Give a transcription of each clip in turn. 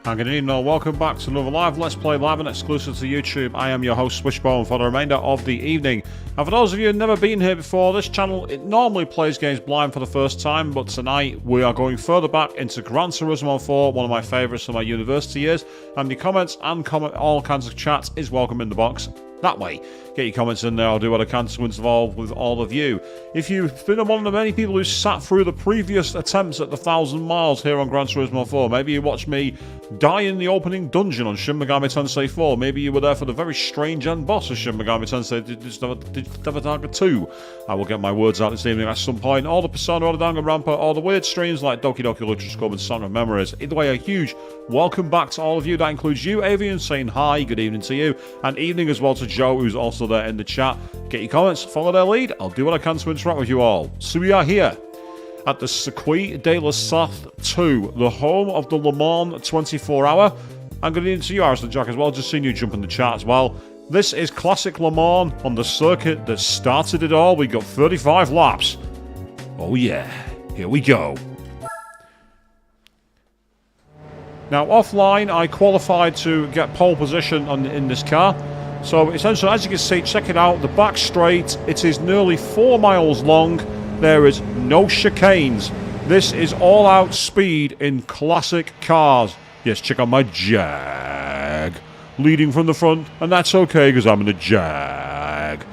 And good evening, welcome back to another live Let's Play live and exclusive to YouTube. I am your host Swishbone for the remainder of the evening. And for those of you who have never been here before, this channel, it normally plays games blind for the first time, but tonight we are going further back into Gran Turismo 4, one of my favourites from my university years. And your comments and all kinds of chats is welcome in the box. That way, get your comments in there. I'll do what I can to involve with all of you. If you've been one of the many people who sat through the previous attempts at the 1,000 miles here on Gran Turismo 4, maybe you watched me die in the opening dungeon on Shin Megami Tensei 4. Maybe you were there for the very strange end boss of Shin Megami Tensei Digitavatarga 2. I will get my words out this evening at some point. All the Persona, all the Danganronpa, all the weird streams like Doki Doki Literature Club and Song of Memories. Either way, a huge welcome back to all of you. That includes you, Avian, saying hi, good evening to you, and evening as well to Joe, who's also there in the chat. Get your comments, follow their lead. I'll do what I can to interact with you all. So we are here at the Circuit de la Sarthe 2, the home of the Le Mans 24-hour. And good evening to you, Harrison Jack, as well. Just seen you jump in the chat as well. This is classic Le Mans on the circuit that started it all. We got 35 laps. Oh yeah, here we go. Now, offline, I qualified to get pole position in this car. So, essentially, as you can see, check it out, the back straight, it is nearly 4 miles long. There is no chicanes. This is all-out speed in classic cars. Yes, check out my Jag. Leading from the front, and that's okay, because I'm in the Jag.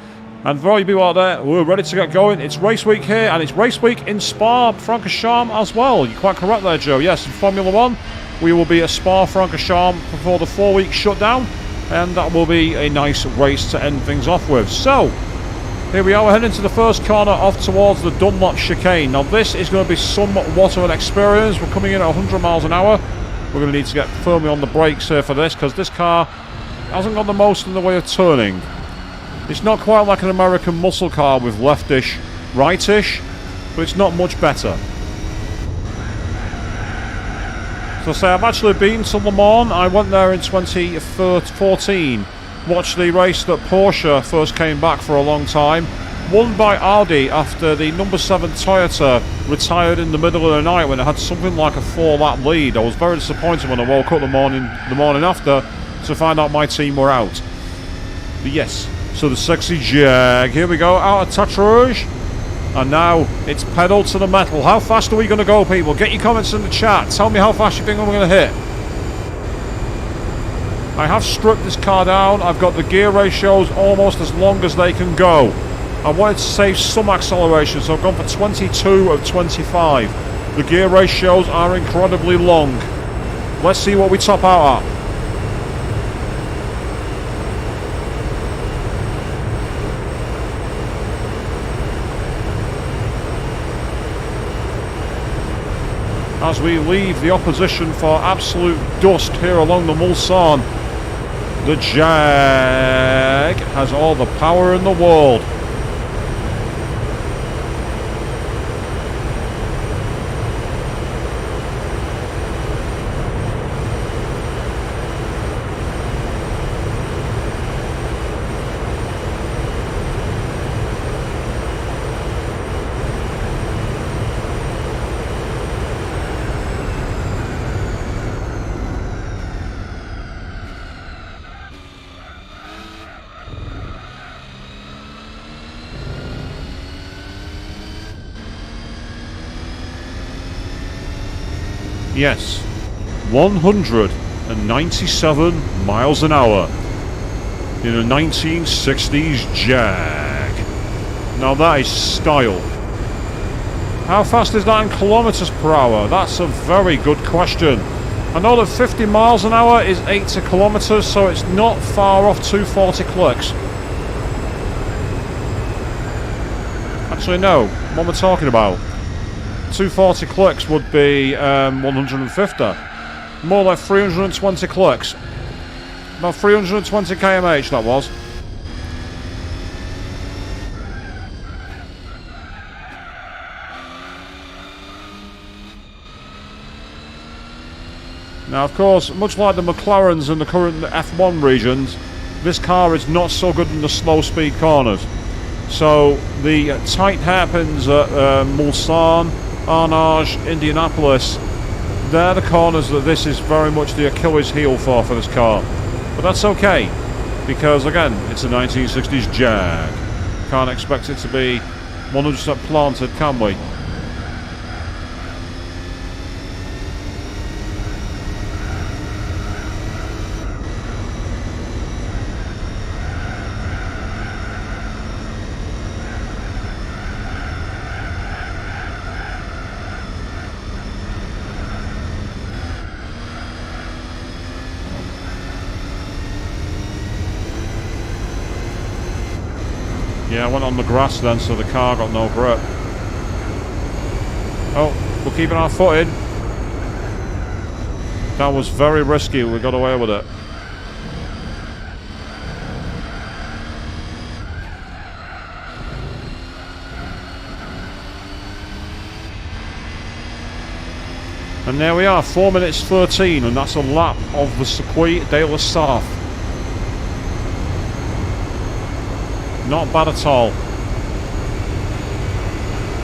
And for all you people out there, we're ready to get going. It's race week here, and it's race week in Spa-Francorchamps as well. You're quite correct there, Joe. Yes, in Formula 1. We will be at Spa-Francorchamps before the 4-week shutdown, and that will be a nice race to end things off with. So, here we are, we're heading to the first corner off towards the Dunlop chicane. Now this is going to be somewhat of an experience. We're coming in at 100 miles an hour. We're going to need to get firmly on the brakes here for this, because this car hasn't got the most in the way of turning. It's not quite like an American muscle car with leftish, rightish, but it's not much better. So say I've actually been to Le Mans. I went there in 2014, watched the race that Porsche first came back for a long time, won by Audi after the number 7 Toyota retired in the middle of the night when it had something like a 4-lap lead. I was very disappointed when I woke up the morning after to find out my team were out. But yes, so the sexy Jag, here we go, out of Touch Rouge. And now it's pedal to the metal. How fast are we going to go, people? Get your comments in the chat. Tell me how fast you think I'm going to hit. I have stripped this car down. I've got the gear ratios almost as long as they can go. I wanted to save some acceleration, so I've gone for 22 of 25. The gear ratios are incredibly long. Let's see what we top out at. As we leave the opposition for absolute dust here along the Mulsanne, the Jag has all the power in the world. Yes, 197 miles an hour in a 1960s Jag. Now that is style. How fast is that in kilometers per hour? That's a very good question. I know that 50 miles an hour is 80 kilometers, so it's not far off 240 clicks. Actually, no. What am I talking about? 240 clicks would be 150. More like 320 clicks. About 320 kmh that was. Now, of course, much like the McLarens in the current F1 regions, this car is not so good in the slow speed corners. So the tight hairpins at Mulsanne, Arnage, Indianapolis, they're the corners that this is very much the Achilles heel for this car. But that's okay, because again, it's a 1960s Jag. Can't expect it to be 100% planted, can we? Yeah, I went on the grass then, so the car got no grip. Oh, we're keeping our foot in. That was very risky, we got away with it. And there we are, 4 minutes 13, and that's a lap of the Circuit de la Sarthe. Not bad at all.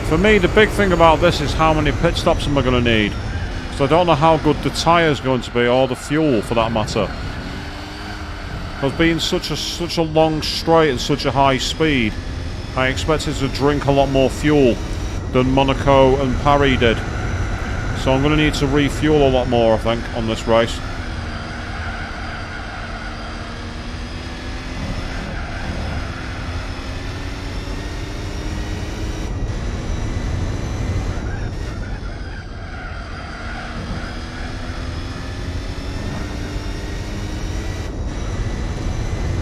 For me, the big thing about this is how many pit stops am I going to need. Because I don't know how good the tyre's going to be, or the fuel for that matter. Because being such a long straight and such a high speed, I expected to drink a lot more fuel than Monaco and Paris did. So I'm going to need to refuel a lot more, I think, on this race.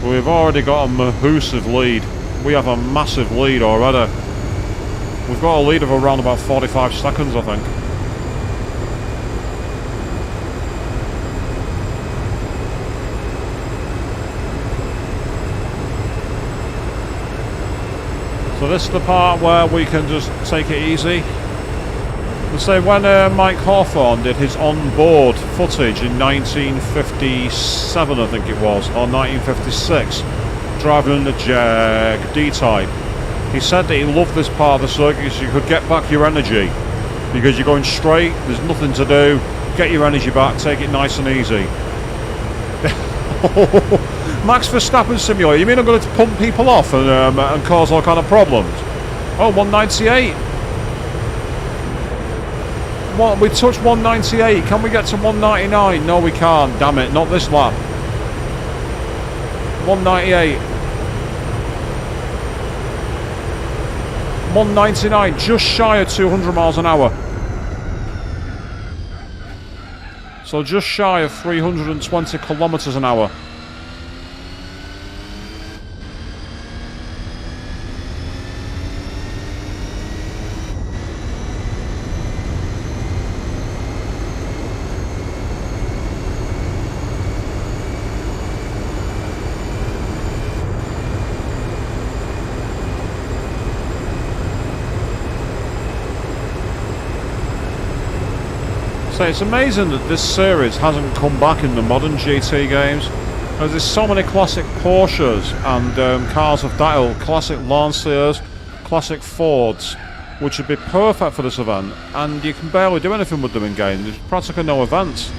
We've already got a massive lead. We have a massive lead already. We've got a lead of around about 45 seconds, I think. So this is the part where we can just take it easy. Let's say when Mike Hawthorne did his on-board footage in 1957, I think it was, or 1956, driving in the Jag D-Type, he said that he loved this part of the circuit because you could get back your energy. Because you're going straight, there's nothing to do, get your energy back, take it nice and easy. Max Verstappen simulator, you mean I'm going to pump people off and cause all kind of problems? Oh, 198. What, we touched 198, can we get to 199? No, we can't, damn it, not this lap. 198. 199, just shy of 200 miles an hour. So just shy of 320 kilometers an hour. So it's amazing that this series hasn't come back in the modern GT games. There's so many classic Porsches and cars of that ilk, classic Lanciers, classic Fords, which would be perfect for this event, and you can barely do anything with them in game. There's practically no events.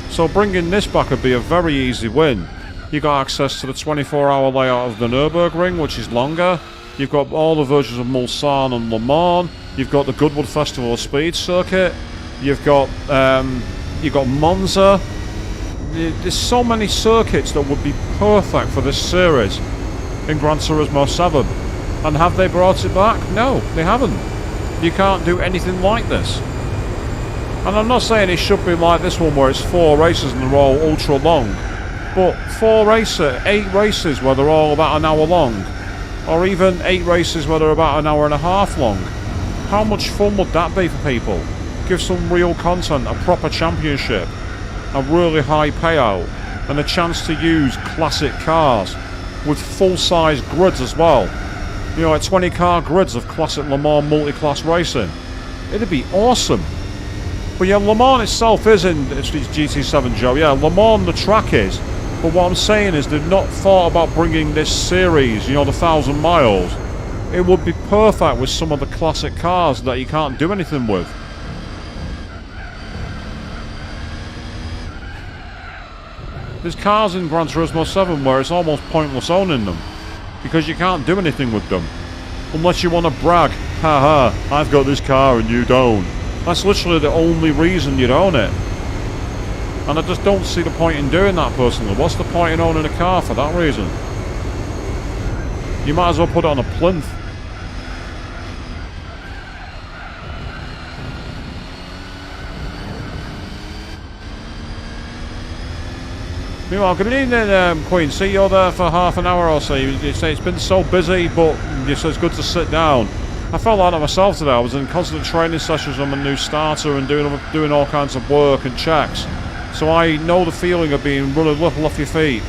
So bringing this back would be a very easy win. You got access to the 24-hour layout of the Nürburgring, which is longer. You've got all the versions of Mulsanne and Le Mans. You've got the Goodwood Festival of Speed circuit. You've got Monza. There's so many circuits that would be perfect for this series in Gran Turismo 7. And have they brought it back? No, they haven't. You can't do anything like this. And I'm not saying it should be like this one where it's 4 races and they're all ultra long. But 8 races where they're all about an hour long. Or even 8 races where they're about an hour and a half long. How much fun would that be for people? Give some real content, a proper championship, a really high payout, and a chance to use classic cars with full-size grids as well. You know, like 20-car grids of classic Le Mans multi-class racing. It'd be awesome. But yeah, Le Mans itself is in it's GT7, Joe. Yeah, Le Mans the track is. But what I'm saying is they've not thought about bringing this series, you know, the 1,000 miles. It would be perfect with some of the classic cars that you can't do anything with. There's cars in Gran Turismo 7 where it's almost pointless owning them, because you can't do anything with them. Unless you want to brag, haha, I've got this car and you don't. That's literally the only reason you'd own it. And I just don't see the point in doing that personally. What's the point in owning a car for that reason? You might as well put it on a plinth. Meanwhile, good evening, Queen. See, you're there for half an hour or so. You say it's been so busy, but you say it's good to sit down. I felt like that myself today. I was in constant training sessions on my new starter and doing all kinds of work and checks. So I know the feeling of being run a little off your feet.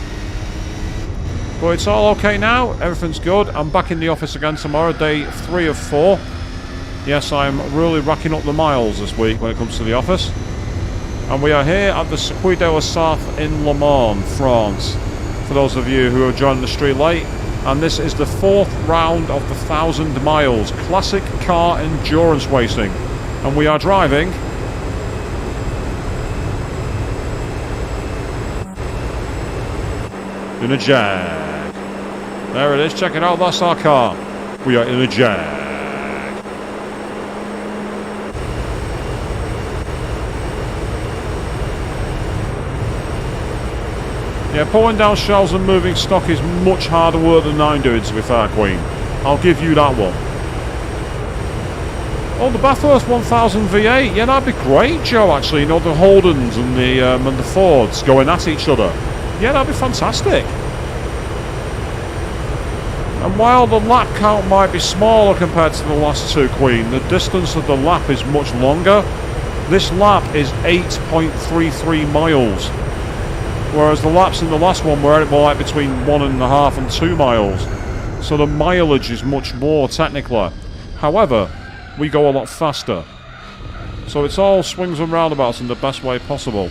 But it's all okay now. Everything's good. I'm back in the office again tomorrow, day 3 of 4. Yes, I'm really racking up the miles this week when it comes to the office. And we are here at the Cote D'Azur in Le Mans, France, for those of you who are joining the stream late. And this is the 4th round of the 1,000 miles, classic car endurance racing. And we are driving in a Jag. There it is, check it out, that's our car. We are in a Jag. Yeah, pulling down shelves and moving stock is much harder work than I'm doing, to be fair, Queen. I'll give you that one. Oh, the Bathurst 1000 V8. Yeah, that'd be great, Joe, actually. You know, the Holdens and the Fords going at each other. Yeah, that'd be fantastic. And while the lap count might be smaller compared to the last two, Queen, the distance of the lap is much longer. This lap is 8.33 miles. Whereas the laps in the last one were more like between 1.5 and 2 miles. So the mileage is much more technically. However, we go a lot faster. So it's all swings and roundabouts in the best way possible.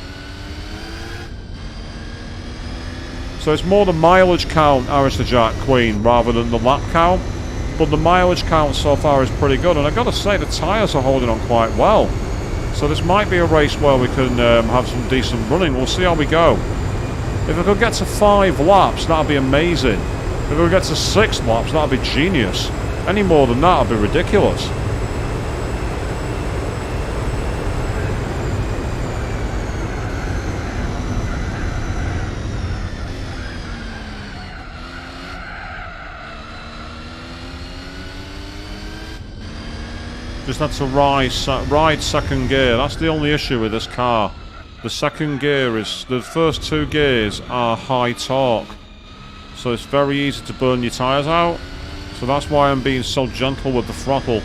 So it's more the mileage count, Jack Queen, rather than the lap count. But the mileage count so far is pretty good. And I've got to say, the tyres are holding on quite well. So this might be a race where we can have some decent running. We'll see how we go. If I could get to 5 laps, that'd be amazing. If I could get to 6 laps, that'd be genius. Any more than that would be ridiculous. Just had to ride second gear. That's the only issue with this car. The second gear is, the first 2 gears are high torque, so it's very easy to burn your tyres out. So that's why I'm being so gentle with the throttle.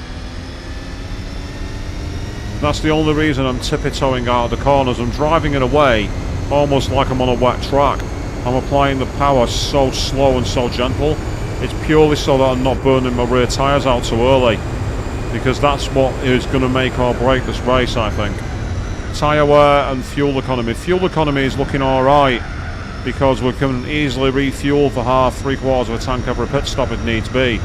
That's the only reason I'm tippy-toeing out of the corners. I'm driving it away almost like I'm on a wet track. I'm applying the power so slow and so gentle. It's purely so that I'm not burning my rear tyres out too early, because that's what is going to make or break this race, I think. Tyre wear and fuel economy. Fuel economy is looking alright, because we can easily refuel for half, 3/4 of a tank every pit stop if needs be.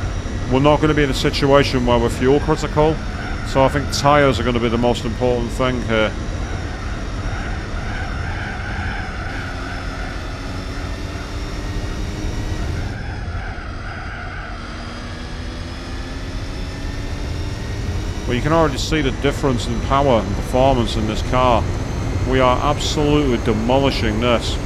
We're not going to be in a situation where we're fuel critical, so I think tyres are going to be the most important thing here. But you can already see the difference in power and performance in this car. We are absolutely demolishing this.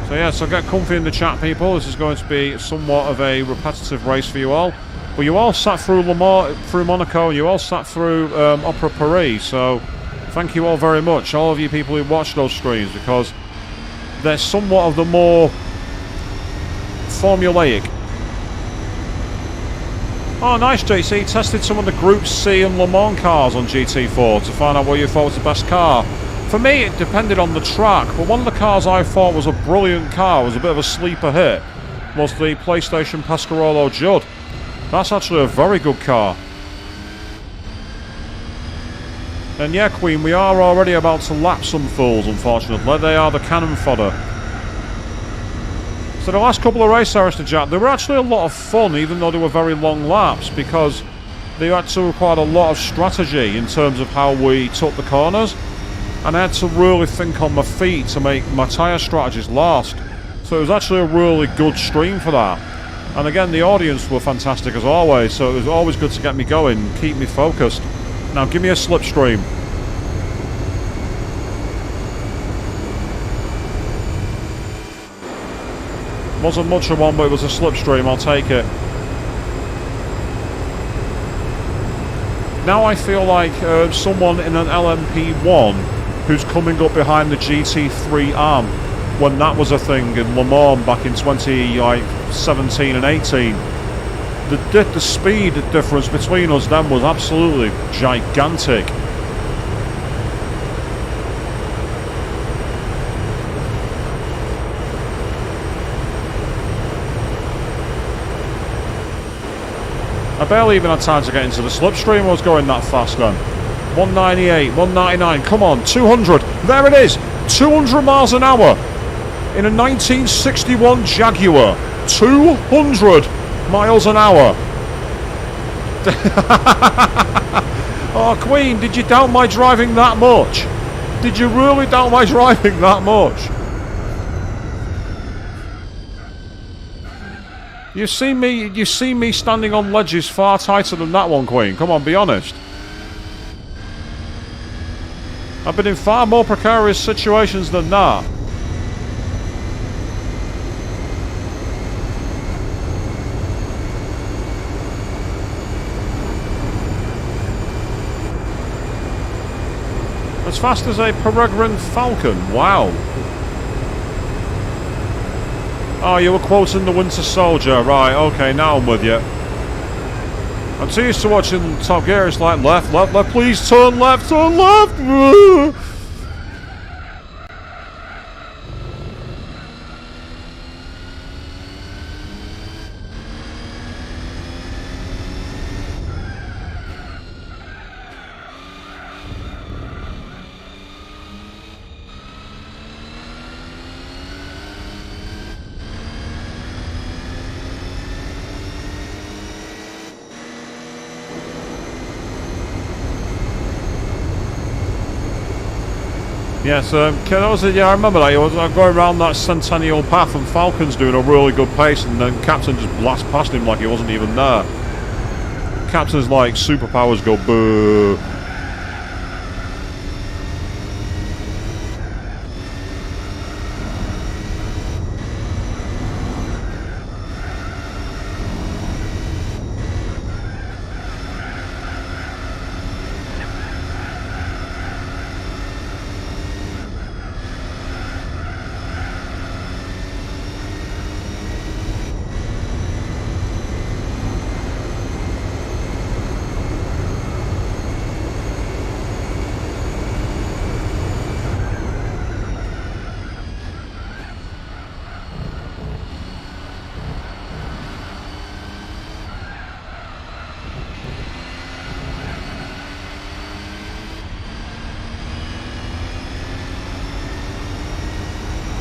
So yeah, so get comfy in the chat, people. This is going to be somewhat of a repetitive race for you all. But you all sat through Le Mans, through Monaco, and you all sat through Opera Paris. So thank you all very much, all of you people who watched those streams, because they're somewhat of the more formulaic. Oh, nice, JC. Tested some of the Group C and Le Mans cars on GT4 to find out what you thought was the best car. For me, it depended on the track, but one of the cars I thought was a brilliant car, was a bit of a sleeper hit, was the PlayStation Pescarolo Judd. That's actually a very good car. And yeah, Queen, we are already about to lap some fools, unfortunately. They are the cannon fodder. So the last couple of races, Jack, they were actually a lot of fun, even though they were very long laps, because they actually required a lot of strategy in terms of how we took the corners. and I had to really think on my feet to make my tyre strategies last. So it was actually a really good stream for that. And again, the audience were fantastic as always, so it was always good to get me going, keep me focused. Now give me a slipstream. Wasn't much of one, but it was a slipstream, I'll take it. Now I feel like someone in an LMP1 who's coming up behind the GT3 arm when that was a thing in Le Mans back in 2017 and 18. The speed difference between us then was absolutely gigantic. I barely even had time to get into the slipstream. I was going that fast then. 198, 199, come on, 200. There it is, 200 miles an hour in a 1961 Jaguar. 200 miles an hour. Oh, Queen, did you doubt my driving that much? Did you really doubt my driving that much? You've seen me standing on ledges far tighter than that one, Queen. Come on, be honest. I've been in far more precarious situations than that. As fast as a Peregrine Falcon, wow. Oh, you were quoting the Winter Soldier, right, okay, now I'm with you. I'm too used to watching Top Gear, it's like left, left, left, please turn left, turn left! Yes, yeah, I remember that. I was going around that Centennial Path and Falcon's doing a really good pace and then Captain just blasts past him like he wasn't even there. Captain's like superpowers go boo.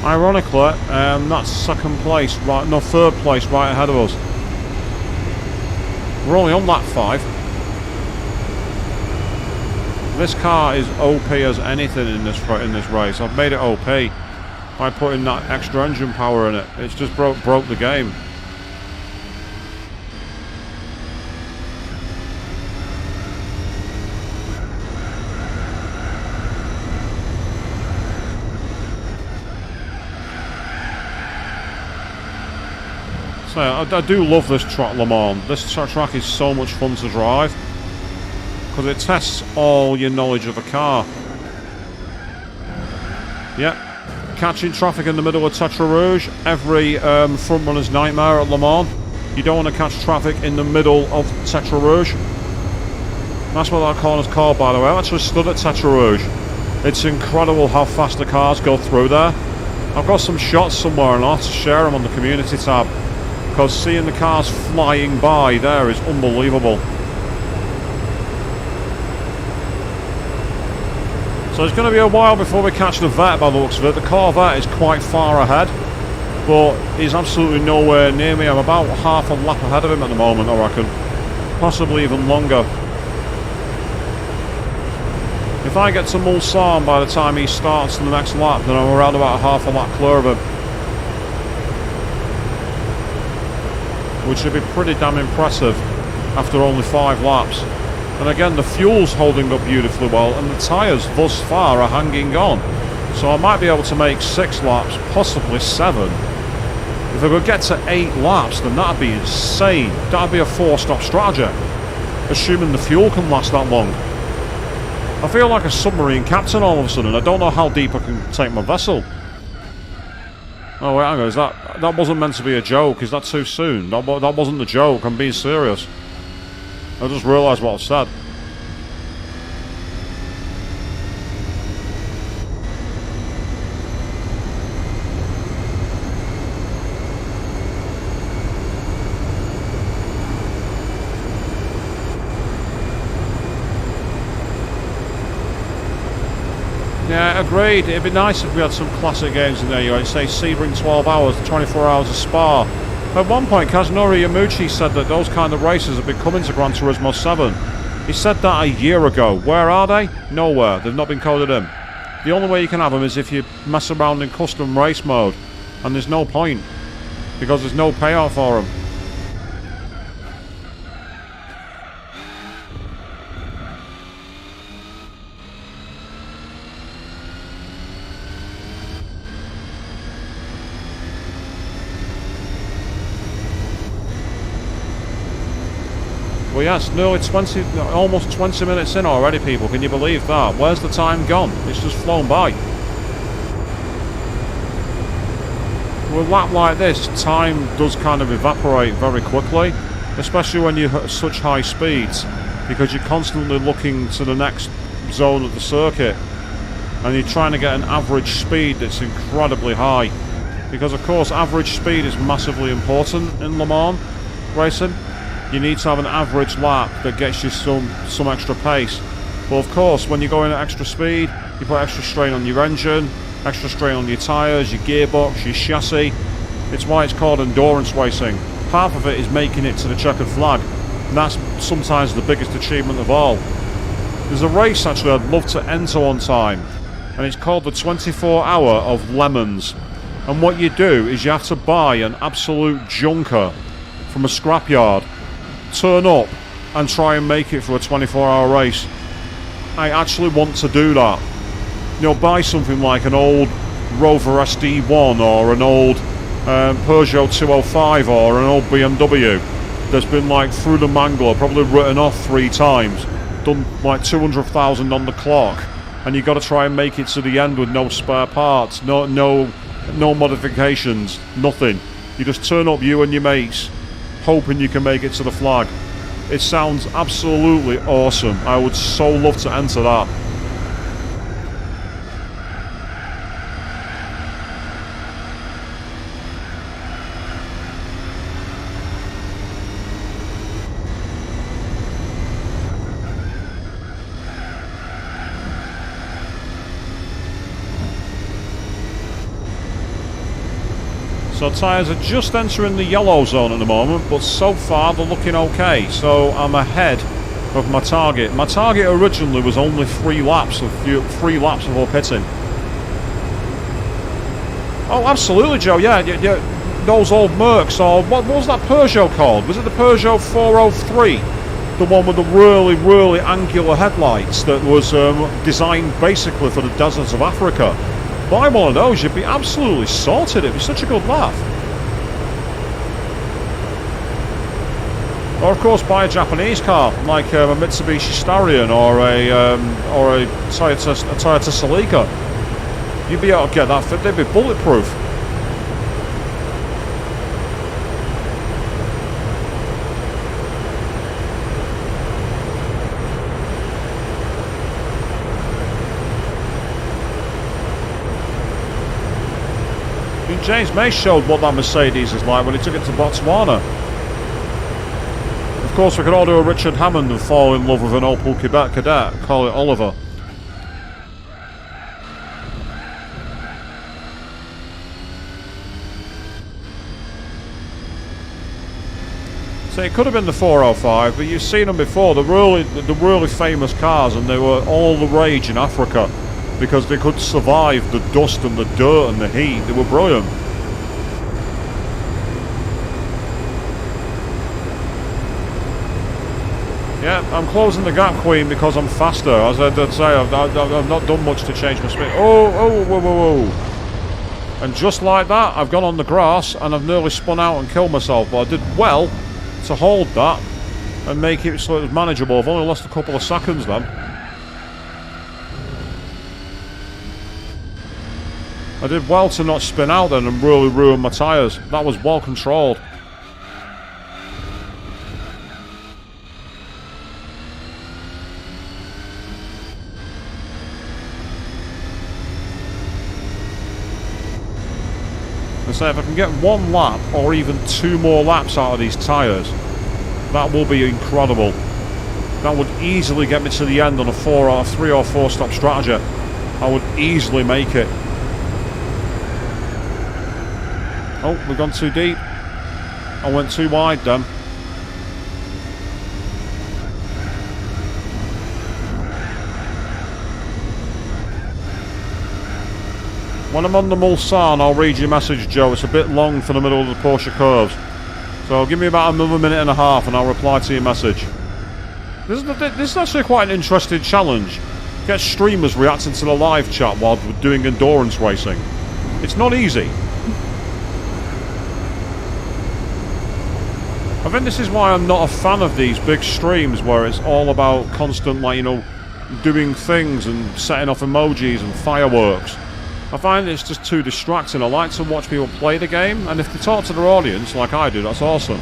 Ironically, that's second place, right? No, third place, right ahead of us. We're only on lap 5. This car is OP as anything in this race. I've made it OP by putting that extra engine power in it. It's just broke the game. I do love this track, Le Mans. This track is so much fun to drive because it tests all your knowledge of a car. Yep, catching traffic in the middle of Tetra Rouge, every front runner's nightmare at Le Mans. You don't want to catch traffic in the middle of Tetra Rouge. That's what that corner's called, by the way. I actually stood at Tetra Rouge. It's incredible how fast the cars go through there. I've got some shots somewhere and I'll have to share them on the community tab. Because seeing the cars flying by there is unbelievable. So it's going to be a while before we catch the Vet by the looks of it. The Corvette is quite far ahead, but he's absolutely nowhere near me. I'm about half a lap ahead of him at the moment, I reckon. Possibly even longer. If I get to Mulsanne by the time he starts the next lap, then I'm around about half a lap clear of him. Which would be pretty damn impressive after only 5 laps. And again, the fuel's holding up beautifully well, and the tyres thus far are hanging on. So I might be able to make 6 laps, possibly 7. If I could get to 8 laps, then that'd be insane. That'd be a 4-stop strategy, assuming the fuel can last that long. I feel like a submarine captain all of a sudden. I don't know how deep I can take my vessel. Oh wait, hang on, that wasn't meant to be a joke. Is that too soon? That wasn't a joke, I'm being serious. I just realised what I said. Yeah, agreed. It'd be nice if we had some classic games in there. You know, say Sebring 12 hours, 24 hours of Spa. At one point, Kazunori Yamuchi said that those kind of races have been coming to Gran Turismo 7. He said that a year ago. Where are they? Nowhere. They've not been coded in. The only way you can have them is if you mess around in custom race mode. And there's no point, because there's no payout for them. Well, yes, nearly 20, almost 20 minutes in already, people. Can you believe that? Where's the time gone? It's just flown by. With a lap like this, time does kind of evaporate very quickly, especially when you're at such high speeds, because you're constantly looking to the next zone of the circuit, and you're trying to get an average speed that's incredibly high. Because, of course, average speed is massively important in Le Mans racing. You need to have an average lap that gets you some extra pace. But of course, when you're going at extra speed, you put extra strain on your engine, extra strain on your tyres, your gearbox, your chassis. It's why it's called endurance racing. Half of it is making it to the checkered flag, and that's sometimes the biggest achievement of all. There's a race actually I'd love to enter on time, and it's called the 24 Hour of Lemons. And what you do is you have to buy an absolute junker from a scrapyard, turn up and try and make it for a 24-hour race. I actually want to do that. You know, buy something like an old Rover SD1 or an old Peugeot 205 or an old BMW that's been like through the mangler, probably written off 3 times, done like 200,000 on the clock, and you got to try and make it to the end with no spare parts, no modifications, nothing. You just turn up, you and your mates, hoping you can make it to the flag. It sounds absolutely awesome. I would so love to enter that. So tyres are just entering the yellow zone at the moment, but so far they're looking okay. So I'm ahead of my target. My target originally was only 3 laps before pitting. Oh, absolutely, Joe. Yeah, those old Mercs, or what was that Peugeot called? Was it the Peugeot 403? The one with the really, really angular headlights that was designed basically for the deserts of Africa. Buy one of those, you'd be absolutely sorted. It'd be such a good laugh. Or of course, buy a Japanese car like a Mitsubishi Starion or a Toyota Celica. You'd be able to get that fit. They'd be bulletproof. James May showed what that Mercedes is like when he took it to Botswana. Of course, we could all do a Richard Hammond and fall in love with an Opel Cadet, call it Oliver. So it could have been the 405, but you've seen them before. The really famous cars, and they were all the rage in Africa because they could survive the dust and the dirt and the heat. They were brilliant. Yeah, I'm closing the gap, Queen, because I'm faster. As I did say, I've not done much to change my speed. Oh, whoa, whoa, whoa. And just like that, I've gone on the grass and I've nearly spun out and killed myself. But I did well to hold that and make it so it was manageable. I've only lost a couple of seconds then. I did well to not spin out then and really ruin my tyres. That was well controlled. So if I can get one lap or even 2 more laps out of these tyres, that will be incredible. That would easily get me to the end on a 3 or 4 stop strategy. I would easily make it. Oh, we've gone too deep. I went too wide then. When I'm on the Mulsanne, I'll read your message, Joe. It's a bit long for the middle of the Porsche curves. So give me about another minute and a half and I'll reply to your message. This is actually quite an interesting challenge. Get streamers reacting to the live chat while we're doing endurance racing. It's not easy. I think this is why I'm not a fan of these big streams where it's all about constant, like, you know, doing things and setting off emojis and fireworks. I find it's just too distracting. I like to watch people play the game, and if they talk to their audience like I do, that's awesome.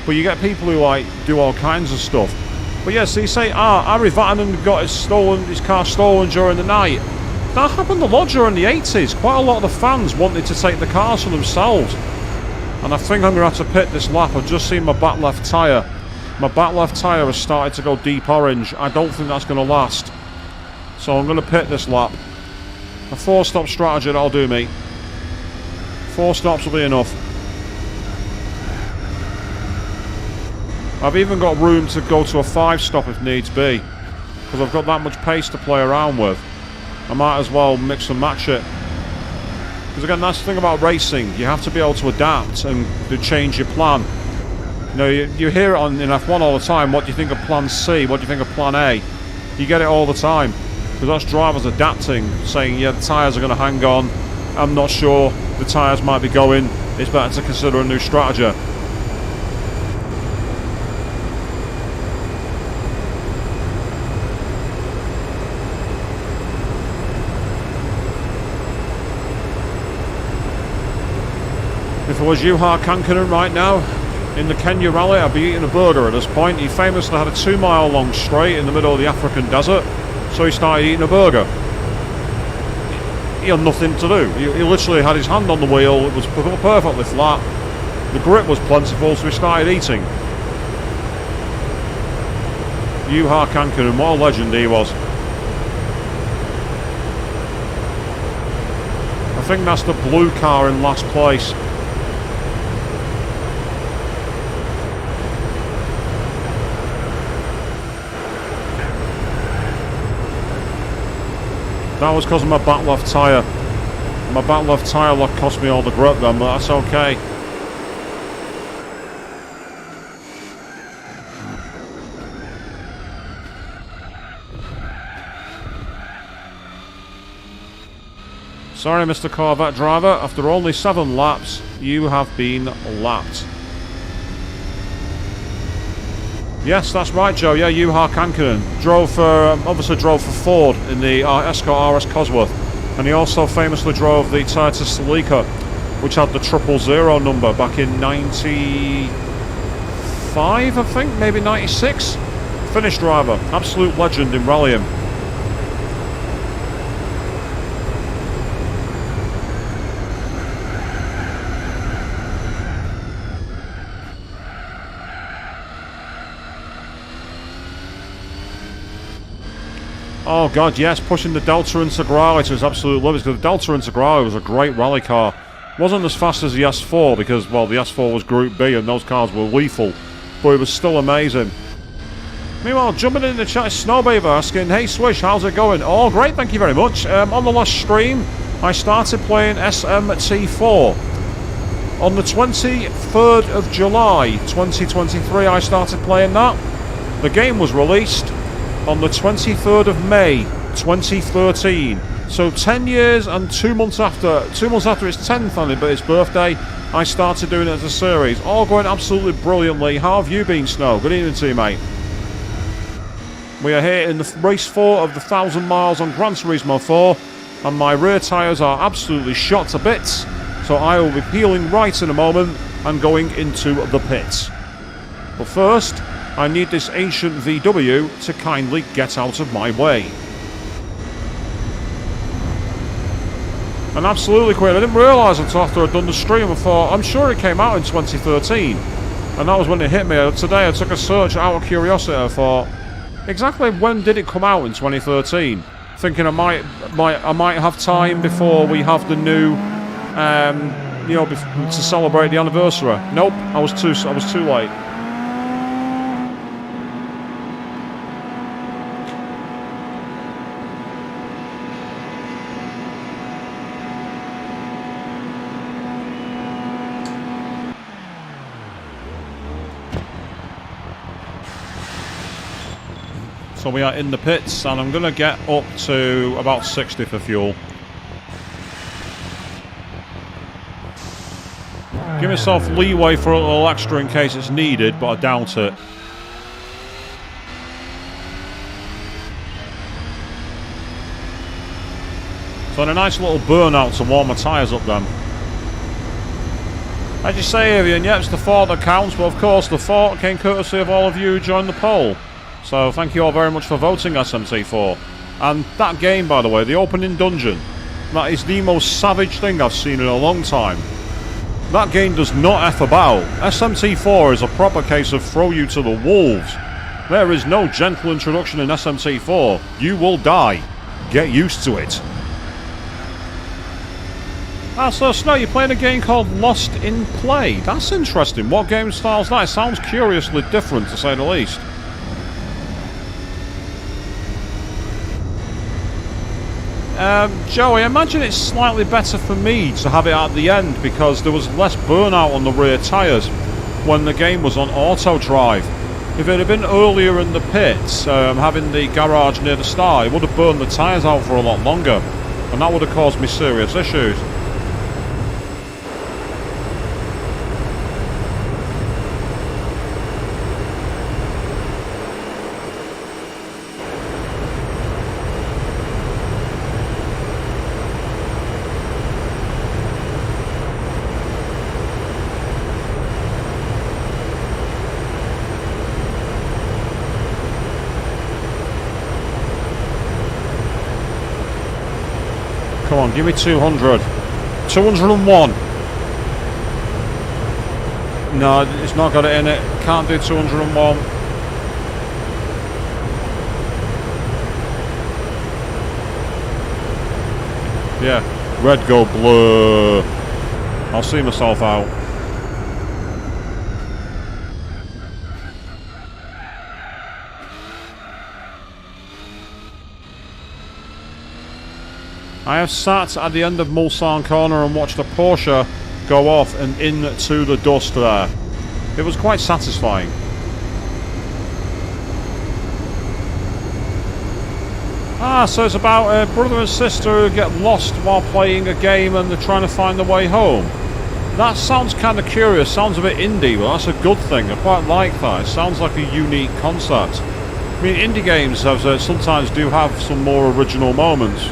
But you get people who like do all kinds of stuff. But yeah, so you say, Harry Vatanen got his car stolen during the night. That happened a lot during the 80s. Quite a lot of the fans wanted to take the cars for themselves. And I think I'm going to have to pit this lap. I've just seen my back left tyre. My back left tyre has started to go deep orange. I don't think that's going to last. So I'm going to pit this lap. A 4-stop strategy, that'll do me. 4 stops will be enough. I've even got room to go to a 5-stop if needs be, because I've got that much pace to play around with. I might as well mix and match it. Because again, that's the thing about racing. You have to be able to adapt and to change your plan. You know, you hear it in F1 all the time. What do you think of plan C? What do you think of plan A? You get it all the time. Because that's drivers adapting, saying, yeah, the tyres are going to hang on. I'm not sure. The tyres might be going. It's better to consider a new strategy. If it was Jaaaaaaaaaag right now, in the Kenya rally, I'd be eating a burger at this point. He famously had a 2-mile long straight in the middle of the African desert. So he started eating a burger. He had nothing to do. He literally had his hand on the wheel. It was perfectly flat. The grip was plentiful, so he started eating. Jaaaaaaaaaag, what a legend he was. I think that's the blue car in last place. That was because of my back left tyre. My back left tyre lock cost me all the grip then, but that's okay. Sorry, Mr. Corvette driver, after only 7 laps, you have been lapped. Yes, that's right, Joe. Yeah, Jaaaaaaaaaag obviously drove for Ford in the Escort RS Cosworth, and he also famously drove the Toyota Celica, which had the 000 number back in 95, I think, maybe 96. Finnish driver, absolute legend in rallying. Oh god, yes, pushing the Delta Integrale to its absolute limits, because the Delta Integrale was a great rally car. Wasn't as fast as the S4 because, well, the S4 was Group B and those cars were lethal. but it was still amazing. Meanwhile, jumping in the chat, Snowbeaver asking, hey Swish, how's it going? Oh, great, thank you very much. On the last stream, I started playing SMT4. On the 23rd of July 2023, I started playing that. The game was released on the 23rd of May 2013. So 10 years and 2 months after its 10th anniversary birthday, I started doing it as a series. All going absolutely brilliantly. How have you been, Snow? Good evening to you, mate. We are here in the race 4 of the 1,000 miles on Gran Turismo 4, and my rear tyres are absolutely shot to bits, so I will be peeling right in a moment and going into the pits. But first, I need this ancient VW to kindly get out of my way. And absolutely, Quinn, I didn't realise until after I'd done the stream. I thought, I'm sure it came out in 2013, and that was when it hit me. Today I took a search out of curiosity. I thought, exactly when did it come out in 2013? Thinking I might have time before we have the new, to celebrate the anniversary. Nope, I was too late. So we are in the pits, and I'm going to get up to about 60 for fuel. Give myself leeway for a little extra in case it's needed, but I doubt it. So a nice little burnout to warm my tyres up then. As you say, Avian, yep, it's the fort that counts, but of course the fort came courtesy of all of you who joined the poll. So thank you all very much for voting, SMT4. And that game, by the way, the opening dungeon, that is the most savage thing I've seen in a long time. That game does not F about. SMT4 is a proper case of throw you to the wolves. There is no gentle introduction in SMT4. You will die. Get used to it. Ah, so Snow, you're playing a game called Lost in Play. That's interesting. What game style is that? It sounds curiously different, to say the least. Joey, I imagine it's slightly better for me to have it at the end because there was less burnout on the rear tyres when the game was on auto drive. If it had been earlier in the pits, having the garage near the start, it would have burned the tyres out for a lot longer, and that would have caused me serious issues. Come on, give me 200. 201. No, it's not got it in it. Can't do 201. Yeah, red go blur. I'll see myself out. I have sat at the end of Mulsanne Corner and watched a Porsche go off and into the dust there. It was quite satisfying. Ah, so it's about a brother and sister who get lost while playing a game and they're trying to find their way home. That sounds kind of curious, sounds a bit indie, but that's a good thing. I quite like that. It sounds like a unique concept. I mean, indie games sometimes do have some more original moments.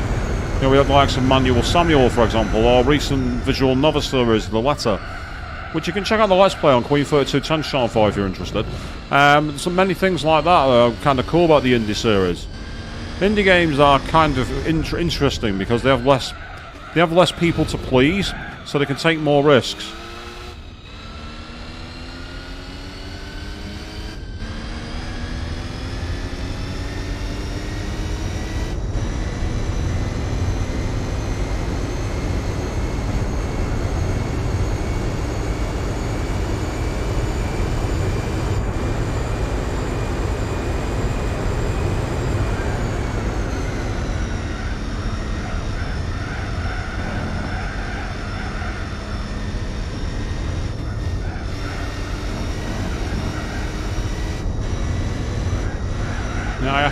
You know, we have the likes of Manuel Samuel, for example, or recent visual novel series, The Letter, which you can check out the Let's Play on Queen 3210 channel for if you're interested. So many things like that are kind of cool about the indie series. Indie games are kind of interesting because they have less people to please, so they can take more risks.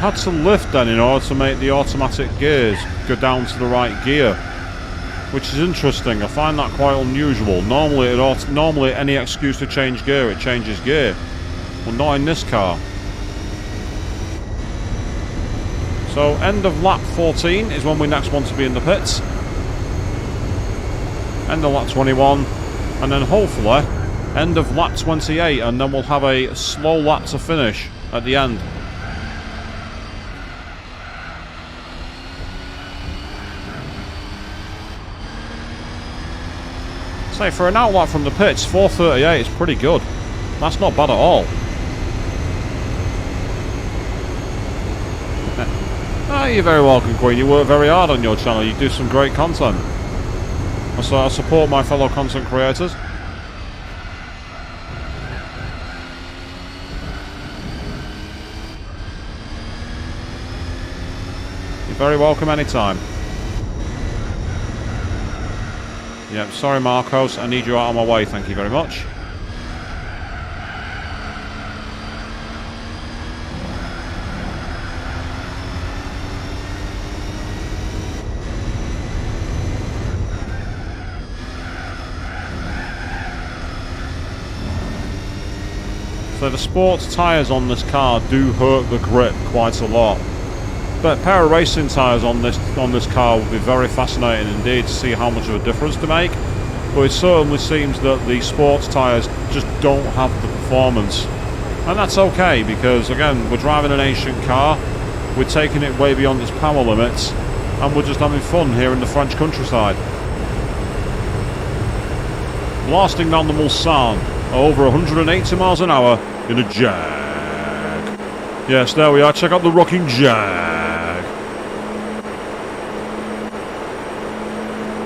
had to lift then in order to make the automatic gears go down to the right gear, which is interesting. I find that quite unusual. Normally any excuse to change gear, it changes gear. Well, not in this car. So end of lap 14 is when we next want to be in the pits. End of lap 21, and then hopefully end of lap 28, and then we'll have a slow lap to finish at the end. Say for an outlap from the pits, 4:38 is pretty good. That's not bad at all. Ah, you're very welcome, Queen. You work very hard on your channel. You do some great content. So I support my fellow content creators. You're very welcome anytime. Yep, sorry Marcos, I need you out of my way, thank you very much. So the sports tyres on this car do hurt the grip quite a lot. But a pair of racing tyres on this car would be very fascinating indeed to see how much of a difference to make. But it certainly seems that the sports tyres just don't have the performance. And that's okay, because again, we're driving an ancient car, we're taking it way beyond its power limits, and we're just having fun here in the French countryside. Blasting down the Mulsanne at over 180 miles an hour in a Jag. Yes, there we are, check out the rocking Jag.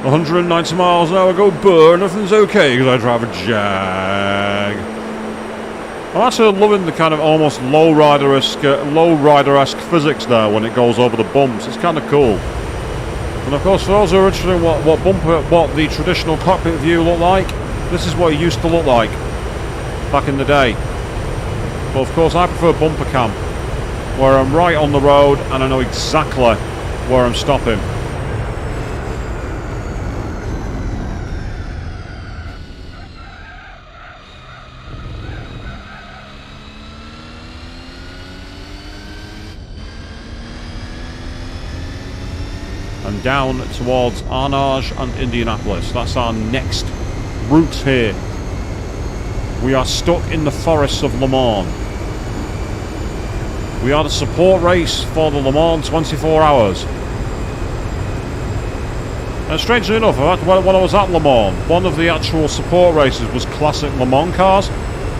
190 miles an hour, go burn, nothing's okay because I drive a Jag. I'm actually loving the kind of almost low-rider-esque physics there when it goes over the bumps. It's kind of cool. And of course, for those who are interested in what the traditional cockpit view looked like, this is what it used to look like back in the day. But of course, I prefer bumper cam, where I'm right on the road and I know exactly where I'm stopping. And down towards Arnage and Indianapolis. That's our next route here. We are stuck in the forests of Le Mans. We are the support race for the Le Mans 24 hours. And strangely enough, when I was at Le Mans, one of the actual support races was classic Le Mans cars.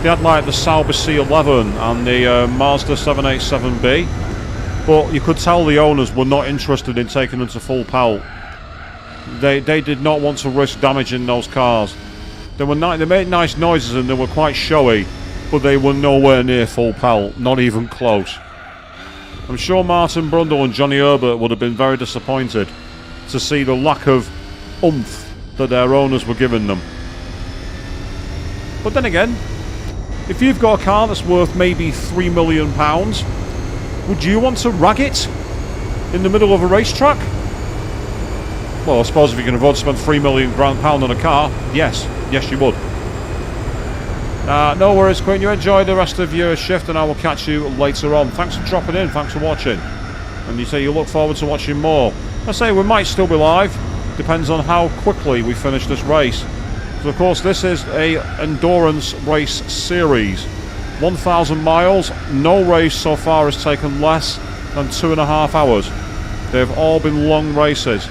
They had like the Sauber C11 and the Mazda 787B. But you could tell the owners were not interested in taking them to full pelt. They did not want to risk damaging those cars. They made nice noises and they were quite showy, but they were nowhere near full pelt, not even close. I'm sure Martin Brundle and Johnny Herbert would have been very disappointed to see the lack of oomph that their owners were giving them. But then again, if you've got a car that's worth maybe £3 million, would you want to rag it in the middle of a racetrack? Well, I suppose if you can afford to spend £3 million on a car, yes you would. No worries, Queen, you enjoy the rest of your shift and I will catch you later on. Thanks for dropping in, thanks for watching. And you say you look forward to watching more. I say we might still be live, depends on how quickly we finish this race. So of course this is a endurance race series. 1,000 miles, no race so far has taken less than 2.5 hours. They've all been long races,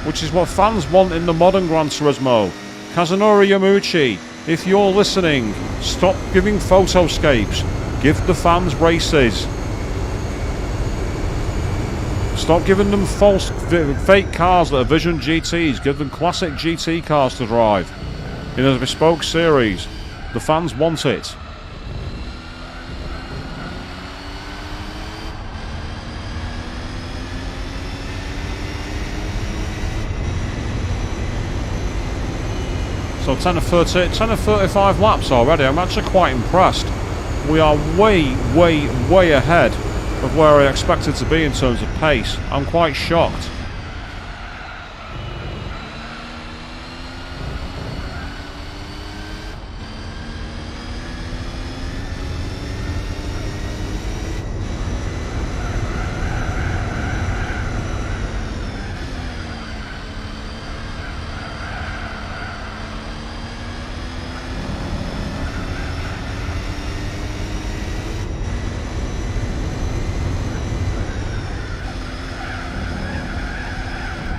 which is what fans want in the modern Gran Turismo. Kazunori Yamuchi, if you're listening, stop giving photoscapes. Give the fans races. Stop giving them false, fake cars that are Vision GTs. Give them classic GT cars to drive in a bespoke series. The fans want it. So 10 of 35 laps already. I'm actually quite impressed. We are way ahead of where I expected to be in terms of pace. I'm quite shocked.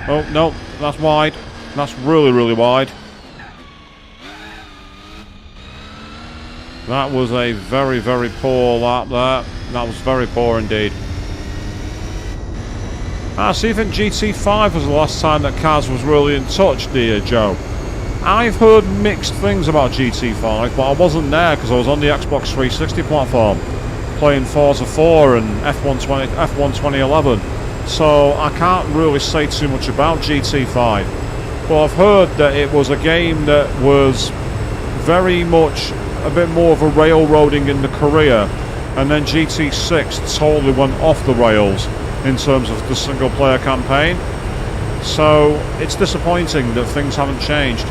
Oh, no, that's wide. That's really, really wide. That was a very, very poor lap there. That was very poor indeed. So you think GT5 was the last time that Kaz was really in touch, dear Joe? I've heard mixed things about GT5, but I wasn't there because I was on the Xbox 360 platform playing Forza 4 and F1 2011. So I can't really say too much about GT5, but I've heard that it was a game that was very much a bit more of a railroading in the career, and then GT6 totally went off the rails in terms of the single player campaign. So it's disappointing that things haven't changed.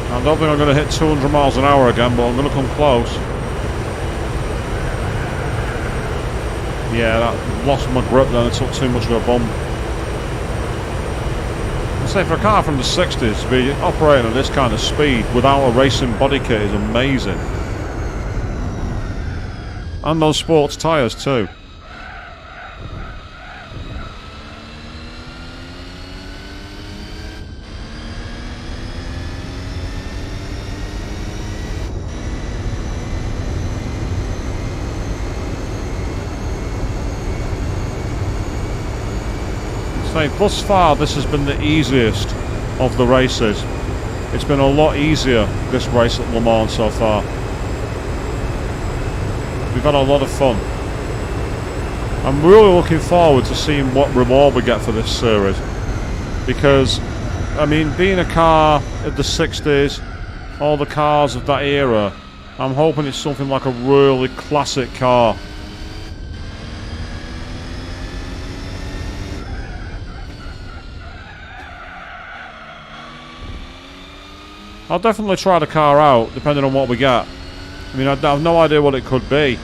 I don't think I'm going to hit 200 miles an hour again, but I'm going to come close. Yeah, that lost my grip then. It took too much of a bump. I'd say for a car from the 60s to be operating at this kind of speed without a racing body kit is amazing. And those sports tyres too. Thus far this has been the easiest of the races. It's been a lot easier, this race at Le Mans so far. We've had a lot of fun. I'm really looking forward to seeing what reward we get for this series, because I mean, being a car of the 60s, all the cars of that era, I'm hoping it's something like a really classic car. I'll definitely try the car out, depending on what we get. I mean, I have no idea what it could be.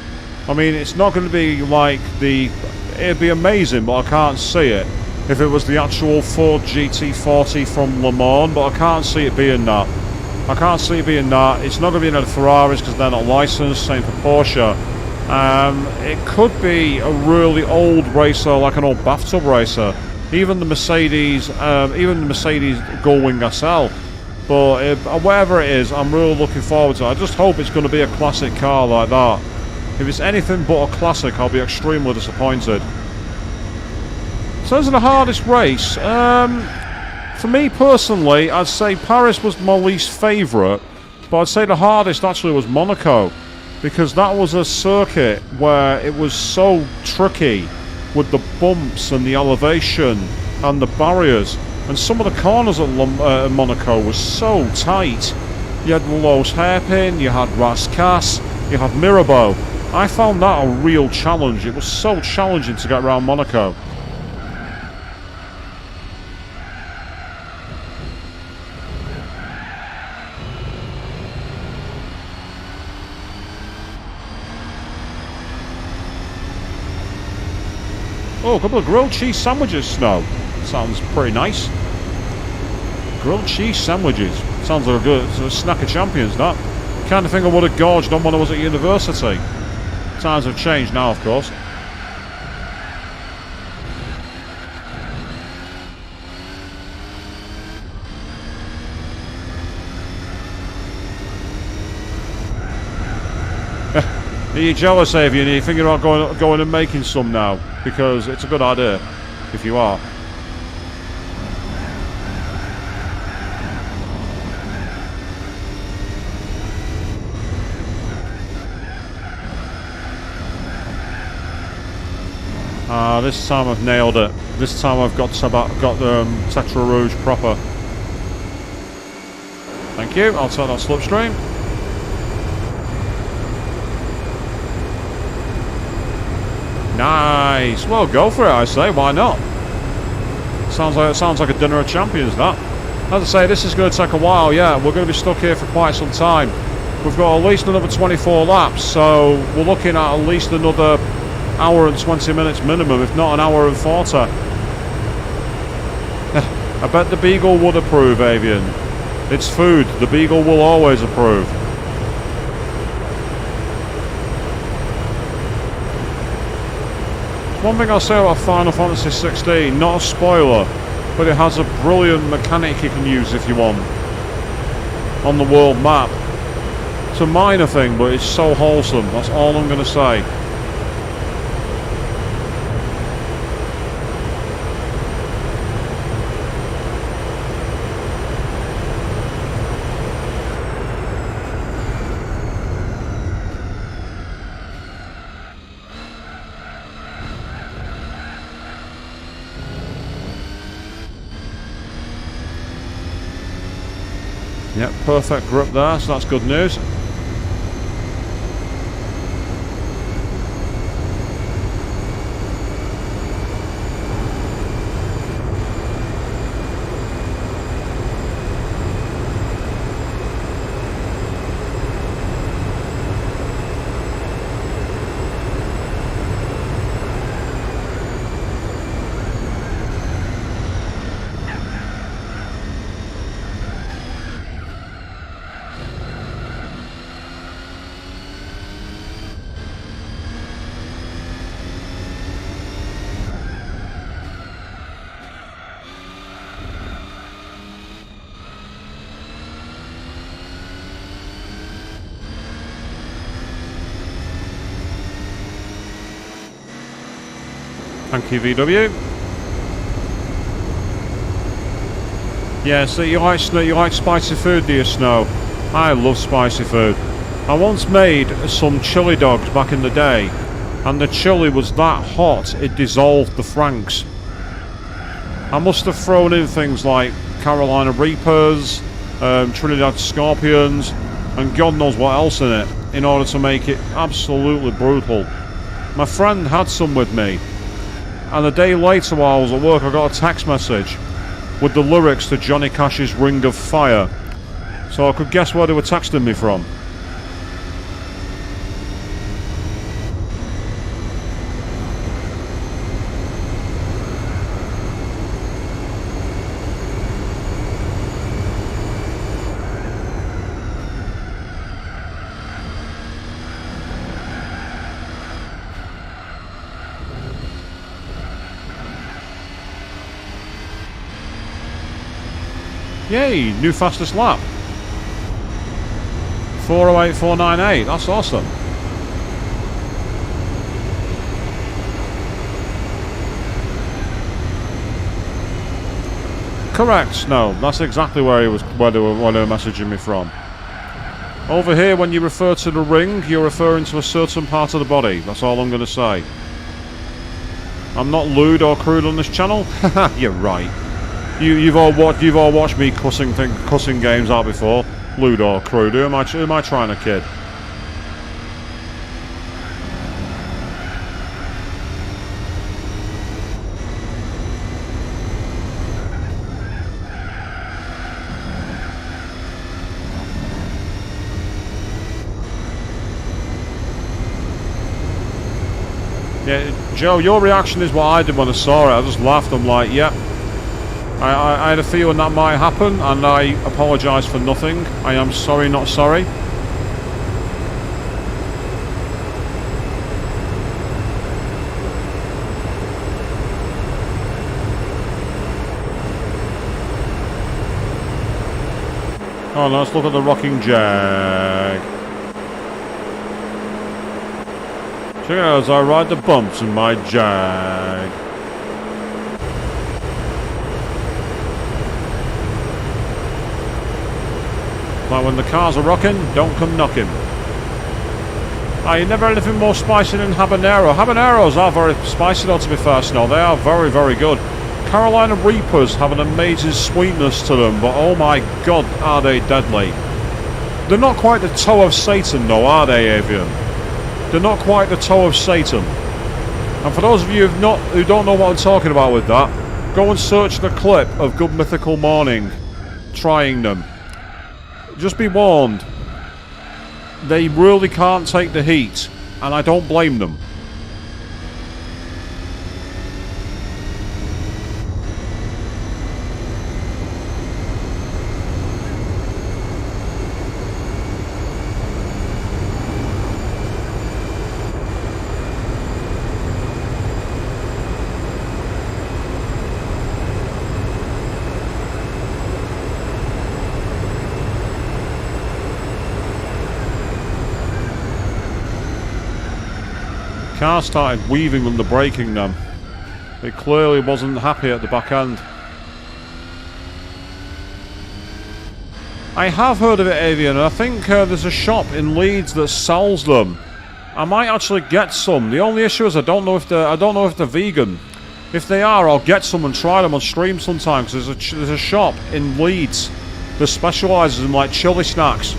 I mean, it's not going to be like the... It'd be amazing, but I can't see it. If it was the actual Ford GT40 from Le Mans, but I can't see it being that. I can't see it being that. It's not going to be any of the Ferraris because they're not licensed, same for Porsche. It could be a really old racer, like an old bathtub racer. Even the Mercedes Gullwing SL. But whatever it is, I'm really looking forward to it. I just hope it's going to be a classic car like that. If it's anything but a classic, I'll be extremely disappointed. In terms of the hardest race, for me personally, I'd say Paris was my least favourite, but I'd say the hardest actually was Monaco, because that was a circuit where it was so tricky with the bumps and the elevation and the barriers. And some of the corners at Monaco was so tight. You had Los Hairpin, you had Rascasse, you had Mirabeau. I found that a real challenge. It was so challenging to get around Monaco. Oh, a couple of grilled cheese sandwiches, Snow. Sounds pretty nice. Grilled cheese sandwiches. Sounds like a good snack of champions, that. Kind of thing I would have gorged on when I was at university. Times have changed now, of course. Are you jealous, Avian? Are you thinking about going and making some now? Because it's a good idea, if you are. Ah, this time I've nailed it. This time I've got the Tetra Rouge proper. Thank you. I'll take that slipstream. Nice. Well, go for it, I say. Why not? Sounds like a dinner of champions, that. As I say, this is going to take a while. Yeah, we're going to be stuck here for quite some time. We've got at least another 24 laps, so we're looking at least another hour and 20 minutes minimum, if not an hour and 40. I bet the Beagle would approve, Avian. It's food. The Beagle will always approve. One thing I'll say about Final Fantasy 16, not a spoiler, but it has a brilliant mechanic you can use if you want on the world map. It's a minor thing, but it's so wholesome. That's all I'm going to say. Yep, perfect grip there, so that's good news. Thank you, VW. Yeah, so you like spicy food, do you, Snow? I love spicy food. I once made some chili dogs back in the day, and the chili was that hot it dissolved the Franks. I must have thrown in things like Carolina Reapers, Trinidad Scorpions, and God knows what else in it, in order to make it absolutely brutal. My friend had some with me, and a day later while I was at work I got a text message with the lyrics to Johnny Cash's Ring of Fire, so I could guess where they were texting me from. Yay, new fastest lap. 4:08.498, that's awesome. Correct, no, that's exactly where they were messaging me from. Over here, when you refer to the ring, you're referring to a certain part of the body. That's all I'm going to say. I'm not lewd or crude on this channel. You're right. You've all watched me cussing games out before. Lewd or crude. Who am I trying to kid? Yeah, Joe, your reaction is what I did when I saw it. I just laughed. I'm like, yeah. I had a feeling that might happen, and I apologise for nothing. I am sorry, not sorry. Oh, no, let's look at the rocking Jag. Check it out as I ride the bumps in my Jag. Like when the cars are rocking, don't come knocking. You never had anything more spicy than habanero. Habaneros are very spicy though, to be fair, Snow. They are very, very good. Carolina Reapers have an amazing sweetness to them, but oh my god, are they deadly. They're not quite the toe of Satan though, are they, Avian? They're not quite the toe of Satan. And for those of you who don't know what I'm talking about with that, go and search the clip of Good Mythical Morning trying them. Just be warned, they really can't take the heat, and I don't blame them. Car started weaving under braking then. It clearly wasn't happy at the back end. I have heard of it, Avian, and I think there's a shop in Leeds that sells them. I might actually get some. The only issue is I don't know if they're vegan. If they are, I'll get some and try them on stream sometime, because there's a shop in Leeds that specialises in like chili snacks,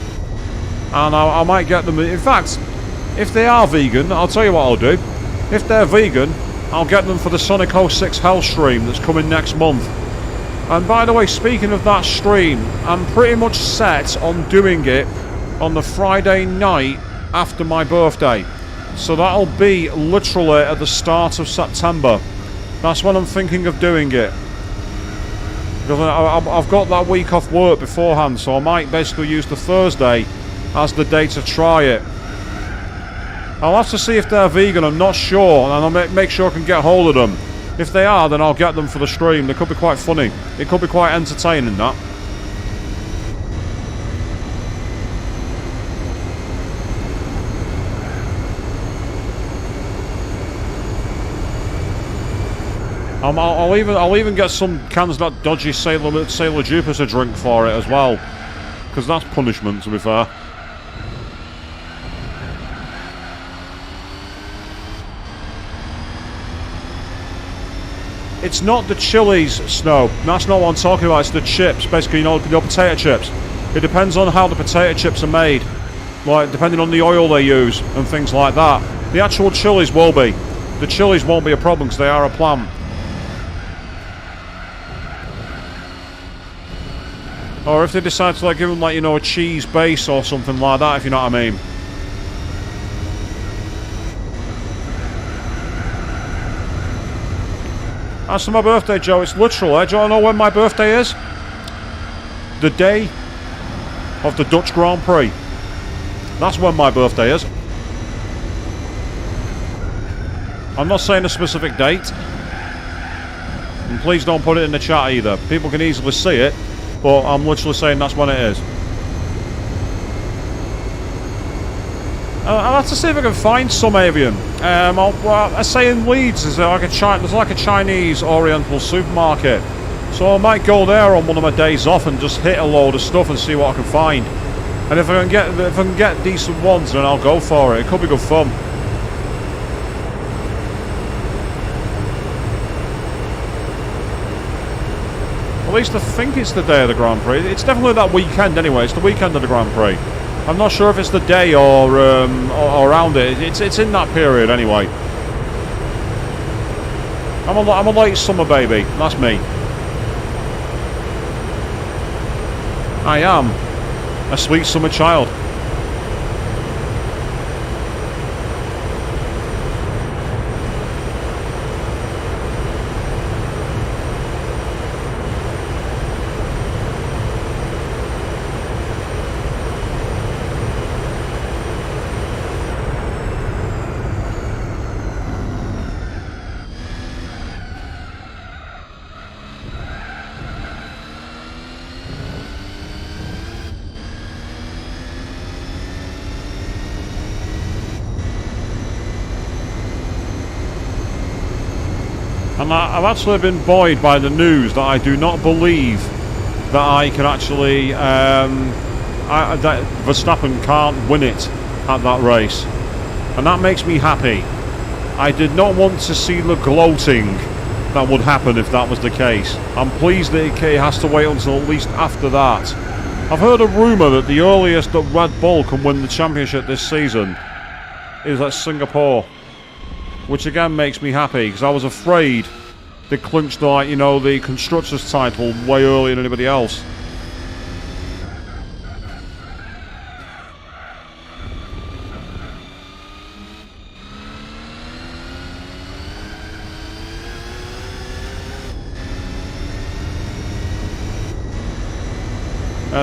and I might get them. In fact, if they are vegan, I'll tell you what I'll do. If they're vegan, I'll get them for the Sonic 06 Hell stream that's coming next month. And by the way, speaking of that stream, I'm pretty much set on doing it on the Friday night after my birthday. So that'll be literally at the start of September. That's when I'm thinking of doing it. Because I've got that week off work beforehand, so I might basically use the Thursday as the day to try it. I'll have to see if they're vegan, I'm not sure, and I'll make sure I can get hold of them. If they are, then I'll get them for the stream. They could be quite funny. It could be quite entertaining, that. I'll even get some cans of that dodgy Sailor Jupiter drink for it as well, because that's punishment, to be fair. It's not the chilies, Snow. That's not what I'm talking about. It's the chips. Basically, you know, potato chips. It depends on how the potato chips are made. Like, depending on the oil they use and things like that. The actual chilies will be. The chilies won't be a problem because they are a plant. Or if they decide to, like, give them, like, you know, a cheese base or something like that, if you know what I mean. As for my birthday, Joe, it's literal. Do you want to know when my birthday is? The day of the Dutch Grand Prix. That's when my birthday is. I'm not saying a specific date. And please don't put it in the chat either. People can easily see it, but I'm literally saying that's when it is. I'll have to see if I can find some, Avian. I say in Leeds there's like a Chinese Oriental supermarket, so I might go there on one of my days off and just hit a load of stuff and see what I can find. And if I can get decent ones, then I'll go for it. It could be good fun. At least I think it's the day of the Grand Prix. It's definitely that weekend anyway. It's the weekend of the Grand Prix. I'm not sure if it's the day or around it. It's in that period anyway. I'm a late summer baby. That's me. I am a sweet summer child. And I've actually been buoyed by the news that I do not believe that I can actually, that Verstappen can't win it at that race. And that makes me happy. I did not want to see the gloating that would happen if that was the case. I'm pleased that it has to wait until at least after that. I've heard a rumour that the earliest that Red Bull can win the championship this season is at Singapore. Which again makes me happy, because I was afraid they clinched the Constructors' title way earlier than anybody else.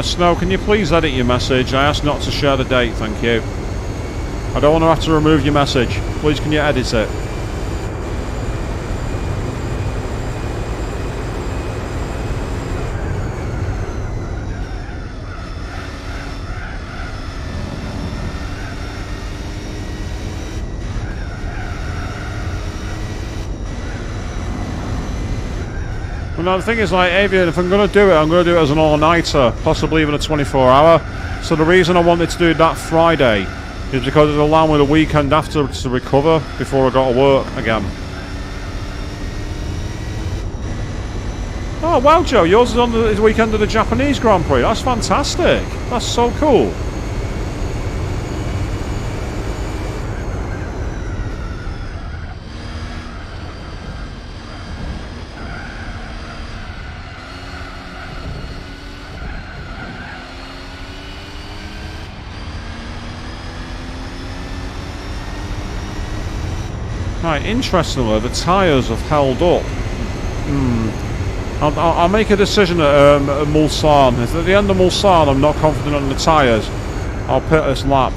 Snow, can you please edit your message? I asked not to share the date, thank you. I don't want to have to remove your message. Please, can you edit it? Well, now the thing is, like, Avian, if I'm going to do it, I'm going to do it as an all-nighter, possibly even a 24-hour. So the reason I wanted to do that Friday is because it'll allow me the weekend after to recover before I got to work again. Oh, wow, Joe, yours is on the weekend of the Japanese Grand Prix. That's fantastic. That's so cool. Right, interestingly, the tyres have held up. I'll make a decision at Mulsanne. If at the end of Mulsanne I'm not confident on the tyres, I'll pit this lap.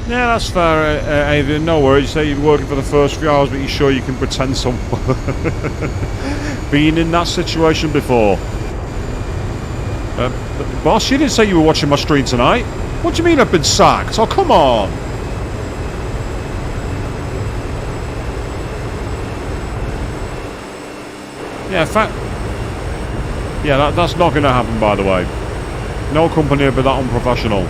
Yeah, that's fair, Avian. No worries. You say you're working for the first few hours, but you're sure you can pretend some been in that situation before. Boss, you didn't say you were watching my stream tonight. What do you mean I've been sacked? Oh, come on. Yeah, that's not going to happen, by the way. No company would be that unprofessional.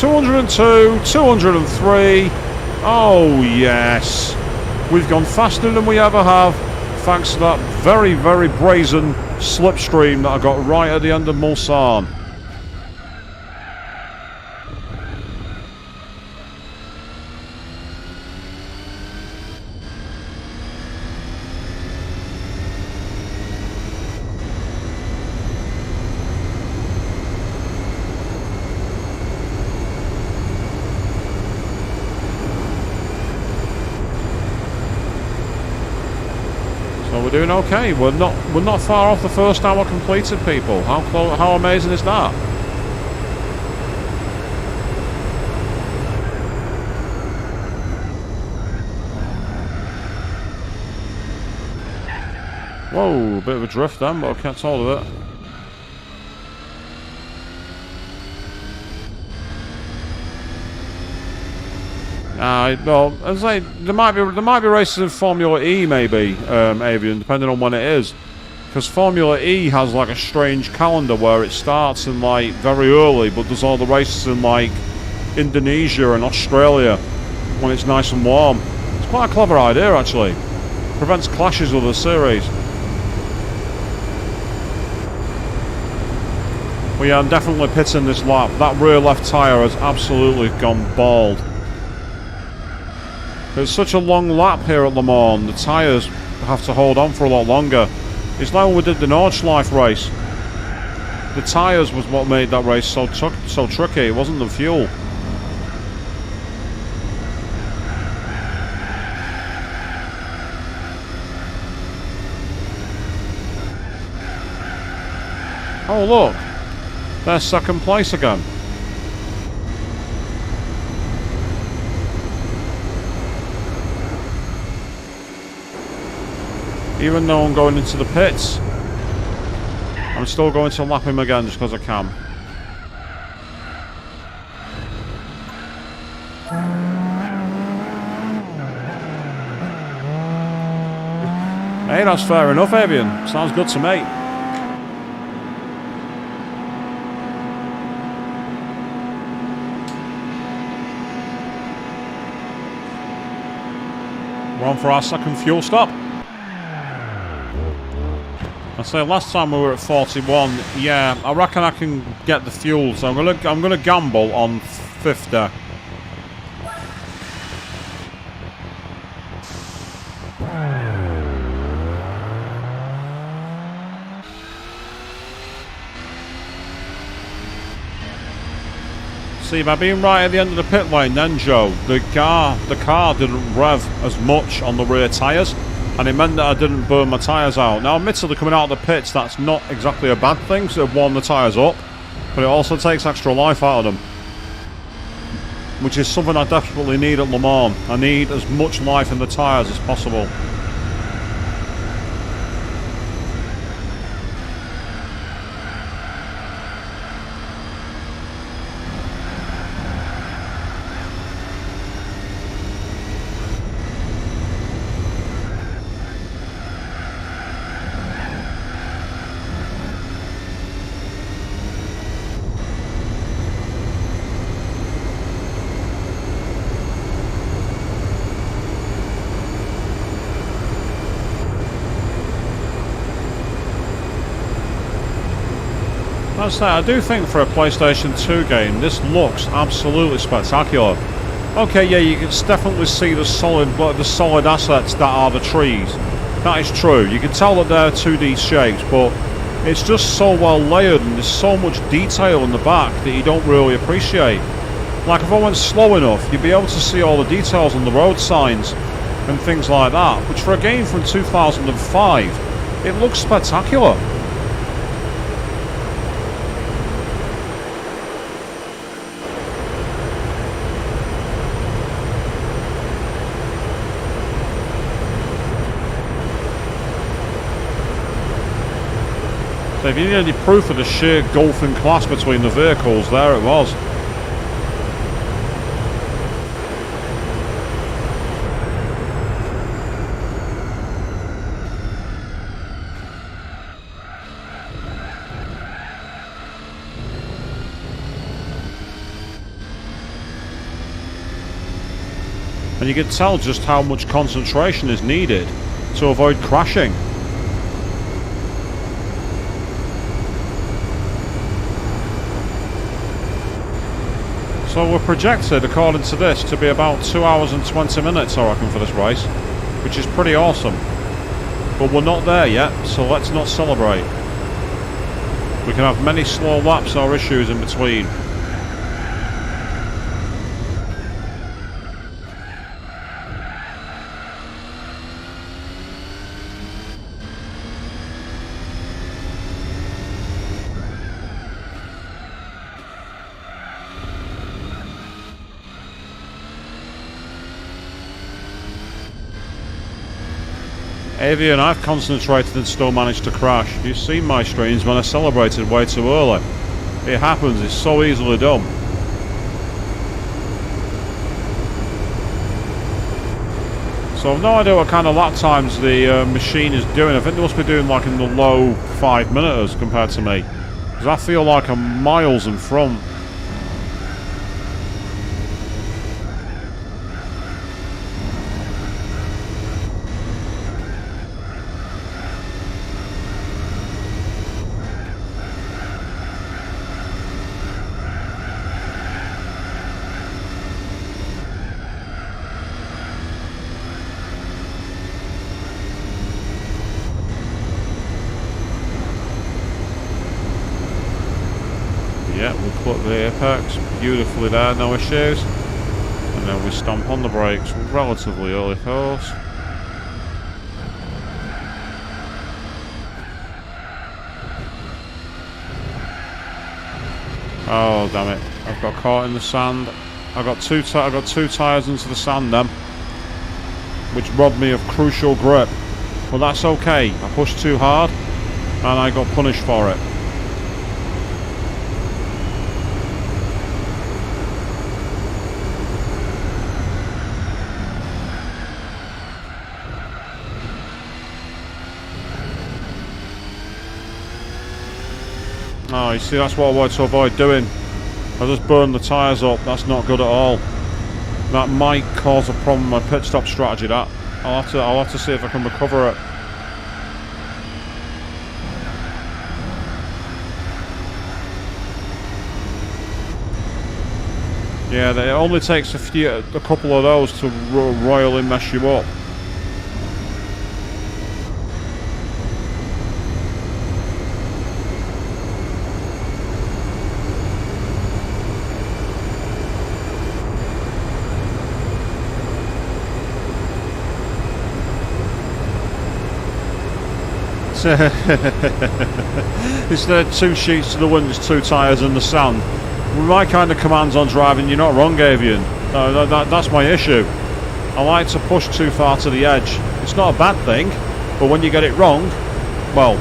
...202, 203... Oh, yes. We've gone faster than we ever have, thanks to that very, very brazen slipstream that I got right at the end of Mulsanne. We're doing okay. We're not far off the first hour completed, people. How amazing is that? Whoa, bit of a drift then, but I kept hold of it. Well, as I say, there might be races in Formula E, maybe, Avian, depending on when it is, because Formula E has like a strange calendar where it starts in like very early, but does all the races in like Indonesia and Australia when it's nice and warm. It's quite a clever idea, actually. Prevents clashes with the series. But yeah, I'm definitely pitting this lap. That rear left tyre has absolutely gone bald. It's such a long lap here at Le Mans, the tyres have to hold on for a lot longer. It's like when we did the Nordschleife race. The tyres was what made that race so tricky, it wasn't the fuel. Oh look, they're second place again. Even though I'm going into the pits, I'm still going to lap him again just because I can. Hey, that's fair enough, Avian. Sounds good to me. We're on for our second fuel stop. I say last time we were at 41. Yeah, I reckon I can get the fuel, so I'm gonna gamble on 50. See, by being right at the end of the pit lane then, Joe, the car didn't rev as much on the rear tyres, and it meant that I didn't burn my tyres out. Now, admittedly, coming out of the pits, that's not exactly a bad thing, so it warmed the tyres up, but it also takes extra life out of them, which is something I desperately need at Le Mans. I need as much life in the tyres as possible. I do think for a PlayStation 2 game, this looks absolutely spectacular. Okay, yeah, you can definitely see the solid assets that are the trees. That is true. You can tell that they're 2D shapes, but it's just so well layered and there's so much detail in the back that you don't really appreciate. Like if I went slow enough, you'd be able to see all the details on the road signs and things like that, which for a game from 2005, it looks spectacular. So if you need any proof of the sheer gulf in class between the vehicles, there it was. And you can tell just how much concentration is needed to avoid crashing. So we're projected, according to this, to be about 2 hours and 20 minutes, I reckon, for this race, which is pretty awesome. But we're not there yet, so let's not celebrate. We can have many slow laps or issues in between. Avian, I've concentrated and still managed to crash. You've seen my streams when I celebrated way too early. It happens, it's so easily done. So I've no idea what kind of lap times the machine is doing. I think they must be doing like in the low 5 minutes compared to me, because I feel like I'm miles in front. Flip the apex, beautifully there, no issues. And then we stomp on the brakes, relatively early course. Oh damn it! I've got caught in the sand. I got two tyres into the sand then, which robbed me of crucial grip. But that's okay. I pushed too hard, and I got punished for it. Oh, you see, that's what I wanted to avoid doing. I just burned the tyres up. That's not good at all. That might cause a problem with my pit stop strategy. That I'll have to see if I can recover it. Yeah, it only takes a couple of those to royally mess you up. Instead of 2 sheets to the wind, there's 2 tyres in the sand. With my kind of commands on driving, you're not wrong, Avian. No, that's my issue. I like to push too far to the edge. It's not a bad thing, but when you get it wrong, well,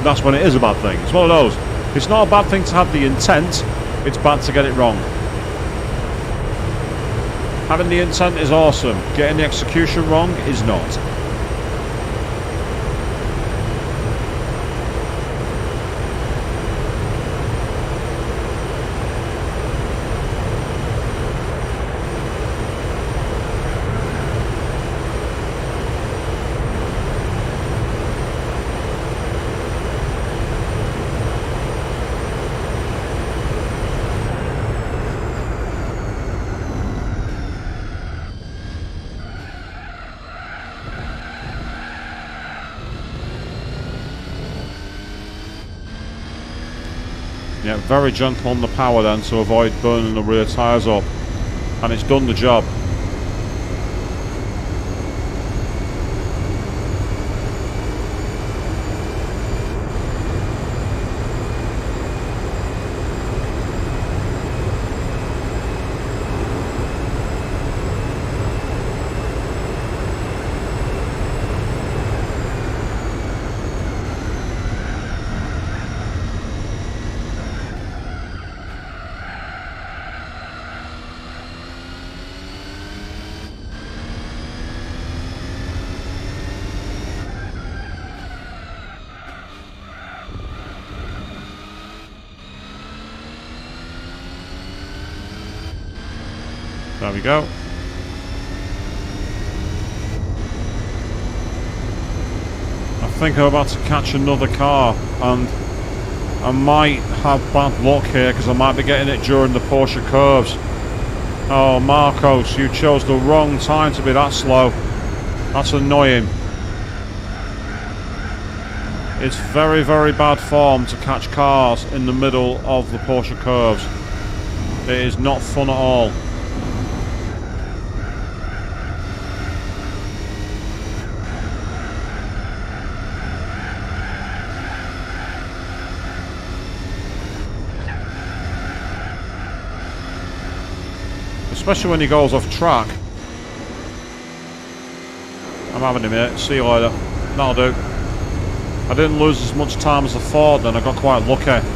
that's when it is a bad thing. It's one of those. It's not a bad thing to have the intent, it's bad to get it wrong. Having the intent is awesome. Getting the execution wrong is not. Yeah, very gentle on the power then to avoid burning the rear tyres up, and it's done the job. There we go. I think I'm about to catch another car, and I might have bad luck here because I might be getting it during the Porsche curves. Oh, Marcos, you chose the wrong time to be that slow. That's annoying. It's very, very bad form to catch cars in the middle of the Porsche curves. It is not fun at all. Especially when he goes off track. I'm having him here. See you later. That'll do. I didn't lose as much time as I thought then. I got quite lucky.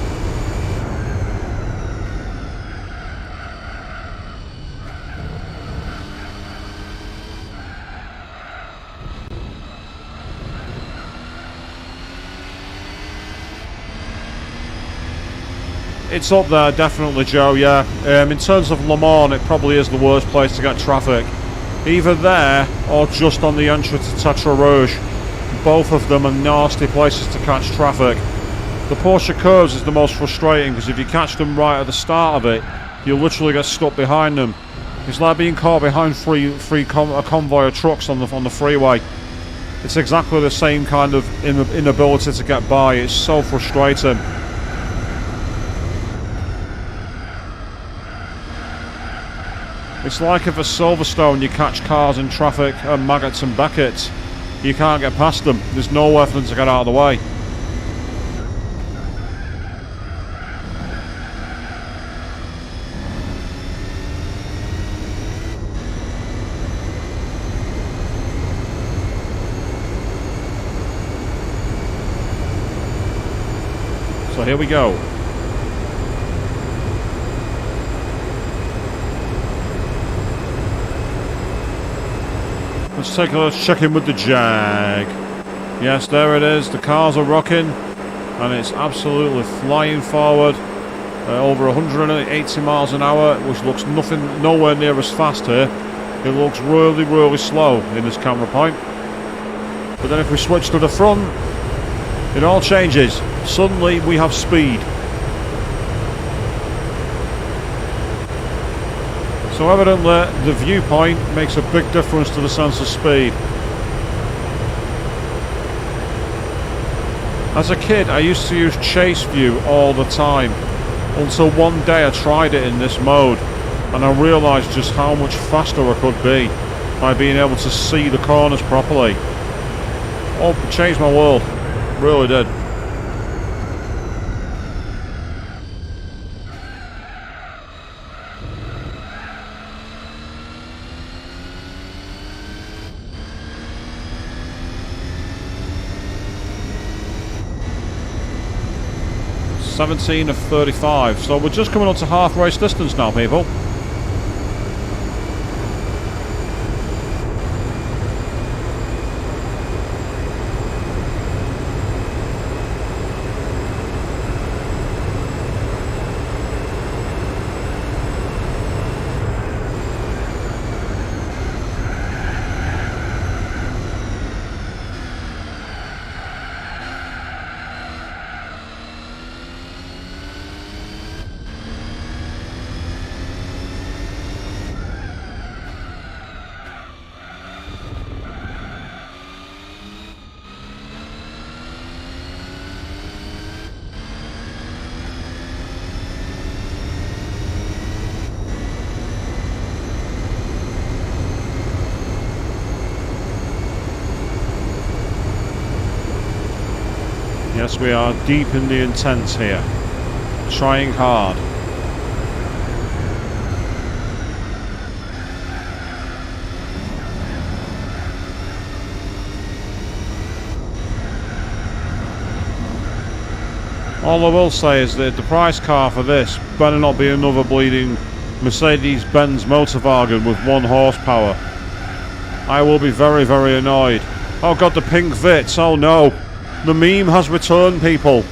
It's up there, definitely, Joe, yeah. In terms of Le Mans, it probably is the worst place to get traffic. Either there, or just on the entry to Tetra Rouge. Both of them are nasty places to catch traffic. The Porsche curves is the most frustrating, because if you catch them right at the start of it, you'll literally get stuck behind them. It's like being caught behind a convoy of trucks on the freeway. It's exactly the same kind of inability to get by. It's so frustrating. It's like if at Silverstone you catch cars in traffic and maggots and Beckett's. You can't get past them. There's nowhere for them to get out of the way. So here we go. Let's check in with the Jag. Yes, there it is. The cars are rocking and it's absolutely flying forward over 180 miles an hour, which looks nowhere near as fast here. It looks really, really slow in this camera point. But then if we switch to the front, it all changes. Suddenly we have speed. So evidently the viewpoint makes a big difference to the sense of speed. As a kid I used to use chase view all the time, until one day I tried it in this mode and I realised just how much faster I could be by being able to see the corners properly. Oh, it changed my world, really did. (17 of 35), so we're just coming up to half race distance now, people. Yes, we are deep in the intense here, trying hard. All I will say is that the price car for this better not be another bleeding Mercedes-Benz Motorwagen with 1 horsepower. I will be very, very annoyed. Oh god, the pink Vitz, oh no. The meme has returned, people.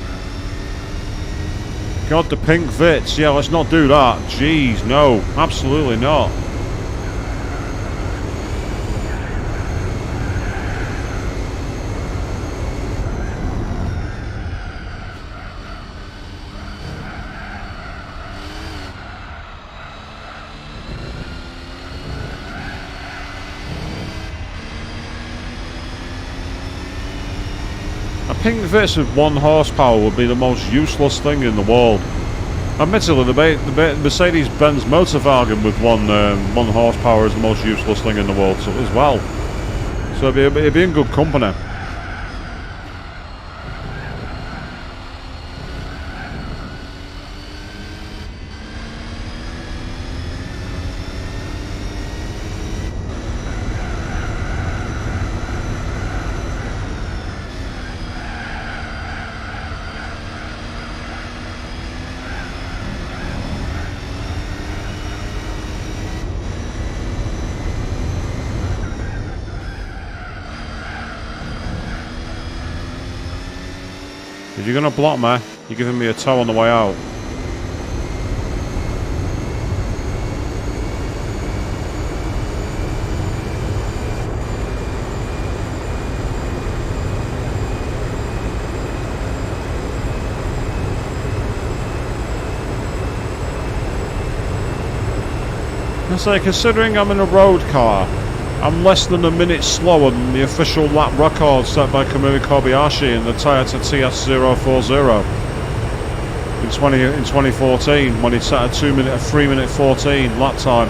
God, the pink Vitz. Yeah, let's not do that. Jeez, no. Absolutely not. A pink Vitz with 1 horsepower would be the most useless thing in the world. Admittedly, the Mercedes-Benz Motorwagen with 1 horsepower is the most useless thing in the world as well. So it'd be in good company. If you're going to block me, you're giving me a tow on the way out. I say, considering I'm in a road car, I'm less than a minute slower than the official lap record set by Kamui Kobayashi in the Toyota TS040 in 2014 when he set a 3 minute 14 lap time.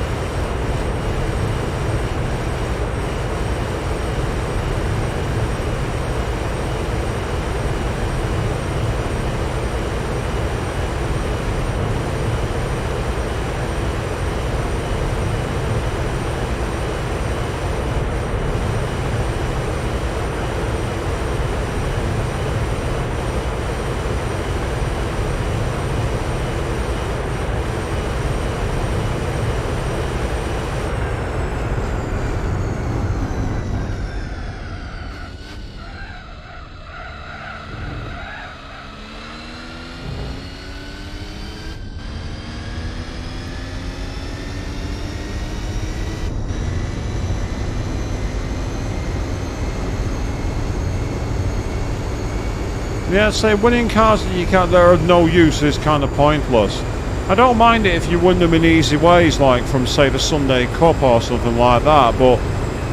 Yeah, say winning cars that you can't, that are of no use is kind of pointless. I don't mind it if you win them in easy ways, like from say the Sunday Cup or something like that, but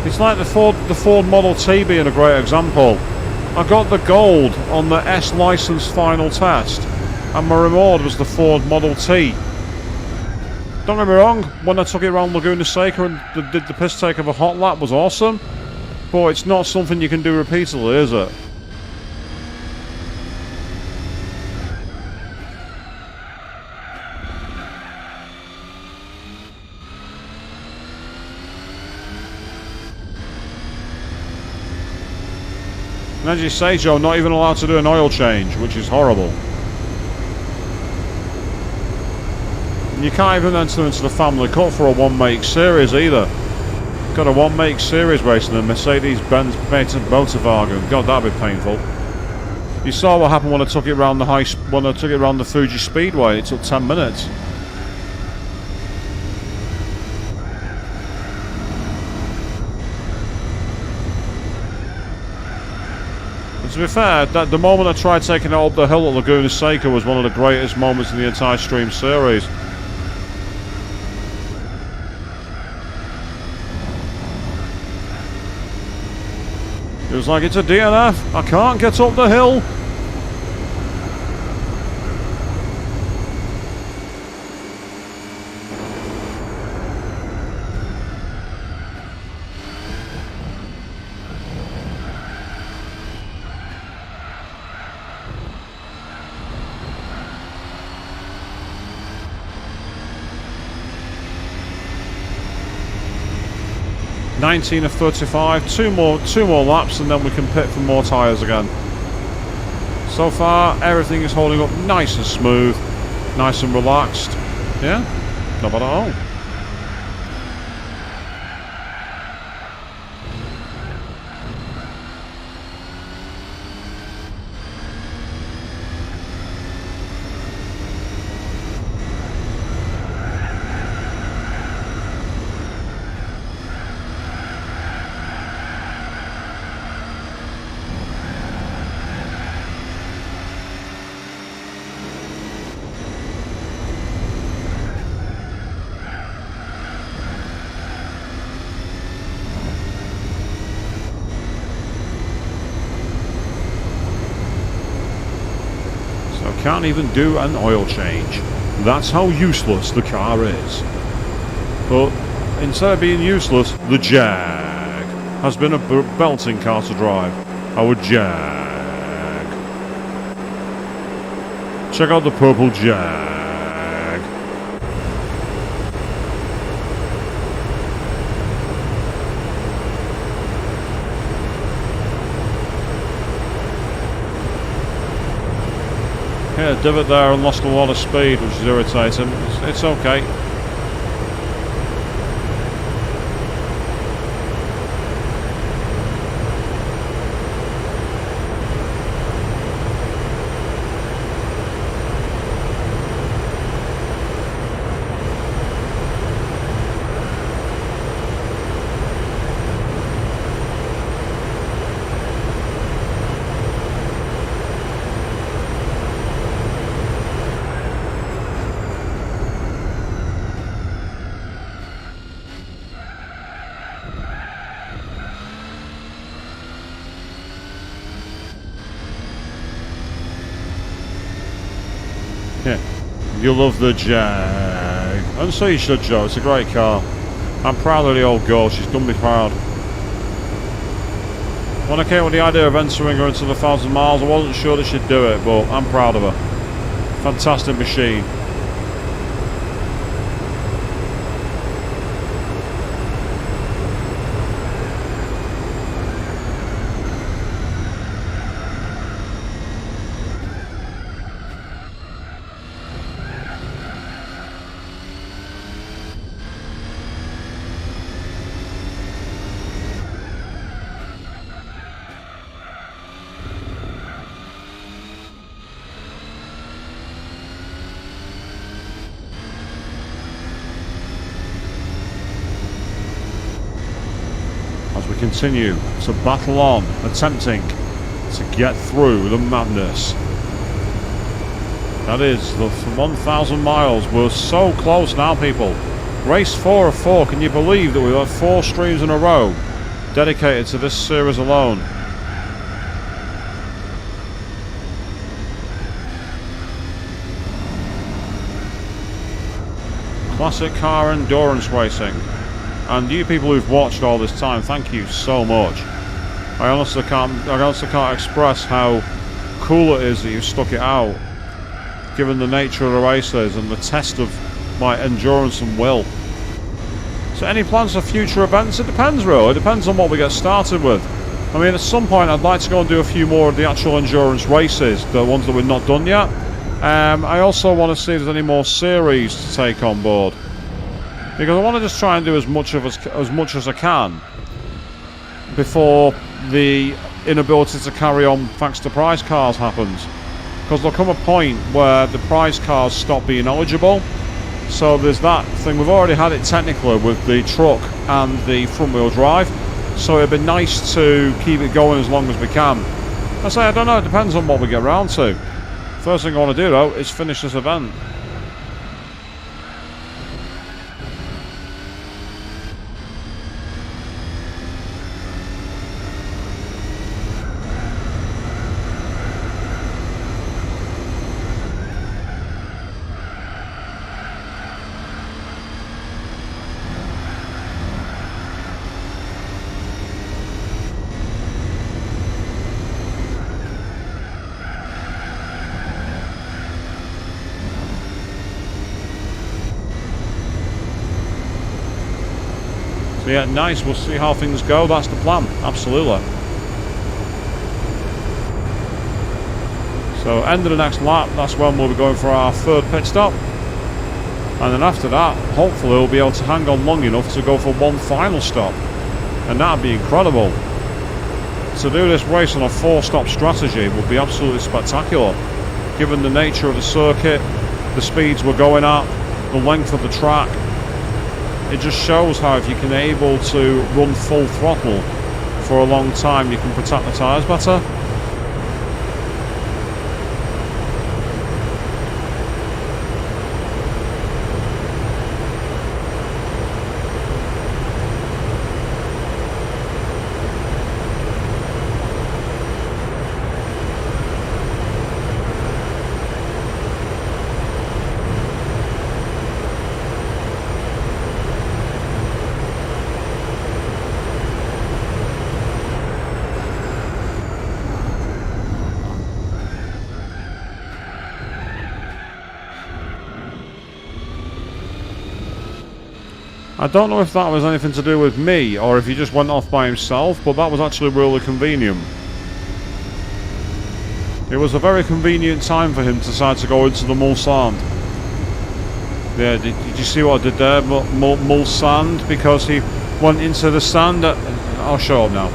it's like the Ford Model T being a great example. I got the gold on the S license final test, and my reward was the Ford Model T. Don't get me wrong, when I took it around Laguna Seca and did the piss take of a hot lap was awesome, but it's not something you can do repeatedly, is it? And as you say, Joe, not even allowed to do an oil change, which is horrible. And you can't even enter into the Family Cup for a one-make series either. Got a one-make series racing in Mercedes-Benz Motorwagen. God, that'd be painful. You saw what happened when I took it around the Fuji Speedway. It took 10 minutes. To be fair, the moment I tried taking it up the hill at Laguna Seca was one of the greatest moments in the entire Stream series. It was like, it's a DNF, I can't get up the hill. 19 of 35, two more laps and then we can pit for more tyres again. So far everything is holding up nice and smooth, nice and relaxed. Yeah, not bad at all. Can't even do an oil change. That's how useless the car is. But instead of being useless, the Jag has been a belting car to drive. Our Jag. Check out the purple Jag. Yeah, divot there and lost a lot of speed, which is irritating. It's okay. Yeah, you love the Jag. And so you should, Joe. It's a great car. I'm proud of the old girl. She's done me proud. When I came with the idea of entering her into the 1,000 miles, I wasn't sure that she'd do it, but I'm proud of her. Fantastic machine. As we continue to battle on, attempting to get through the madness. That is the 1,000 miles. We're so close now, people. Race 4 of 4. Can you believe that we've had 4 streams in a row dedicated to this series alone? Classic car endurance racing. And you people who've watched all this time, thank you so much. I honestly can't express how cool it is that you've stuck it out, given the nature of the races and the test of my endurance and will. So any plans for future events? It depends, really. It depends on what we get started with. I mean, at some point I'd like to go and do a few more of the actual endurance races, the ones that we've not done yet. I also want to see if there's any more series to take on board, because I want to just try and do as much as I can before the inability to carry on thanks to prize cars happens. Because there'll come a point where the prize cars stop being eligible. So there's that thing. We've already had it technically with the truck and the front wheel drive, so it'd be nice to keep it going as long as we can. I say, I don't know, it depends on what we get around to. First thing I want to do though is finish this event. So yeah, nice, we'll see how things go, that's the plan, absolutely. So end of the next lap, that's when we'll be going for our 3rd pit stop. And then after that, hopefully we'll be able to hang on long enough to go for one final stop. And that'd be incredible. To do this race on a 4-stop strategy would be absolutely spectacular. Given the nature of the circuit, the speeds we're going at, the length of the track. It just shows how if you can able to run full throttle for a long time, you can protect the tyres better. I don't know if that was anything to do with me or if he just went off by himself, but that was actually really convenient. It was a very convenient time for him to decide to go into the Mulsand. Yeah, did you see what I did there? Mulsand, because he went into the sand. I'll show up now.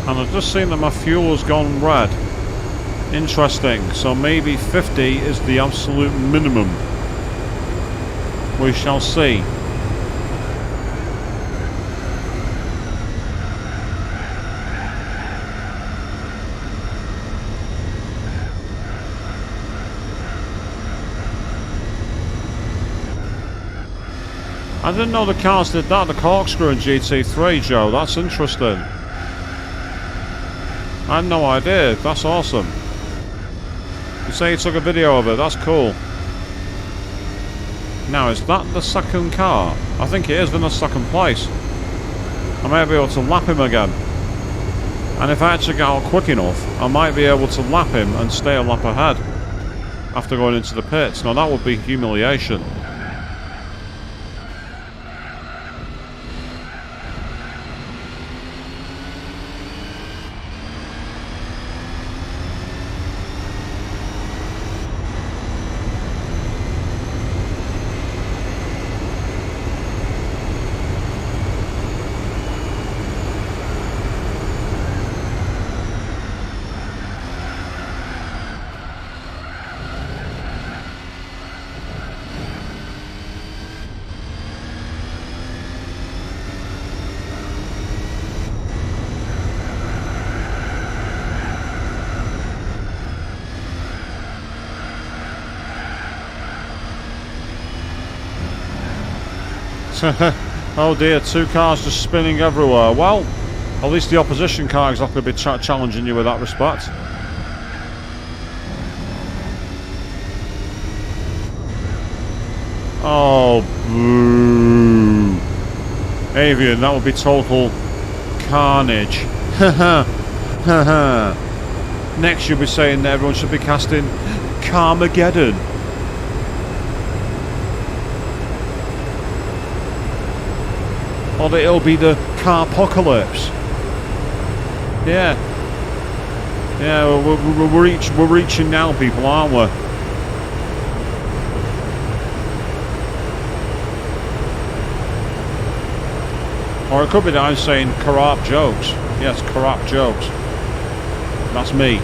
And I've just seen that my fuel has gone red. Interesting. So maybe 50 is the absolute minimum. We shall see. I didn't know the cars did that, the corkscrew in GT3, Joe. That's interesting. I had no idea. That's awesome. You say you took a video of it. That's cool. Now, is that the second car? I think it is in the second place. I might be able to lap him again. And if I actually get out quick enough, I might be able to lap him and stay a lap ahead. after going into the pits. Now that would be humiliation. Oh dear, 2 cars just spinning everywhere. Well, at least the opposition car is not going to be challenging you with that respect. Oh, boo. Avian, that would be total carnage. Next you'll be saying that everyone should be casting Carmageddon. Or that it'll be the Carpocalypse. Yeah. Yeah, we're reaching now, people, aren't we? Or it could be that I'm saying corrupt jokes. Yes, corrupt jokes. That's me.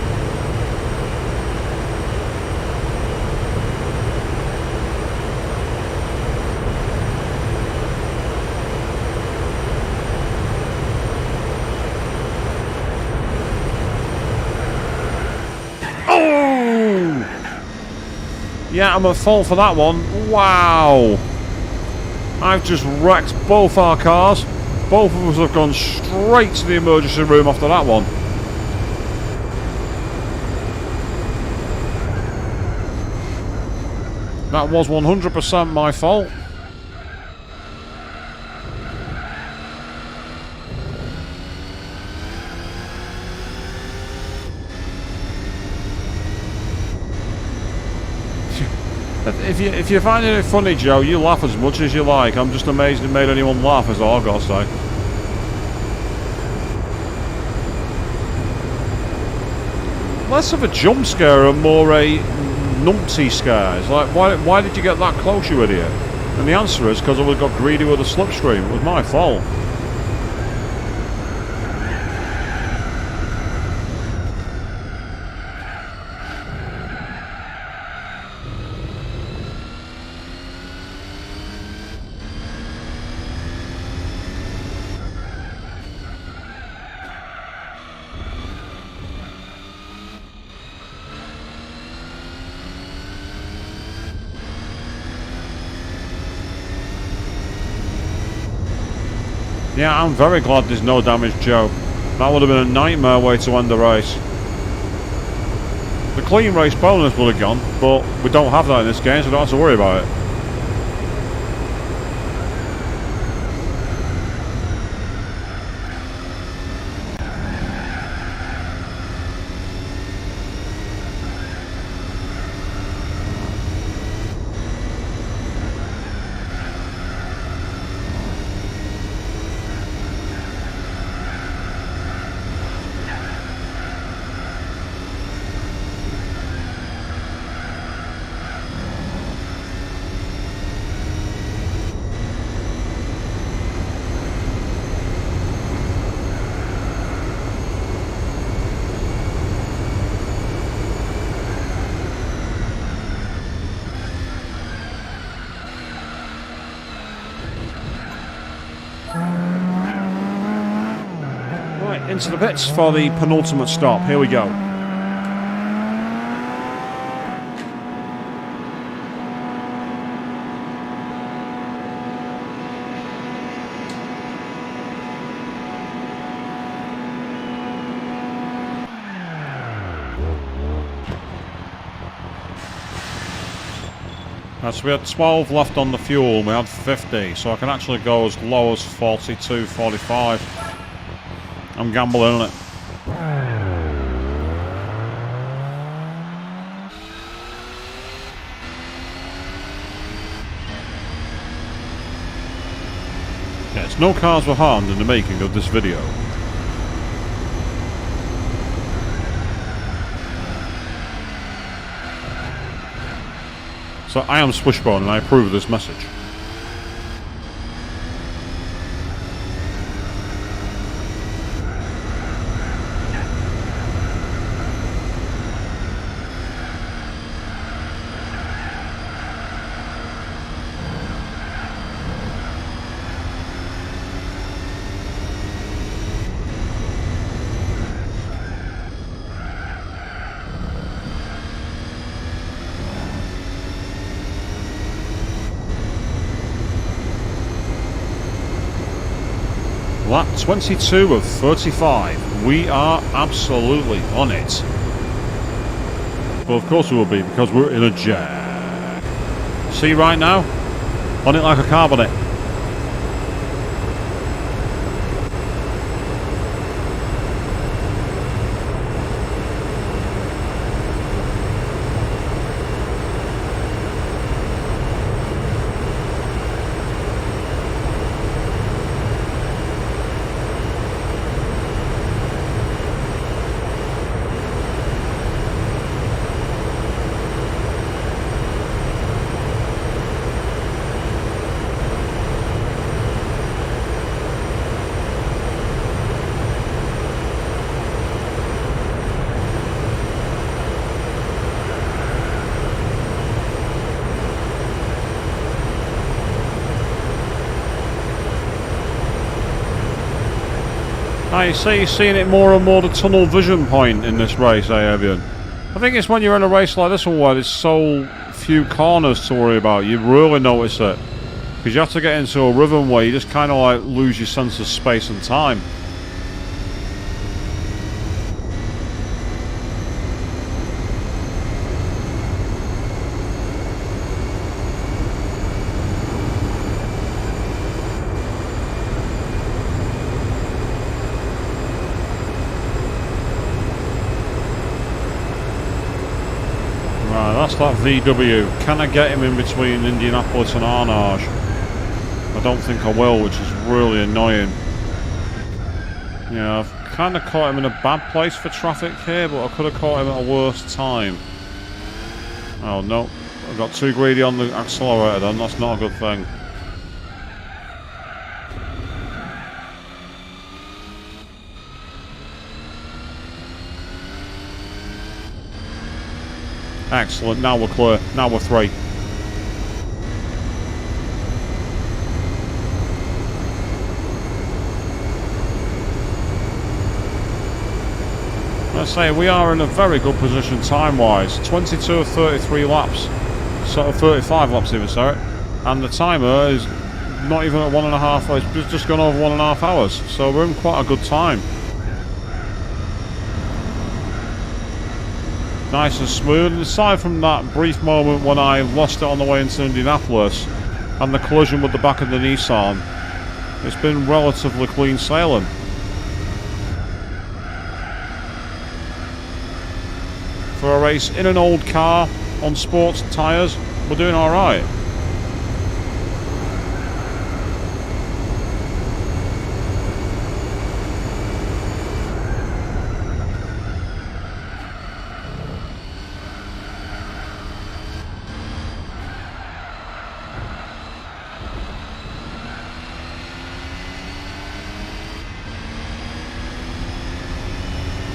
Yeah, I'm at fault for that one. Wow. I've just wrecked both our cars. Both of us have gone straight to the emergency room after that one. That was 100% my fault. If you're finding it funny, Joe, you laugh as much as you like. I'm just amazed it made anyone laugh, is all I've got to say. Less of a jump scare and more a numpty scare. It's like, why did you get that close, you idiot? And the answer is because I got greedy with a slipstream. It was my fault. Yeah, I'm very glad there's no damage, Joe. That would have been a nightmare way to end the race. The clean race bonus would have gone, but we don't have that in this game, so we don't have to worry about it. Into the pits for the penultimate stop. Here we go. So we had 12 left on the fuel, we had 50, so I can actually go as low as 42, 45. I'm gambling on it. Yes, no cars were harmed in the making of this video. So I am Swishbone and I approve of this message. Lap 22 of 35. We are absolutely on it. Well, of course we will be, because we're in a Jag. See right now? On it like a car bonnet. I say you're seeing it more and more, the tunnel vision point in this race, Avian. I think it's when you're in a race like this one where there's so few corners to worry about, you really notice it. Because you have to get into a rhythm where you just kind of like lose your sense of space and time. That's that VW. Can I get him in between Indianapolis and Arnage? I don't think I will, which is really annoying. Yeah, I've kind of caught him in a bad place for traffic here, but I could have caught him at a worse time. Oh no, I got too greedy on the accelerator then, that's not a good thing. Excellent, now we're clear. Now we're three. Let's say we are in a very good position time-wise. 22 of 33 laps. Sort of 35 laps even, sorry. And the timer is not even at 1.5, it's just gone over 1.5 hours. So we're in quite a good time. Nice and smooth, and aside from that brief moment when I lost it on the way into Indianapolis and the collision with the back of the Nissan, it's been relatively clean sailing. For a race in an old car on sports tyres, we're doing alright.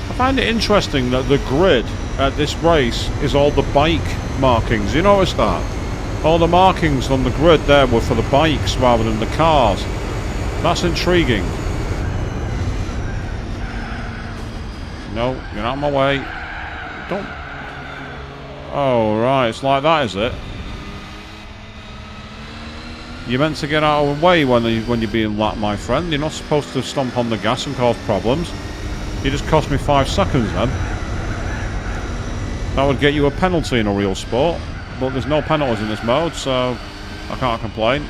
I find it interesting that the grid at this race is all the bike markings. You notice that? All the markings on the grid there were for the bikes rather than the cars. That's intriguing. No, you're out of my way. Don't. Oh, right, it's like that, is it? You're meant to get out of the way when you're being lapped, my friend. You're not supposed to stomp on the gas and cause problems. You just cost me 5 seconds then. That would get you a penalty in a real sport, but there's no penalties in this mode, so I can't complain.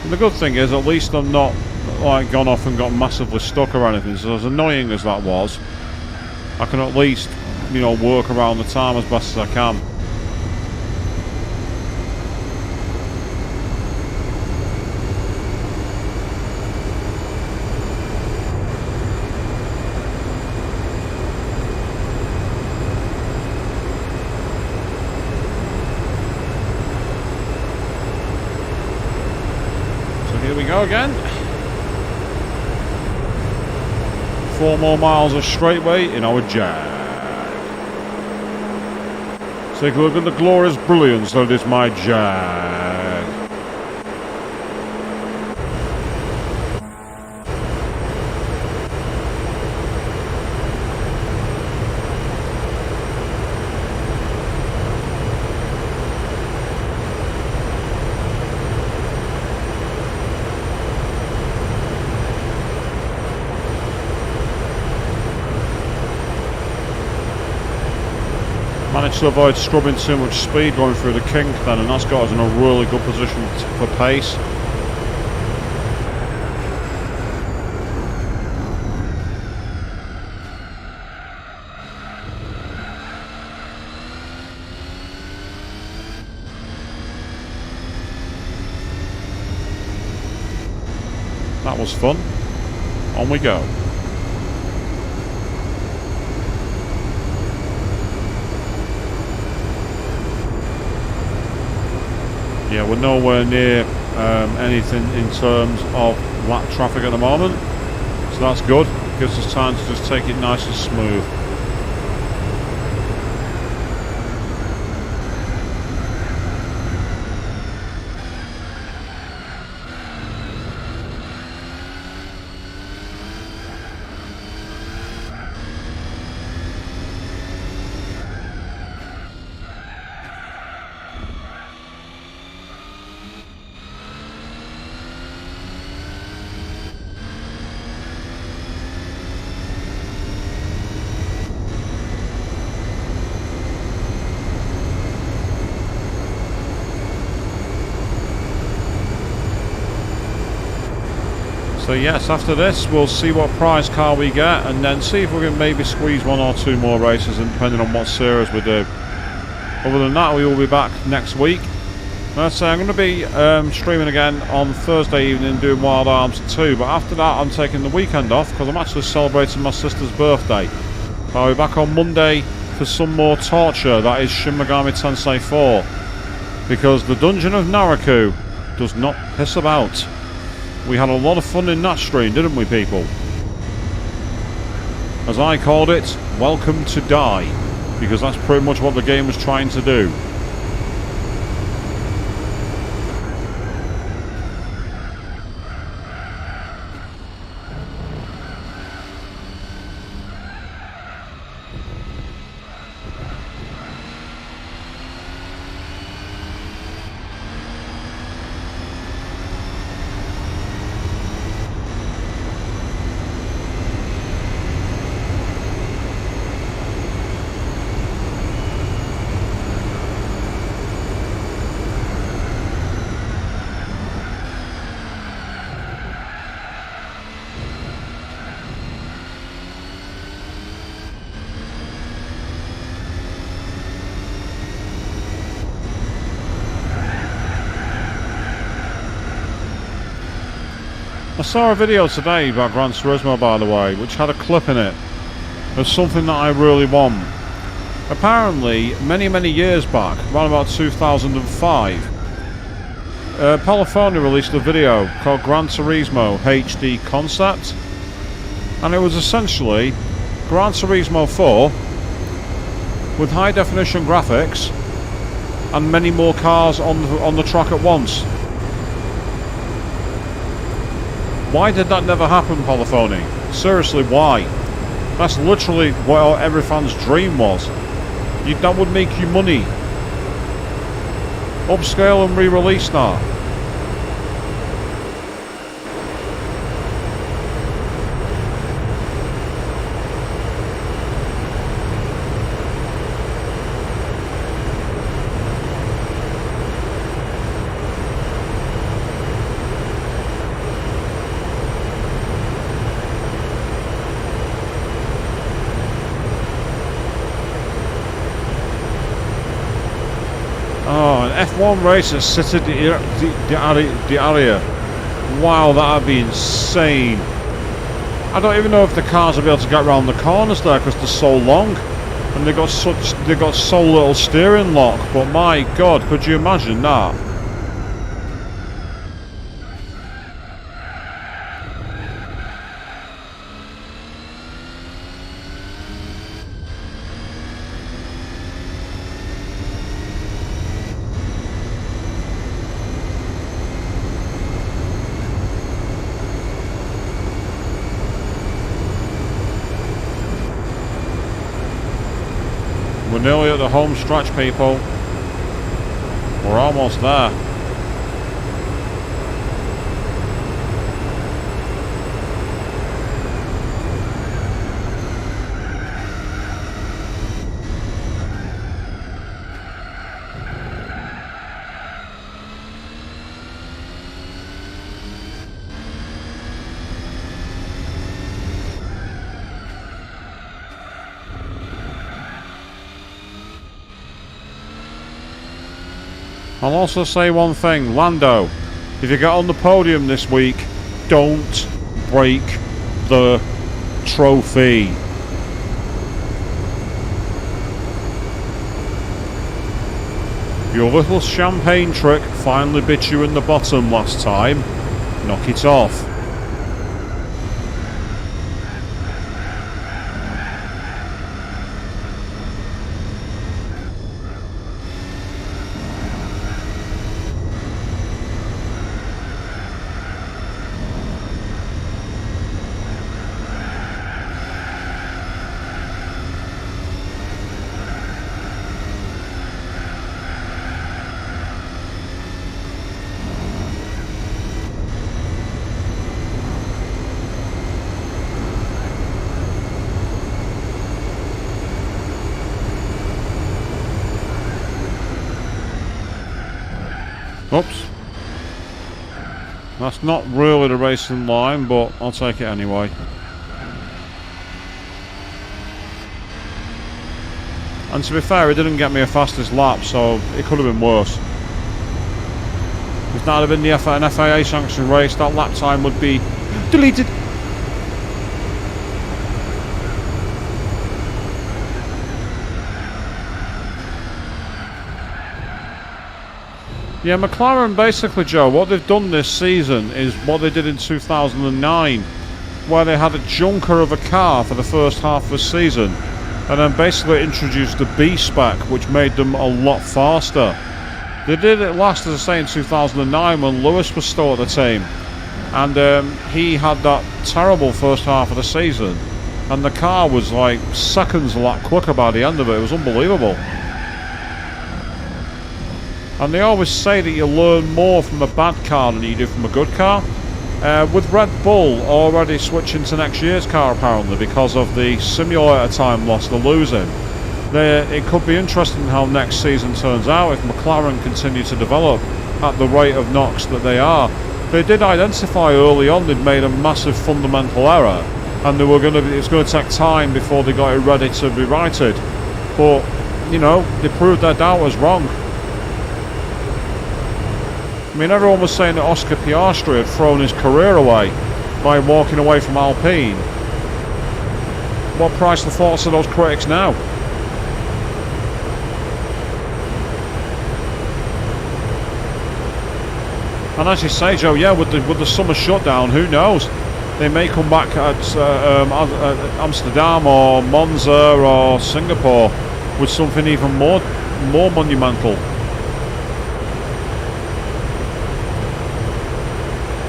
And the good thing is, at least I'm not like gone off and got massively stuck or anything, so as annoying as that was, I can at least, you know, work around the time as best as I can. Here we go again. 4 more miles of straightway in our Jag. Take a look at the glorious brilliance that is my Jag. Managed to avoid scrubbing too much speed going through the kink then, and that's got us in a really good position for pace. That was fun. On we go. Yeah, we're nowhere near anything in terms of lap traffic at the moment, so that's good. Gives us time to just take it nice and smooth. So yes, after this we'll see what prize car we get, and then see if we can maybe squeeze 1 or 2 more races, and depending on what series we do. Other than that, we will be back next week. Let's say I'm going to be streaming again on Thursday evening doing Wild Arms 2, but after that I'm taking the weekend off because I'm actually celebrating my sister's birthday. I'll be back on Monday for some more torture, that is Shin Megami Tensei 4, because the Dungeon of Naraku does not piss about. We had a lot of fun in that stream, didn't we, people? As I called it, welcome to die, because that's pretty much what the game was trying to do. I saw a video today about Gran Turismo, by the way, which had a clip in it of something that I really want. Apparently, many years back, around about 2005, Polyphony released a video called Gran Turismo HD Concept, and it was essentially Gran Turismo 4 with high definition graphics and many more cars on the track at once. Why did that never happen, Polyphony? Seriously, why? That's literally what every fan's dream was. That would make you money. Upscale and re-release that. F1 race at City d'Aria. Wow, that'd be insane. I don't even know if the cars will be able to get around the corners there because they're so long, and they got so little steering lock. But my God, could you imagine that? We're nearly at the home stretch, people. We're almost there. I'll also say one thing, Lando, if you get on the podium this week, don't break the trophy. Your little champagne trick finally bit you in the bottom last time. Knock it off. Oops. That's not really the racing line, but I'll take it anyway. And to be fair, it didn't get me a fastest lap, so it could have been worse. If that had been an FIA sanctioned race, that lap time would be deleted. Yeah, McLaren basically, Joe, what they've done this season is what they did in 2009, where they had a junker of a car for the first half of the season, and then basically introduced the B-spec, which made them a lot faster. They did it last, as I say, in 2009 when Lewis was still at the team, and he had that terrible first half of the season, and the car was like seconds a lot quicker by the end of it. It was unbelievable. And they always say that you learn more from a bad car than you do from a good car. With Red Bull already switching to next year's car apparently because of the simulator time loss they're losing, it could be interesting how next season turns out if McLaren continue to develop at the rate of knocks that they are. They did identify early on they'd made a massive fundamental error, and it's going to take time before they got it ready to be righted. But, you know, they proved their doubters wrong. I mean, everyone was saying that Oscar Piastri had thrown his career away by walking away from Alpine. What price the thoughts of those critics now? And as you say, Joe, yeah, with the summer shutdown, who knows? They may come back at Amsterdam or Monza or Singapore with something even more monumental.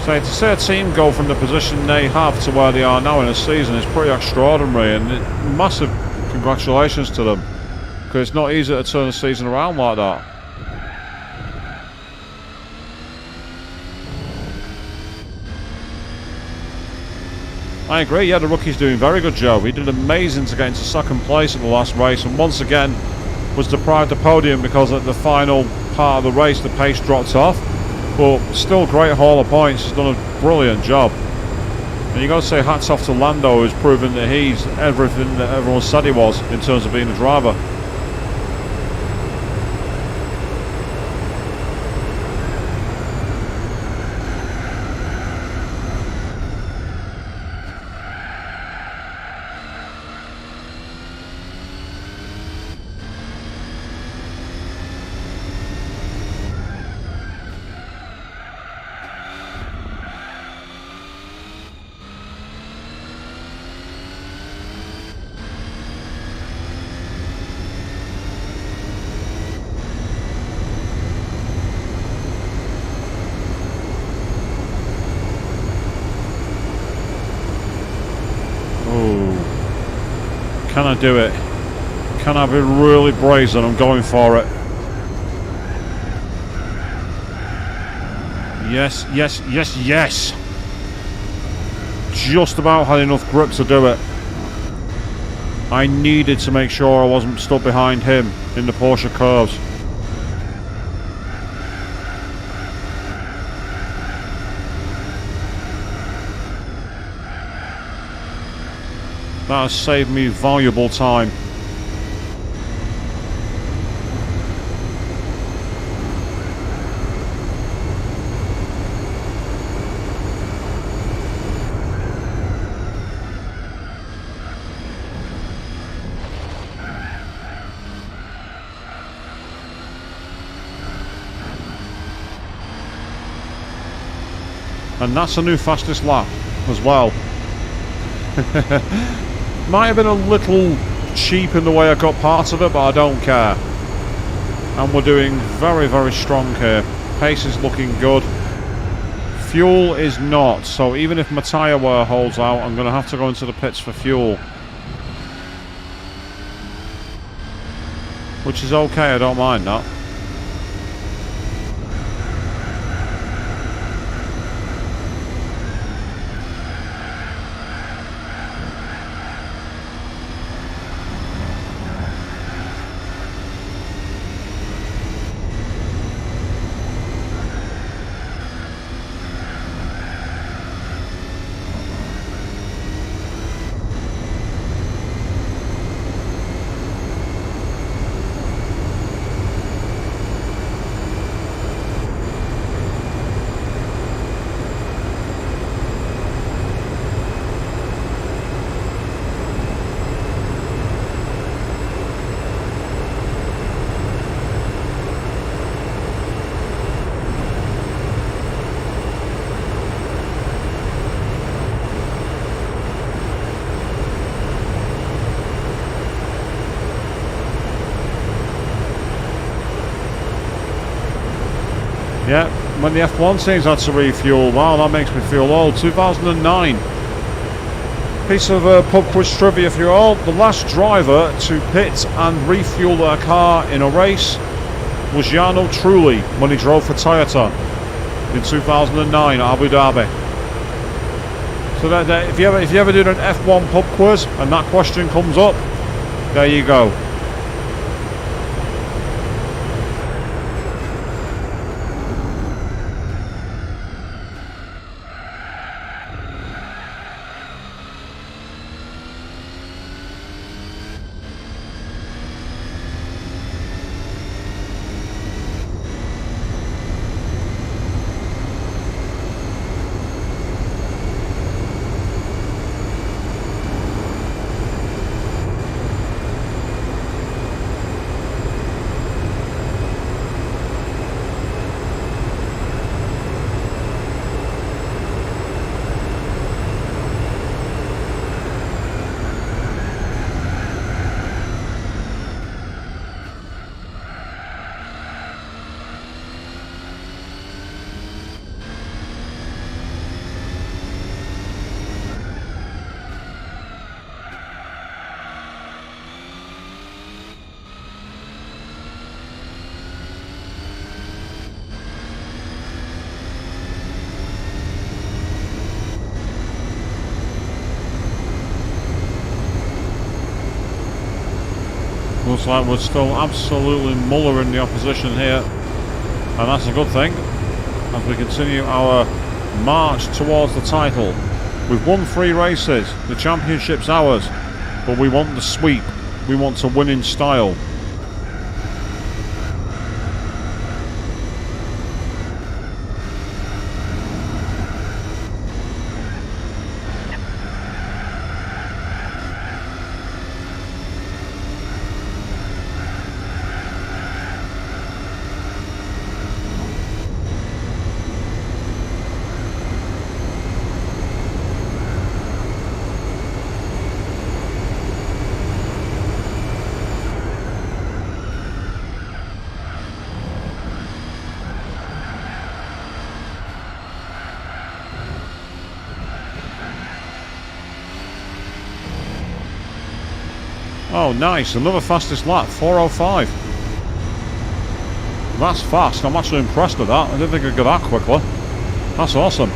So to see a team go from the position they have to where they are now in a season is pretty extraordinary, and massive congratulations to them, because it's not easy to turn a season around like that. I agree, yeah, the rookie's doing very good, Joe. He did amazing to get into second place at the last race, and once again was deprived the podium because at the final part of the race the pace dropped off. But still, great haul of points. He's done a brilliant job. And you got to say hats off to Lando, who's proven that he's everything that everyone said he was in terms of being a driver. Can I do it? Can I be really brazen? I'm going for it. Yes, yes, yes, yes. Just about had enough grip to do it. I needed to make sure I wasn't stuck behind him in the Porsche curves. That has saved me valuable time. And that's a new fastest lap as well. Might have been a little cheap in the way I got parts of it, but I don't care. And we're doing very, very strong here. Pace is looking good. Fuel is not, so even if my tyre wear holds out, I'm going to have to go into the pits for fuel. Which is okay, I don't mind that. Yeah, when the F1 teams had to refuel, wow, that makes me feel old. 2009. Piece of pub quiz trivia for you all. The last driver to pit and refuel their car in a race was Jarno Trulli when he drove for Toyota in 2009 at Abu Dhabi. So that if you ever do an F1 pub quiz and that question comes up, there you go. Looks like we're still absolutely mullering the opposition here, and that's a good thing as we continue our march towards the title. We've won 3 races, the championship's ours, but we want the sweep, we want to win in style. Oh, nice. Another fastest lap. 4:05. That's fast. I'm actually impressed with that. I didn't think I'd go that quickly. That's awesome.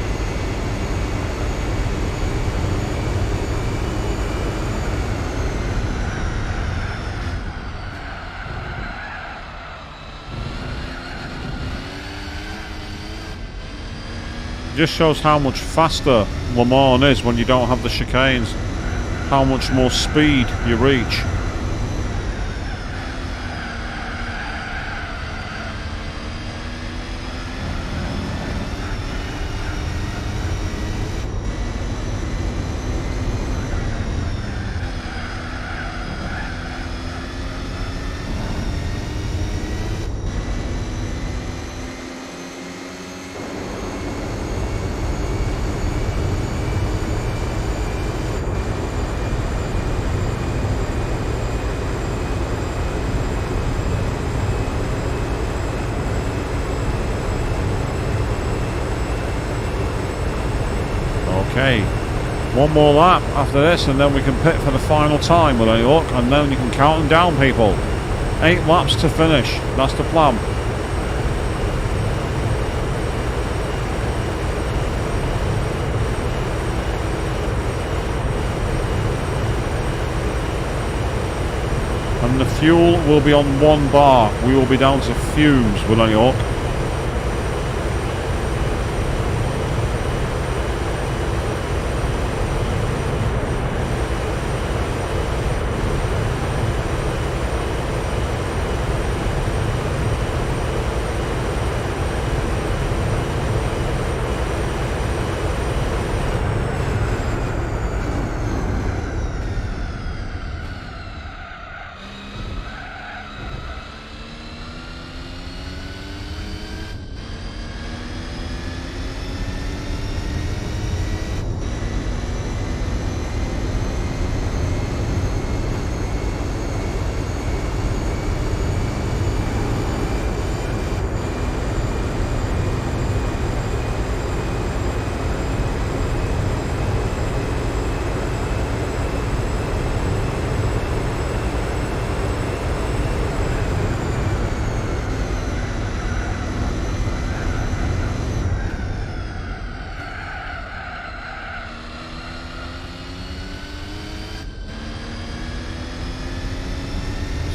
Just shows how much faster Le Mans is when you don't have the chicanes, how much more speed you reach. Okay, one more lap after this and then we can pit for the final time with any luck, and then you can count them down, people. 8 laps to finish, that's the plan. And the fuel will be on 1 bar, we will be down to fumes with any luck.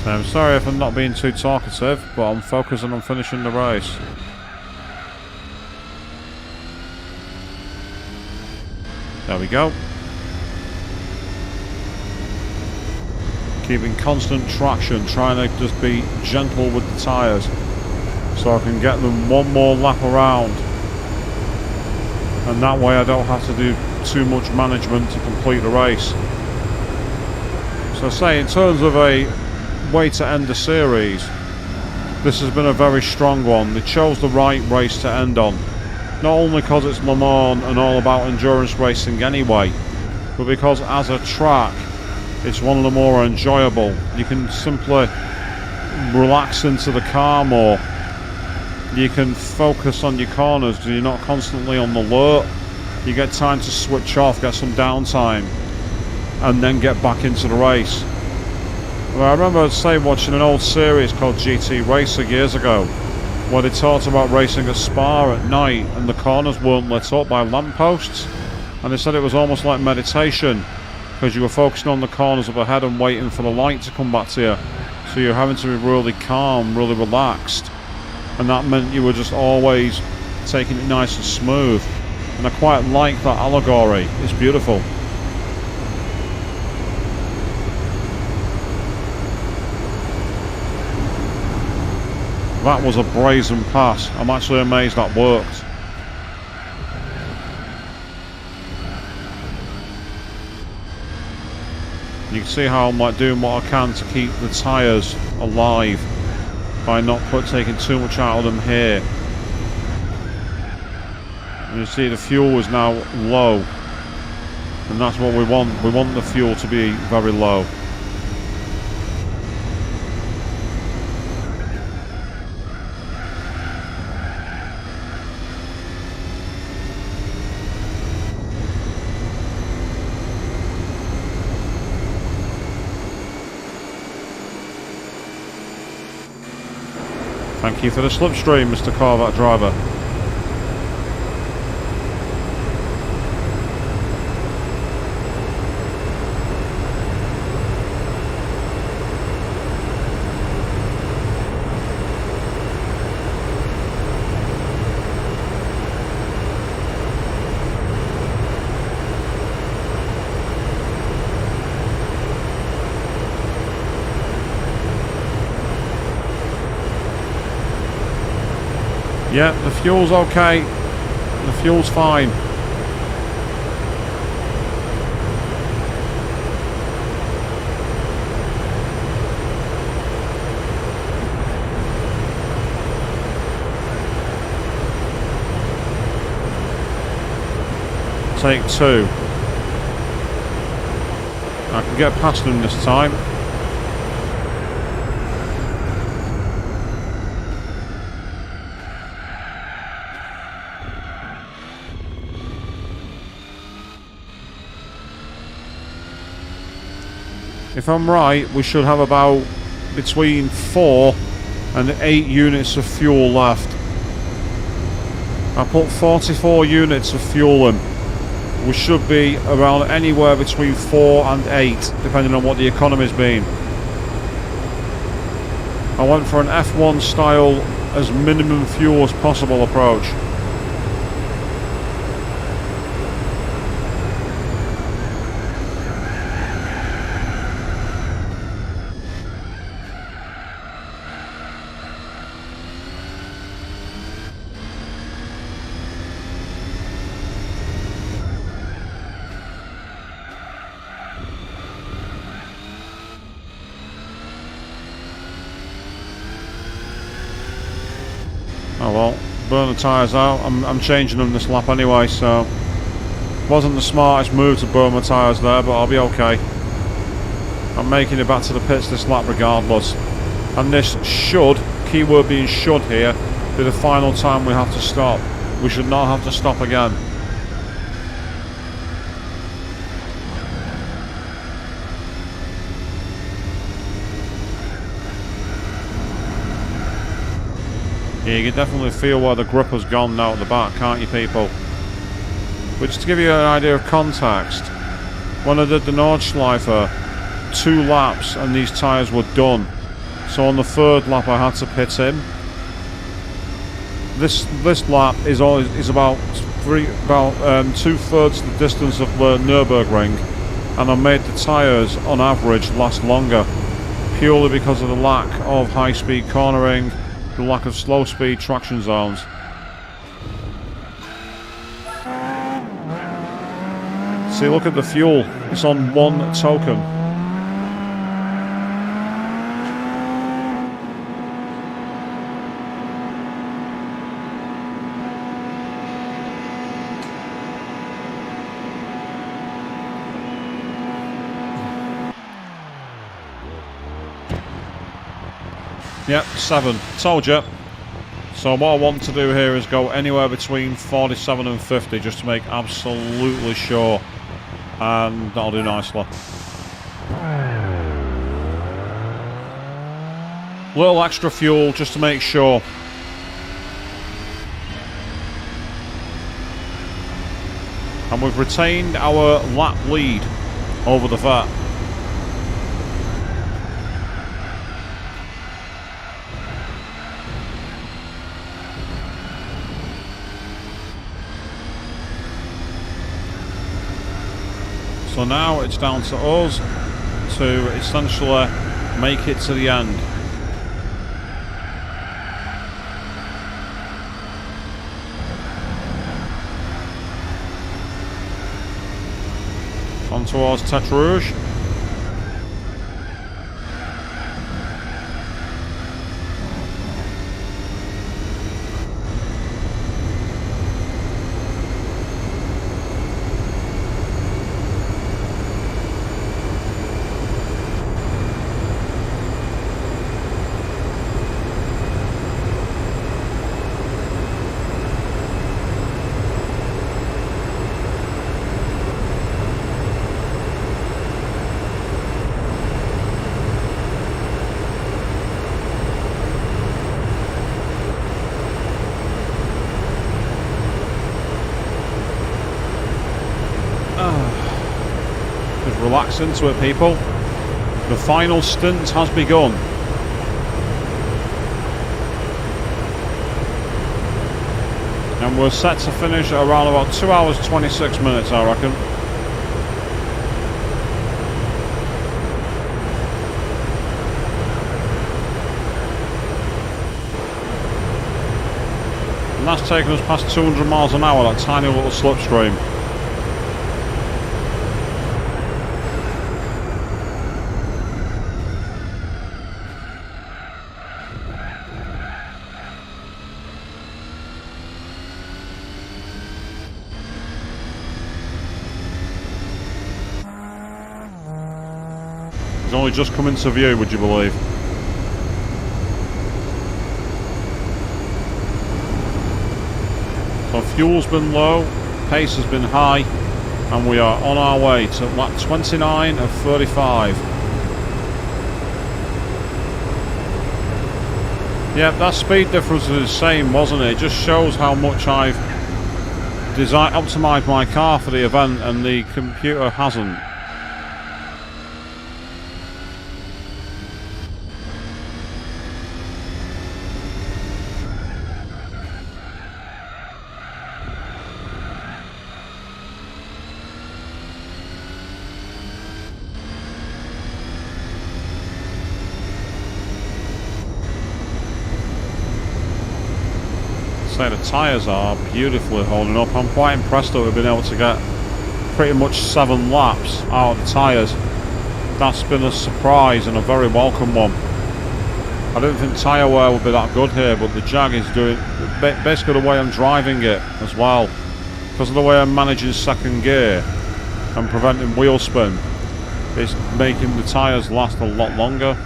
I'm sorry if I'm not being too talkative, but I'm focusing on finishing the race. There we go. Keeping constant traction, trying to just be gentle with the tyres so I can get them one more lap around, and that way I don't have to do too much management to complete the race. So say in terms of a way to end the series, this has been a very strong one. They chose the right race to end on, not only because it's Le Mans and all about endurance racing anyway, but because as a track it's one of the more enjoyable. You can simply relax into the car more, you can focus on your corners, you're not constantly on the alert, you get time to switch off, get some downtime, and then get back into the race. Well, I remember watching an old series called GT Racer years ago, where they talked about racing at Spa at night and the corners weren't lit up by lampposts, and they said it was almost like meditation because you were focusing on the corners up ahead and waiting for the light to come back to you, so you're having to be really calm, really relaxed, and that meant you were just always taking it nice and smooth. And I quite like that allegory, it's beautiful. That was a brazen pass. I'm actually amazed that worked. You can see how I'm doing what I can to keep the tyres alive by not taking too much out of them here. And you see the fuel is now low, and that's what we want. We want the fuel to be very low. Thank you for the slipstream, Mr. Corvette driver. Yeah, the fuel's okay. The fuel's fine. Take 2. I can get past them this time. If I'm right, we should have about between 4 and 8 units of fuel left. I put 44 units of fuel in. We should be around anywhere between 4 and 8, depending on what the economy's been. I went for an F1 style as minimum fuel as possible approach. Oh well, burn the tyres out. I'm changing them this lap anyway, so wasn't the smartest move to burn my tyres there, but I'll be okay. I'm making it back to the pits this lap regardless. And this should, keyword being should here, be the final time we have to stop. We should not have to stop again. Yeah, you can definitely feel where the gripper's gone now at the back, can't you, people? But just to give you an idea of context, when I did the Nordschleifer, 2 laps and these tyres were done. So on the 3rd lap I had to pit in. This lap is about 2/3 the distance of the Nürburgring, and I made the tyres on average last longer, purely because of the lack of high-speed cornering, the lack of slow-speed traction zones. See, look at the fuel. It's on 1 token. Yep, 7. Told you. So what I want to do here is go anywhere between 47 and 50 just to make absolutely sure. And that'll do nicely. Little extra fuel just to make sure. And we've retained our lap lead over the vet. So now it's down to us to essentially make it to the end. On towards Tête Rouge. relax into it, people. The final stint has begun. And we're set to finish at around about 2 hours 26 minutes, I reckon. And that's taken us past 200 miles an hour, that tiny little slipstream. It's only just come into view, would you believe? So fuel's been low, pace has been high, and we are on our way to lap 29 of 35. Yeah, that speed difference is the same, wasn't it? It just shows how much I've optimised my car for the event and the computer hasn't. Say the tyres are beautifully holding up. I'm quite impressed that we've been able to get pretty much 7 laps out of the tyres. That's been a surprise and a very welcome one. I didn't think tyre wear would be that good here, but the Jag is doing basically the way I'm driving it as well, because of the way I'm managing second gear and preventing wheel spin. It's making the tyres last a lot longer.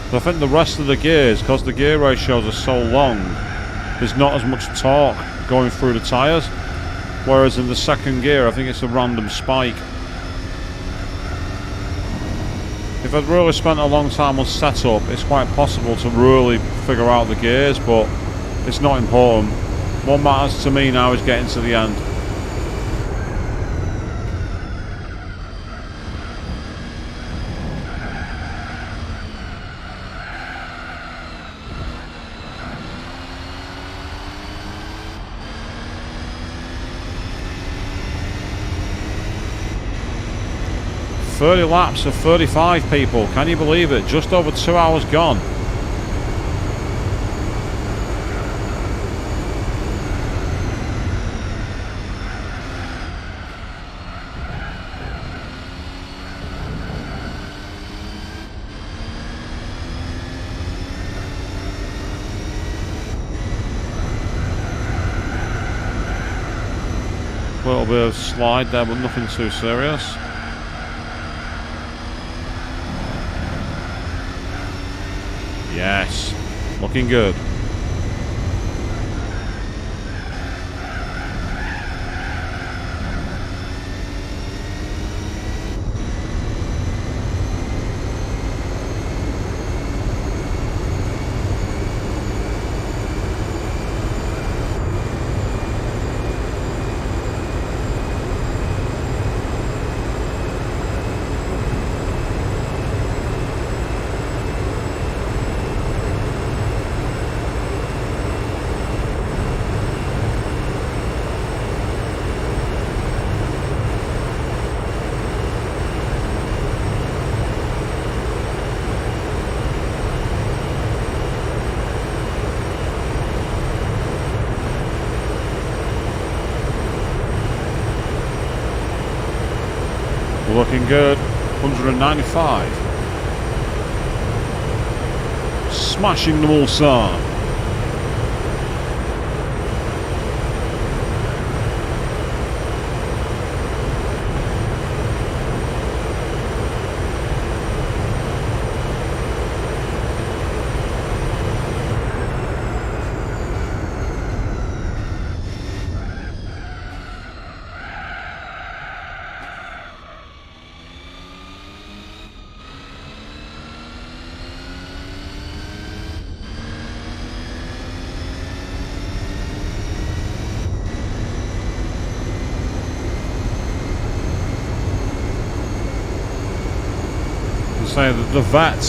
But I think the rest of the gears, because the gear ratios are so long, there's not as much torque going through the tyres, whereas in the second gear I think it's a random spike. If I'd really spent a long time on setup, it's quite possible to really figure out the gears, but it's not important. What matters to me now is getting to the end. "30 laps of 35, people. Can you believe it? Just over 2 hours gone." A little bit of slide there, but nothing too serious. Yes, looking good. Looking good. 195. Smashing the Mulsanne. say, the vet,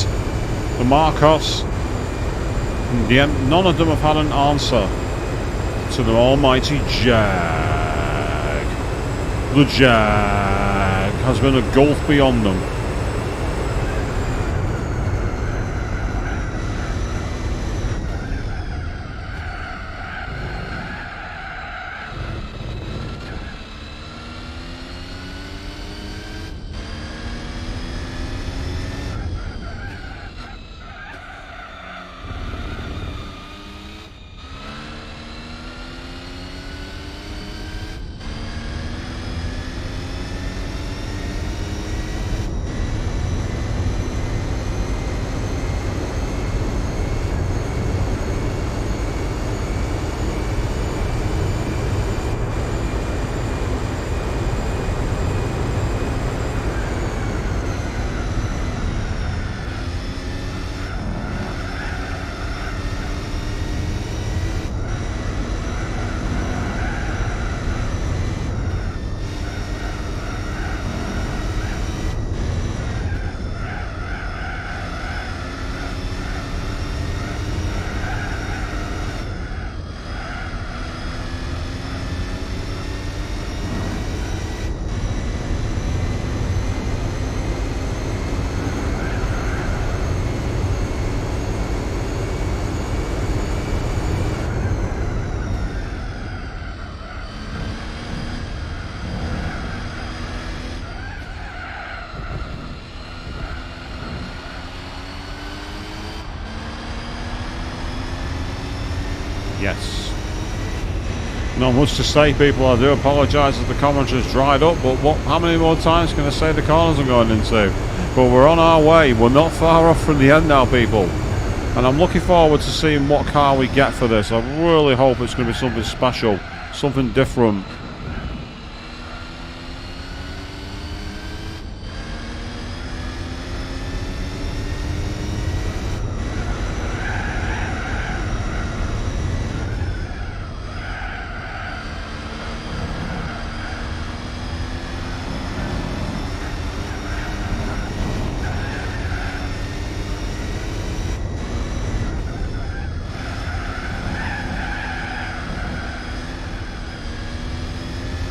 the Marcos, none of them have had an answer to the almighty Jag. The Jag has been a gulf beyond them. Yes. Not much to say, people. I do apologise if the commentary's dried up, but how many more times can I say the corners I'm going into? But we're on our way. We're not far off from the end now, people. And I'm looking forward to seeing what car we get for this. I really hope it's going to be something special, something different.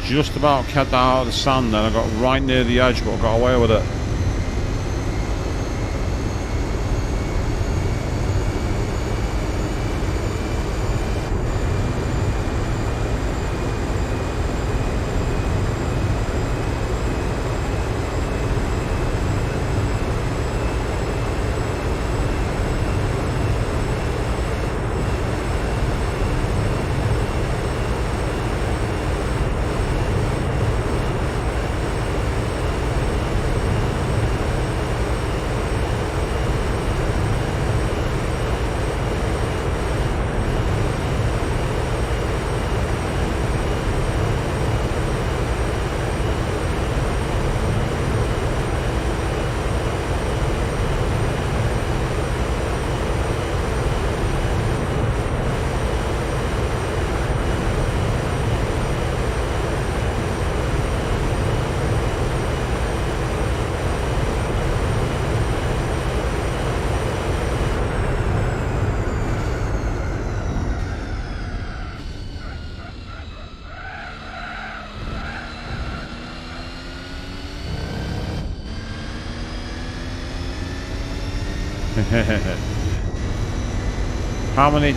Just about kept that out of the sand then. I got right near the edge, but I got away with it.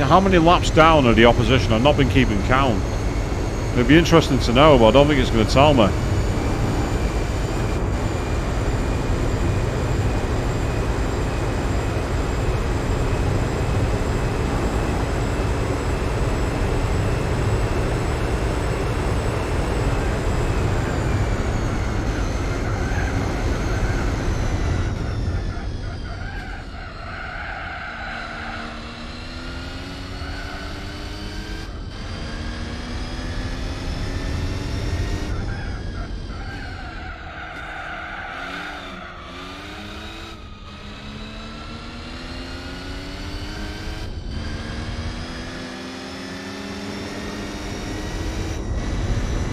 How many laps down are the opposition? I've not been keeping count. It'd be interesting to know, but I don't think it's going to tell me.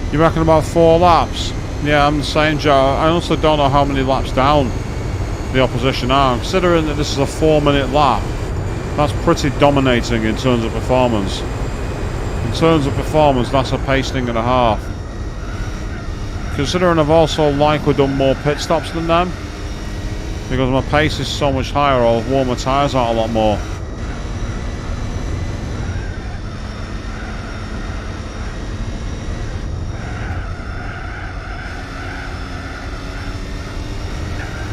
You reckon about 4 laps? Yeah, I'm the same, Joe. I honestly don't know how many laps down. the opposition are. Considering that this is a 4-minute lap, that's pretty dominating in terms of performance. In terms of performance, that's a pasting and a half. Considering I've also likely done more pit stops than them, because my pace is so much higher, I'll warm my tyres out a lot more.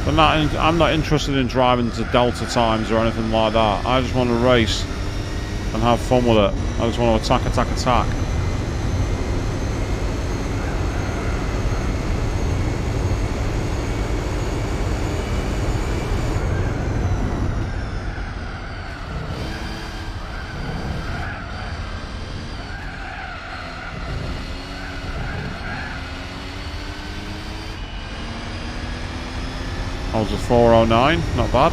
But I'm not interested in driving to Delta times or anything like that. I just want to race and have fun with it. I just want to attack, attack, attack. I was a 409, not bad.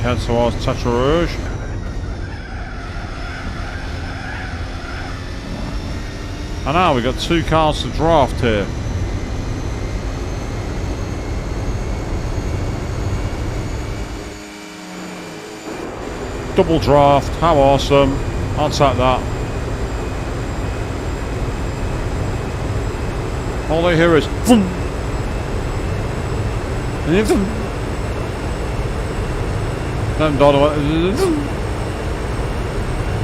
Head towards Tetra Rouge. And now we've got 2 cars to draft here. Double draft, how awesome. I'll take that. All I hear is vroom. And if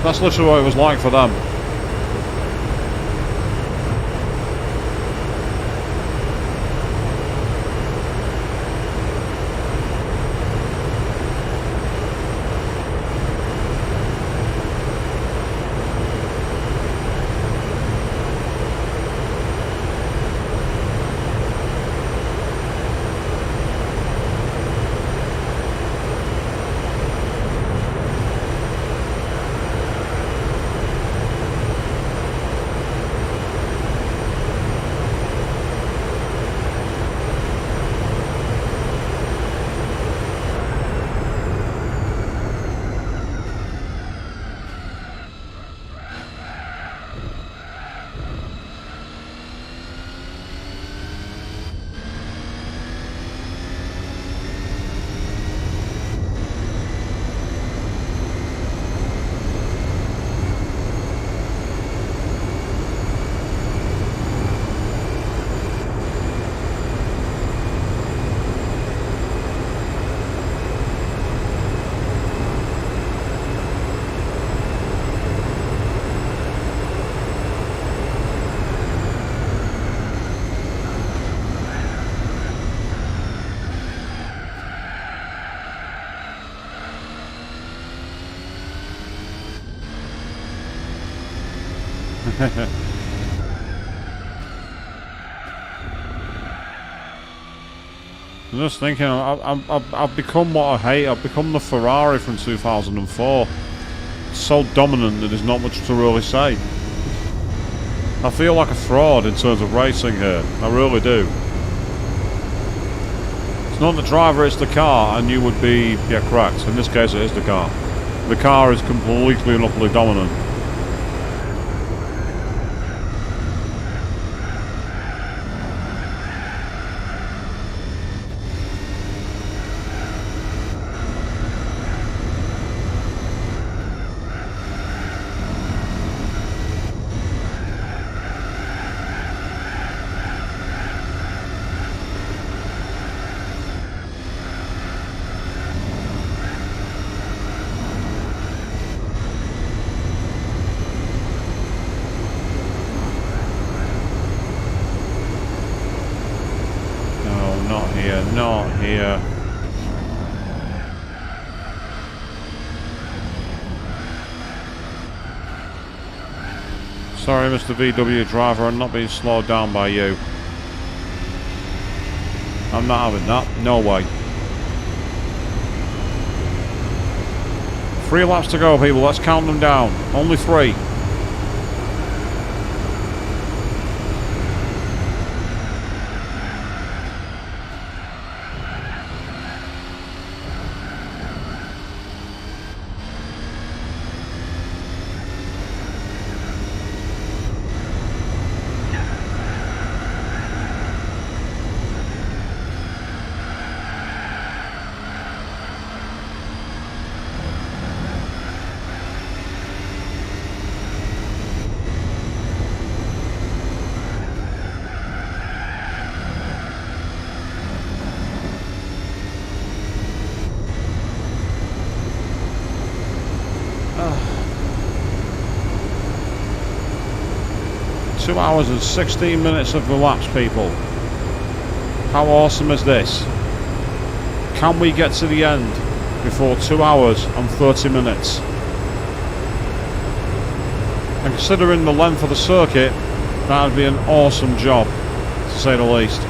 that's literally what it was like for them. I'm just thinking, I've become what I hate. I've become the Ferrari from 2004. It's so dominant that there's not much to really say. I feel like a fraud in terms of racing here. I really do. It's not the driver, it's the car, and you would be, yeah, correct. In this case, it is the car. The car is completely and utterly dominant. Not here. Sorry, Mr. VW driver, I'm not being slowed down by you. I'm not having that. No way. 3 laps to go, people. Let's count them down. Only 3. Two hours and 16 minutes of the laps, people. How awesome is this? Can we get to the end before 2 hours and 30 minutes? And considering the length of the circuit, that would be an awesome job, to say the least.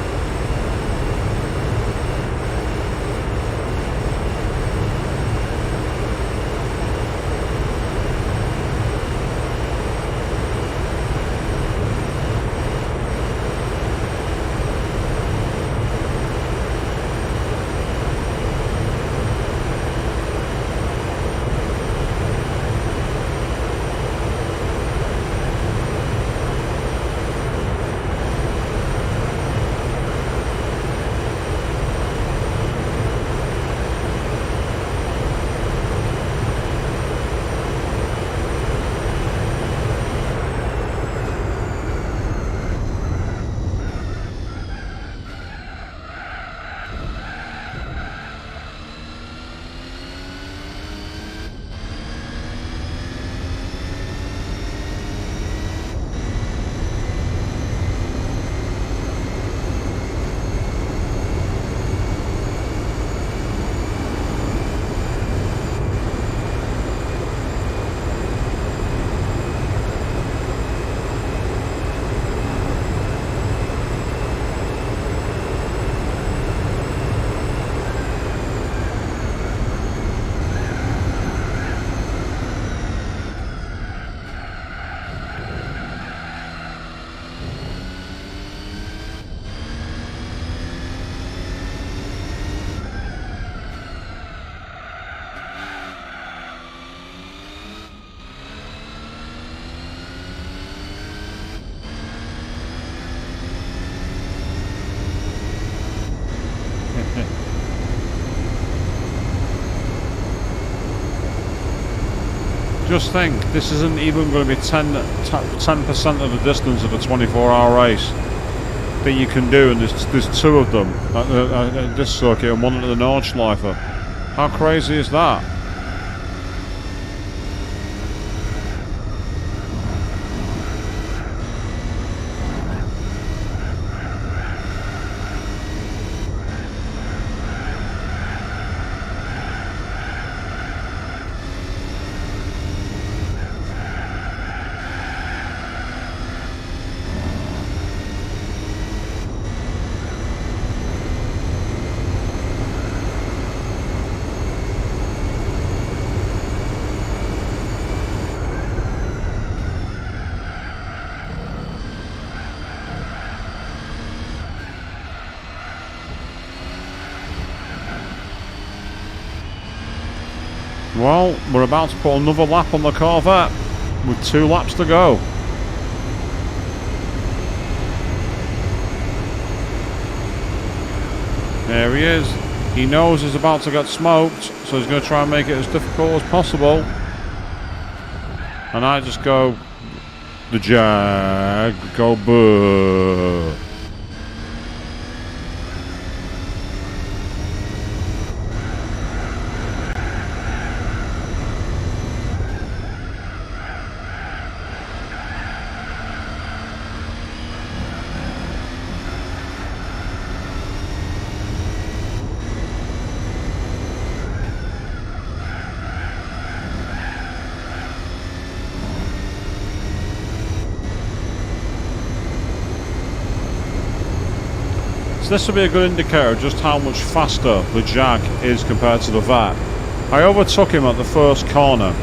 Just think, this isn't even going to be 10% of the distance of a 24-hour race that you can do, and there's 2 of them at this circuit and 1 at the Nordschleife. How crazy is that? Well, we're about to put another lap on the Corvette with 2 laps to go. There he is. He knows he's about to get smoked, so he's going to try and make it as difficult as possible. And I just go, the Jag, go boo. So this will be a good indicator of just how much faster the Jag is compared to the Vet. I overtook him at the first corner,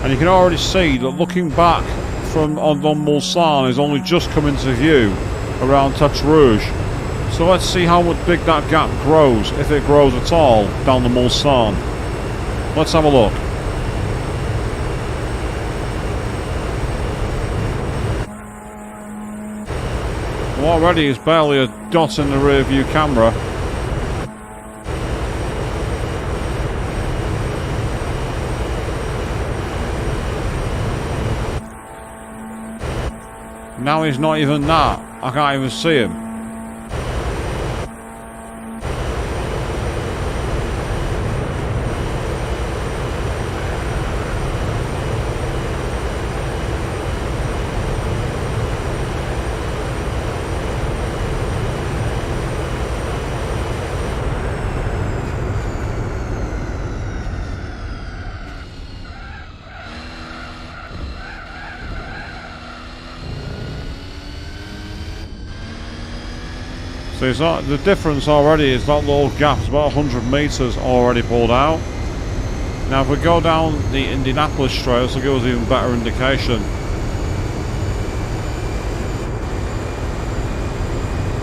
and you can already see that looking back from on Mulsanne is only just come into view around Touch Rouge. So let's see how much big that gap grows, if it grows at all, down the Mulsanne. Let's have a look. Well, already is barely a dot in the rear view camera. Now he's not even that. I can't even see him. So the difference already is that little gap is about 100 metres already pulled out. Now if we go down the Indianapolis straight, this will give us an even better indication.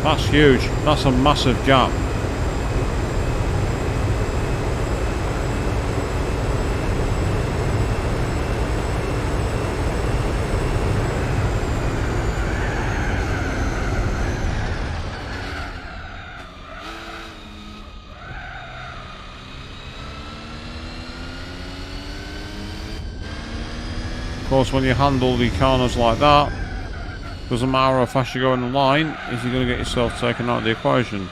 That's huge. That's a massive gap. Of course, when you handle the corners like that, doesn't matter how fast you go in the line, is you're going to get yourself taken out of the equation.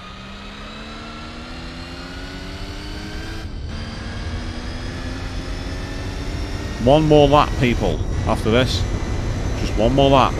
One more lap, people, after this. Just one more lap.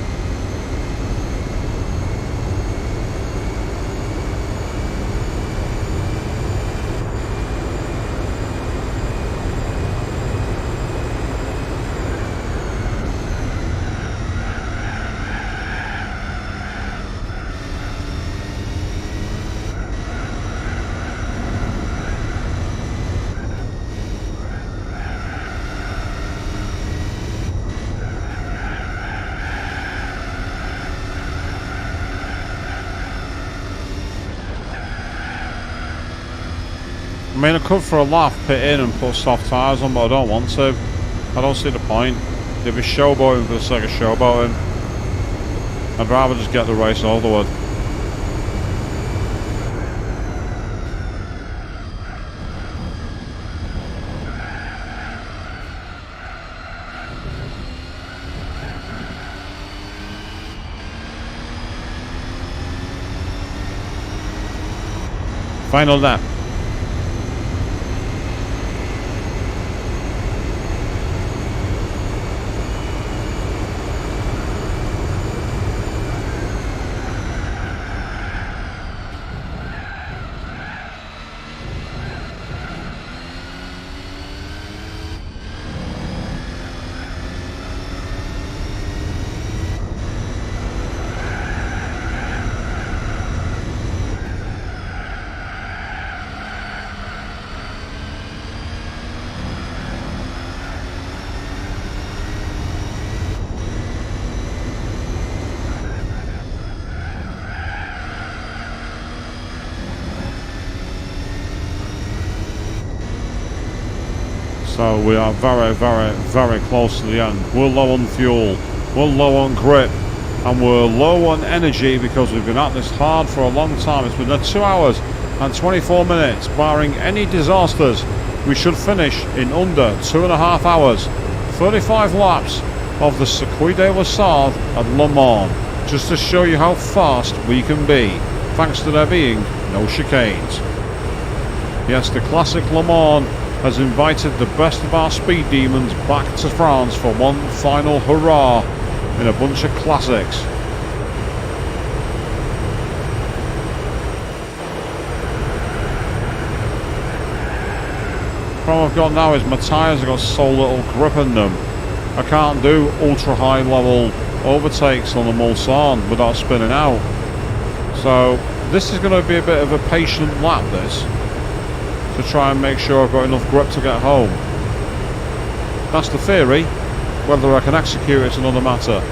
I mean, I could for a laugh pit in and put soft tyres on, but I don't want to. I don't see the point. If it's showboating for the sake of showboating, I'd rather just get the race over with. Final lap. So we are very, very, very close to the end. We're low on fuel, we're low on grip, and we're low on energy because we've been at this hard for a long time. It's been 2 hours and 24 minutes, barring any disasters. We should finish in under 2.5 hours. 35 laps of the Circuit de la Sarthe at Le Mans, just to show you how fast we can be, thanks to there being no chicanes. Yes, the classic Le Mans has invited the best of our speed demons back to France for one final hurrah in a bunch of classics. The problem I've got now is my tyres have got so little grip in them. I can't do ultra high level overtakes on the Mulsanne without spinning out. So This is going to be a bit of a patient lap, this. To try and make sure I've got enough grip to get home. That's the theory. Whether I can execute it's another matter.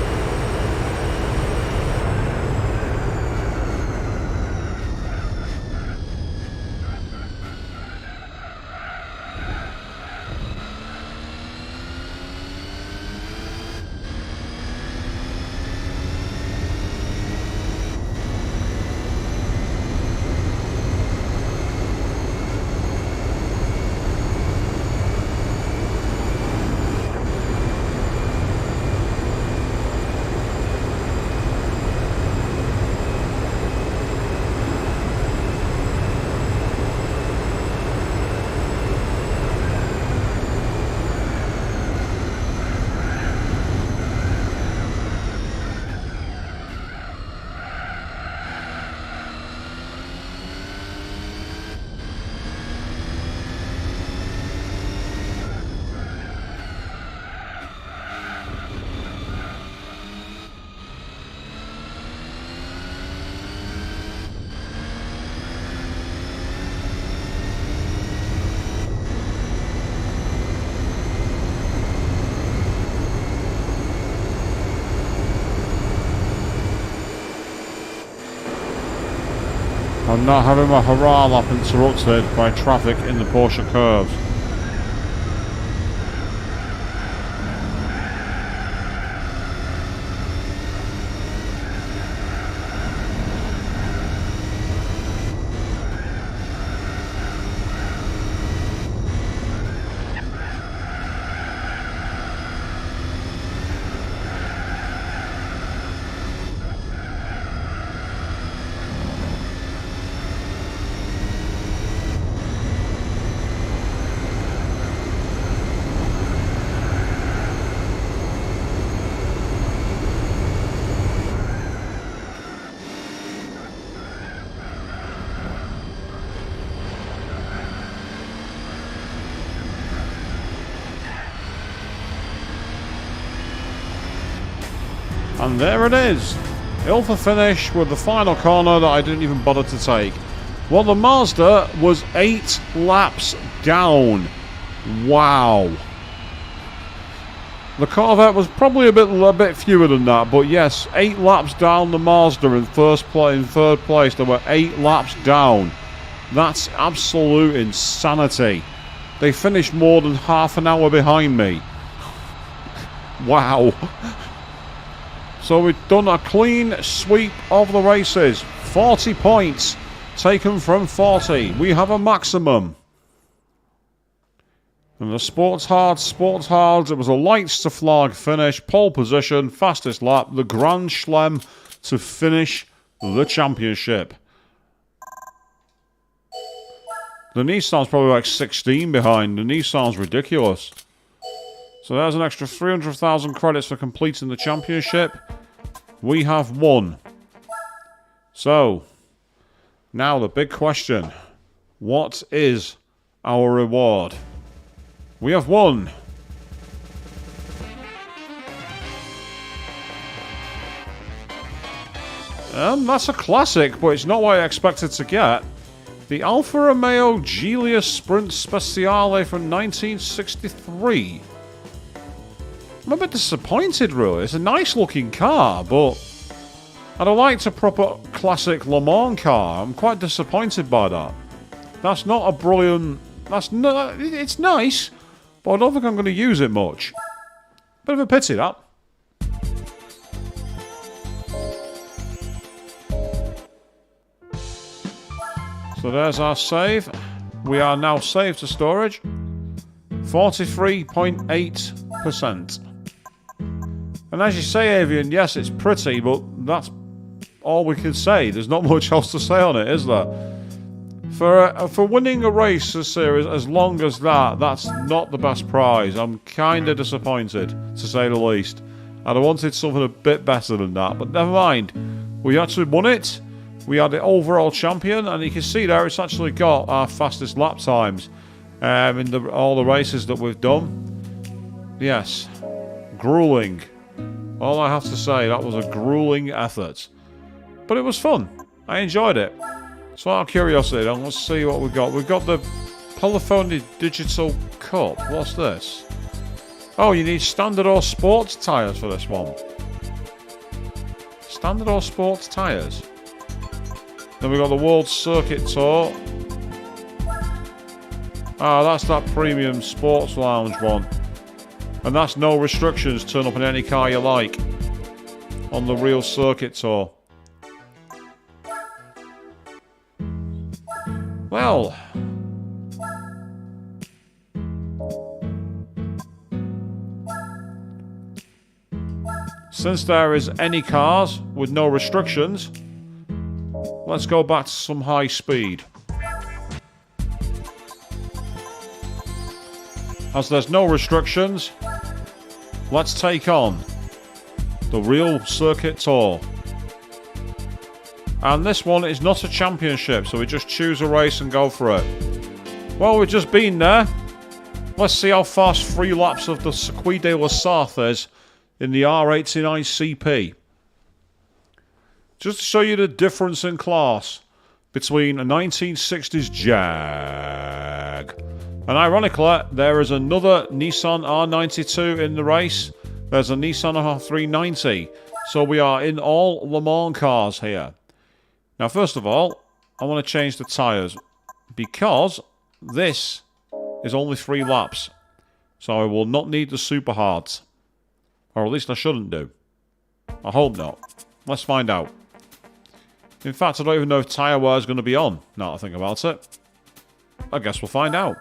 I'm not having my hurrah lap interrupted by traffic in the Porsche curves. And there it is. Ilfa finish with the final corner that I didn't even bother to take. Well, the Mazda was 8 laps down. Wow. The Corvette was probably a bit fewer than that, but yes, 8 laps down the Mazda in third place. There were 8 laps down. That's absolute insanity. They finished more than half an hour behind me. Wow. So we've done a clean sweep of the races. 40 points taken from 40. We have a maximum. And the sports hard. It was a lights to flag finish. Pole position, fastest lap. The Grand Slam to finish the championship. The Nissan's probably like 16 behind. The Nissan's ridiculous. So there's an extra 300,000 credits for completing the championship. We have won. So, now the big question. What is our reward? We have won. That's a classic, but it's not what I expected to get. The Alfa Romeo Giulia Sprint Speciale from 1963. I'm a bit disappointed, really. It's a nice looking car, but I'd have liked a proper classic Le Mans car. I'm quite disappointed by that. That's not a brilliant... It's nice, but I don't think I'm going to use it much. Bit of a pity, that. So there's our save. We are now saved to storage. 43.8%. And as you say, Avian, yes, it's pretty, but that's all we can say. There's not much else to say on it, is there? For winning a race a series as long as that, that's not the best prize. I'm kind of disappointed, to say the least. I'd have wanted something a bit better than that, but never mind. We actually won it. We are the overall champion, and you can see there it's actually got our fastest lap times in all the races that we've done. Yes, grueling. All I have to say, that was a grueling effort. But it was fun. I enjoyed it. So out of curiosity, then, let's see what we've got. We've got the Polyphony Digital Cup. What's this? Oh, you need standard or sports tyres for this one. Standard or sports tyres. Then we've got the World Circuit Tour. Ah, that's that premium sports lounge one. And that's no restrictions, turn up in any car you like. On the real circuit tour. Well. Since there is any cars with no restrictions, let's go back to some high speed. As there's no restrictions, let's take on the real circuit tour. And this one is not a championship, so we just choose a race and go for it. Well, we've just been there. Let's see how fast 3 laps of the Circuit de la Sarthe is in the R89 CP. Just to show you the difference in class between a 1960s Jag. And ironically, there is another Nissan R92 in the race. There's a Nissan R390. So we are in all Le Mans cars here. Now, first of all, I want to change the tyres. Because this is only 3 laps. So I will not need the super hards. Or at least I shouldn't do. I hope not. Let's find out. In fact, I don't even know if tyre wear is going to be on, now that I think about it. I guess we'll find out.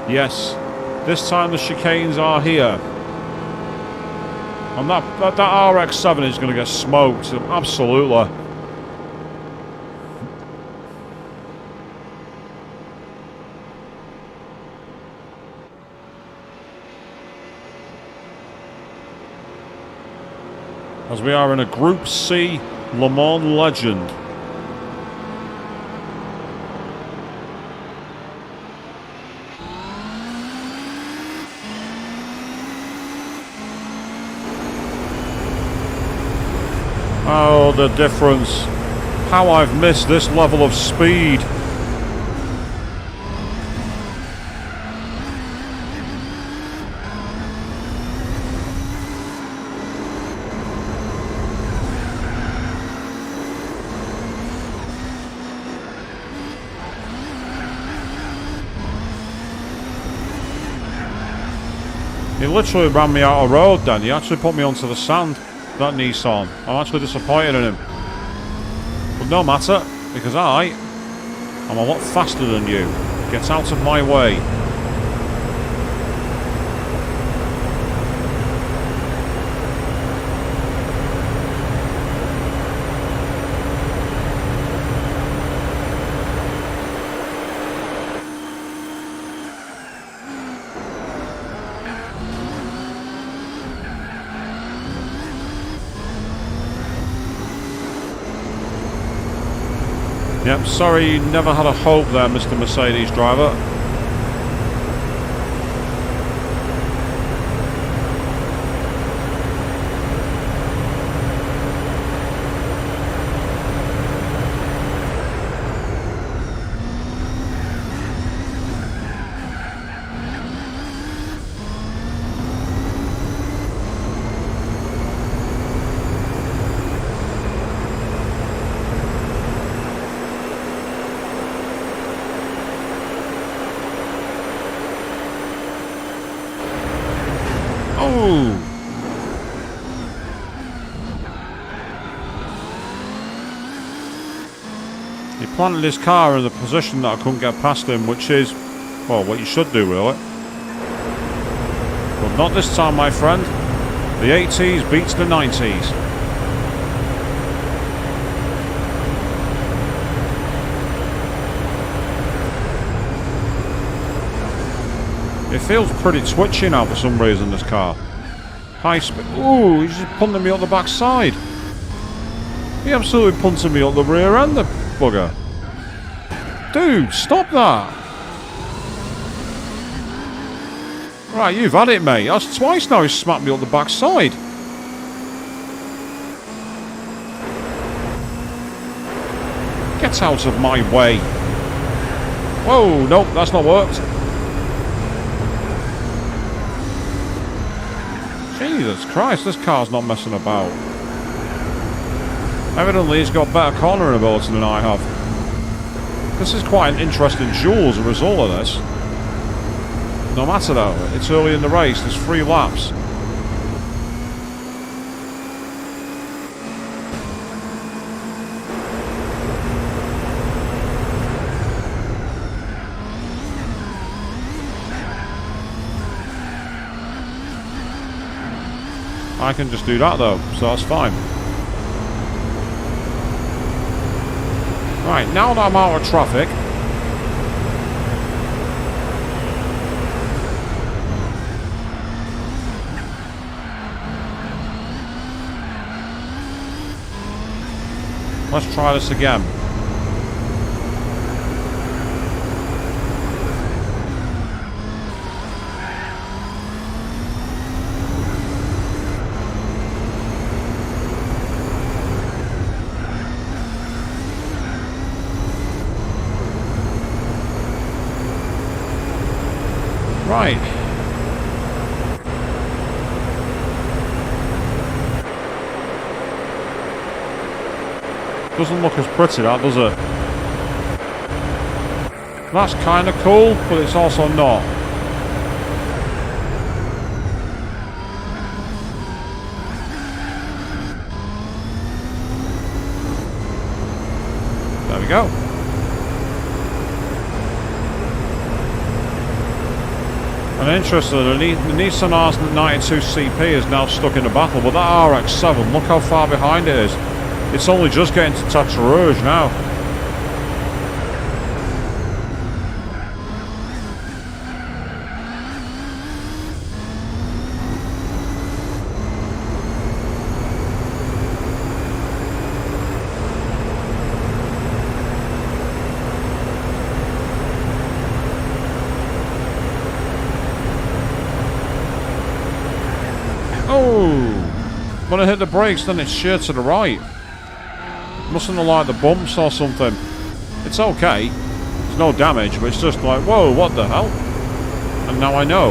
Yes, this time the chicanes are here. And that RX-7 is going to get smoked, absolutely. As we are in a Group C Le Mans Legend. Oh, the difference. How I've missed this level of speed. He literally ran me out of road then. He actually put me onto the sand, that Nissan. I'm actually disappointed in him. But no matter, because I'm a lot faster than you. Get out of my way. Yep, sorry you never had a hope there, Mr. Mercedes driver. He planted his car in the position that I couldn't get past him, which is, well, what you should do, really. But not this time, my friend. The 80s beats the 90s. It feels pretty twitchy now for some reason, this car. High speed. Ooh, he's just punting me up the backside. He absolutely punted me up the rear end, the bugger. Dude, stop that. Right, you've had it, mate. That's twice now he's smacked me up the backside. Get out of my way. Whoa, nope, that's not worked. Jesus Christ, this car's not messing about. Evidently, it's got better cornering ability than I have. This is quite an interesting duel as a result of this. No matter though, it's early in the race, there's 3 laps. I can just do that though, so that's fine. Right, now that I'm out of traffic, let's try this again. Right. Doesn't look as pretty, that, does it? That's kind of cool, but it's also not. There we go. And interesting, the Nissan R92 CP is now stuck in a battle, but that RX-7, look how far behind it is. It's only just getting to Cote D'Azur now. Oh! When I hit the brakes, then it's sheer to the right. Mustn't have liked the bumps or something. It's okay. There's no damage, but it's just like, whoa, what the hell? And now I know.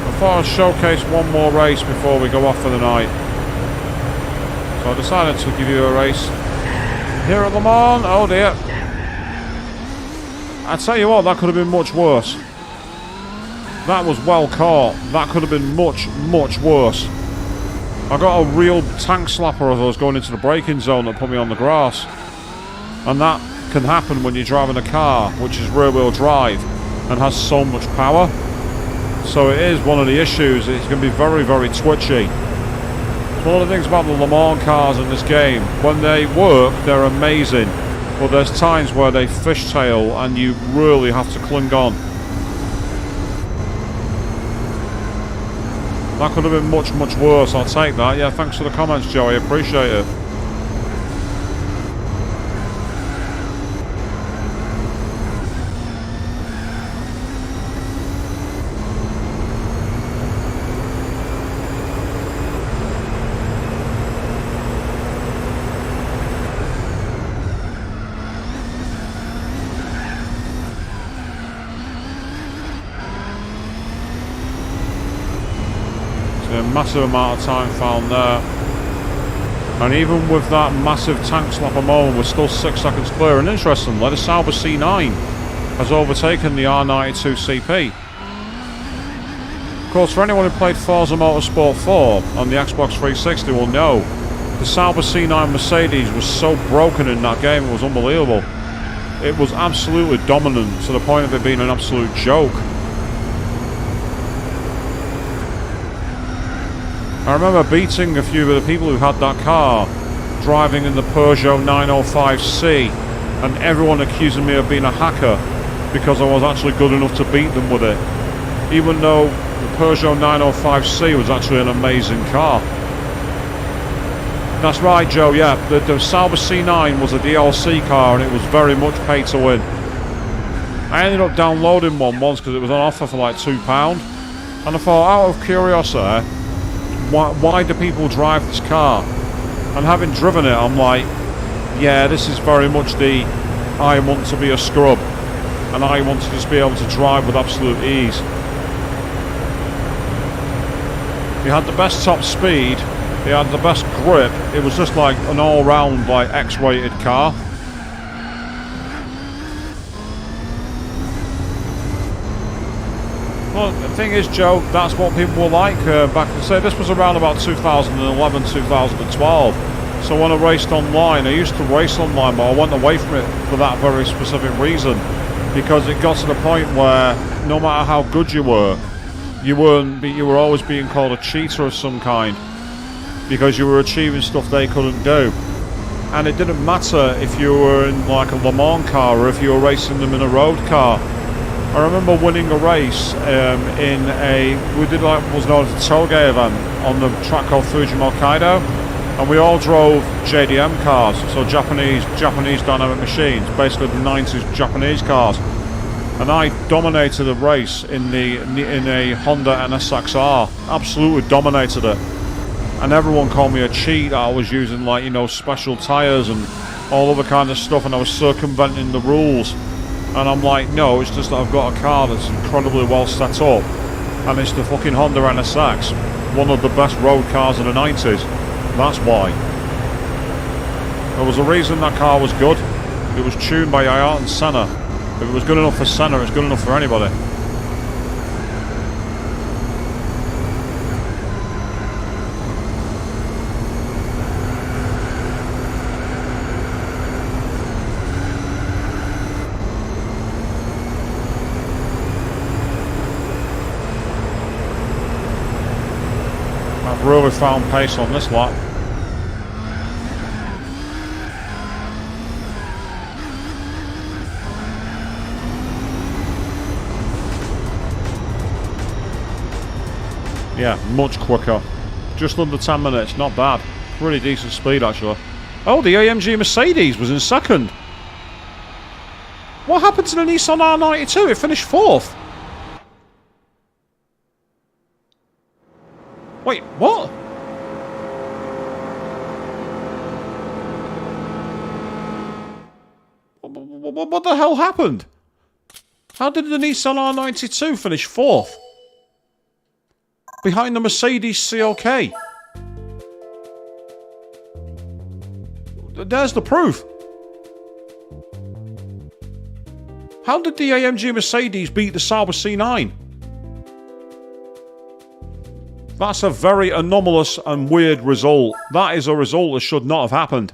I thought I'd showcase one more race before we go off for the night. So I decided to give you a race here at Le Mans. Oh dear. I tell you what, that could have been much worse. That was well caught. That could have been much, much worse. I got a real tank slapper as I was going into the braking zone that put me on the grass. And that can happen when you're driving a car which is rear wheel drive and has so much power. So it is one of the issues. It's going to be very, very twitchy. One of the things about the Le Mans cars in this game, when they work, they're amazing. But there's times where they fishtail and you really have to cling on. That could have been much, much worse. I'll take that. Yeah, thanks for the comments, Joey. Appreciate it. Massive amount of time found there, and even with that massive tank slapper moment, we're still 6 seconds clear. And interestingly, the Sauber C9 has overtaken the R92 CP. Of course, for anyone who played Forza Motorsport 4 on the Xbox 360 will know the Sauber C9 Mercedes was so broken in that game, it was unbelievable. It was absolutely dominant to the point of it being an absolute joke. I remember beating a few of the people who had that car driving in the Peugeot 905C, and everyone accusing me of being a hacker because I was actually good enough to beat them with it, even though the Peugeot 905C was actually an amazing car. That's right, Joe, yeah, the Sauber C9 was a DLC car and it was very much pay to win. I ended up downloading one once because it was on offer for like £2, and I thought, out of curiosity, why do people drive this car? And having driven it, I'm like, yeah, this is very much the I want to be a scrub, and I want to just be able to drive with absolute ease. He had the best top speed, he had the best grip. It was just like an all-round like X-rated car. Well, the thing is, Joe, that's what people were like back. Say this was around about 2011, 2012. So when I raced online, I used to race online, but I went away from it for that very specific reason, because it got to the point where no matter how good you were always being called a cheater of some kind, because you were achieving stuff they couldn't do. And it didn't matter if you were in like a Le Mans car or if you were racing them in a road car. I remember winning a race we did like what was known as a toge event on the track called Fujimo Kaido, and we all drove JDM cars, so Japanese dynamic machines, basically the 90s Japanese cars. And I dominated a race in a Honda NSXR, absolutely dominated it. And everyone called me a cheat. I was using like, you know, special tyres and all other kind of stuff, and I was circumventing the rules. And I'm like, no, it's just that I've got a car that's incredibly well set up, and it's the fucking Honda NSX, one of the best road cars of the 90s. That's why. There was a reason that car was good. It was tuned by Ayrton Senna. If it was good enough for Senna, it's good enough for anybody. I've really found pace on this lap. Yeah, much quicker. Just under 10 minutes, not bad. Pretty decent speed, actually. Oh, the AMG Mercedes was in second. What happened to the Nissan R92? It finished fourth. Wait, what? What the hell happened? How did the Nissan R92 finish fourth? Behind the Mercedes CLK. There's the proof. How did the AMG Mercedes beat the Sauber C9? That's a very anomalous and weird result. That is a result that should not have happened.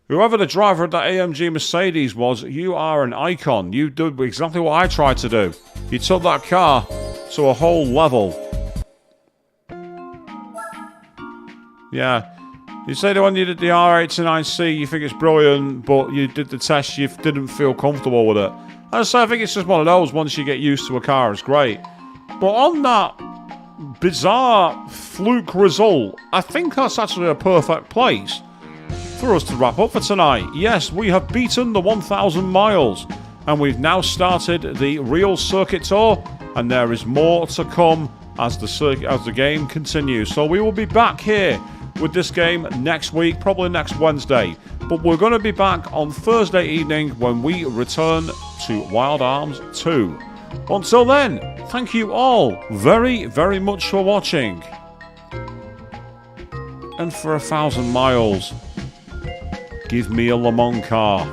Whoever the driver of that AMG Mercedes was, you are an icon. You did exactly what I tried to do. You took that car to a whole level. Yeah. You say that when you did the R89C, you think it's brilliant, but you did the test, you didn't feel comfortable with it. And so I think it's just one of those, once you get used to a car, it's great. But on that bizarre fluke result, I think that's actually a perfect place for us to wrap up for tonight. Yes, we have beaten the 1,000 miles, and we've now started the real circuit tour, and there is more to come as the game continues. So we will be back here with this game next week, probably next Wednesday. But we're going to be back on Thursday evening when we return to Wild Arms 2. Until then, thank you all very, very much for watching. And for 1,000 miles, give me a Le Mans car.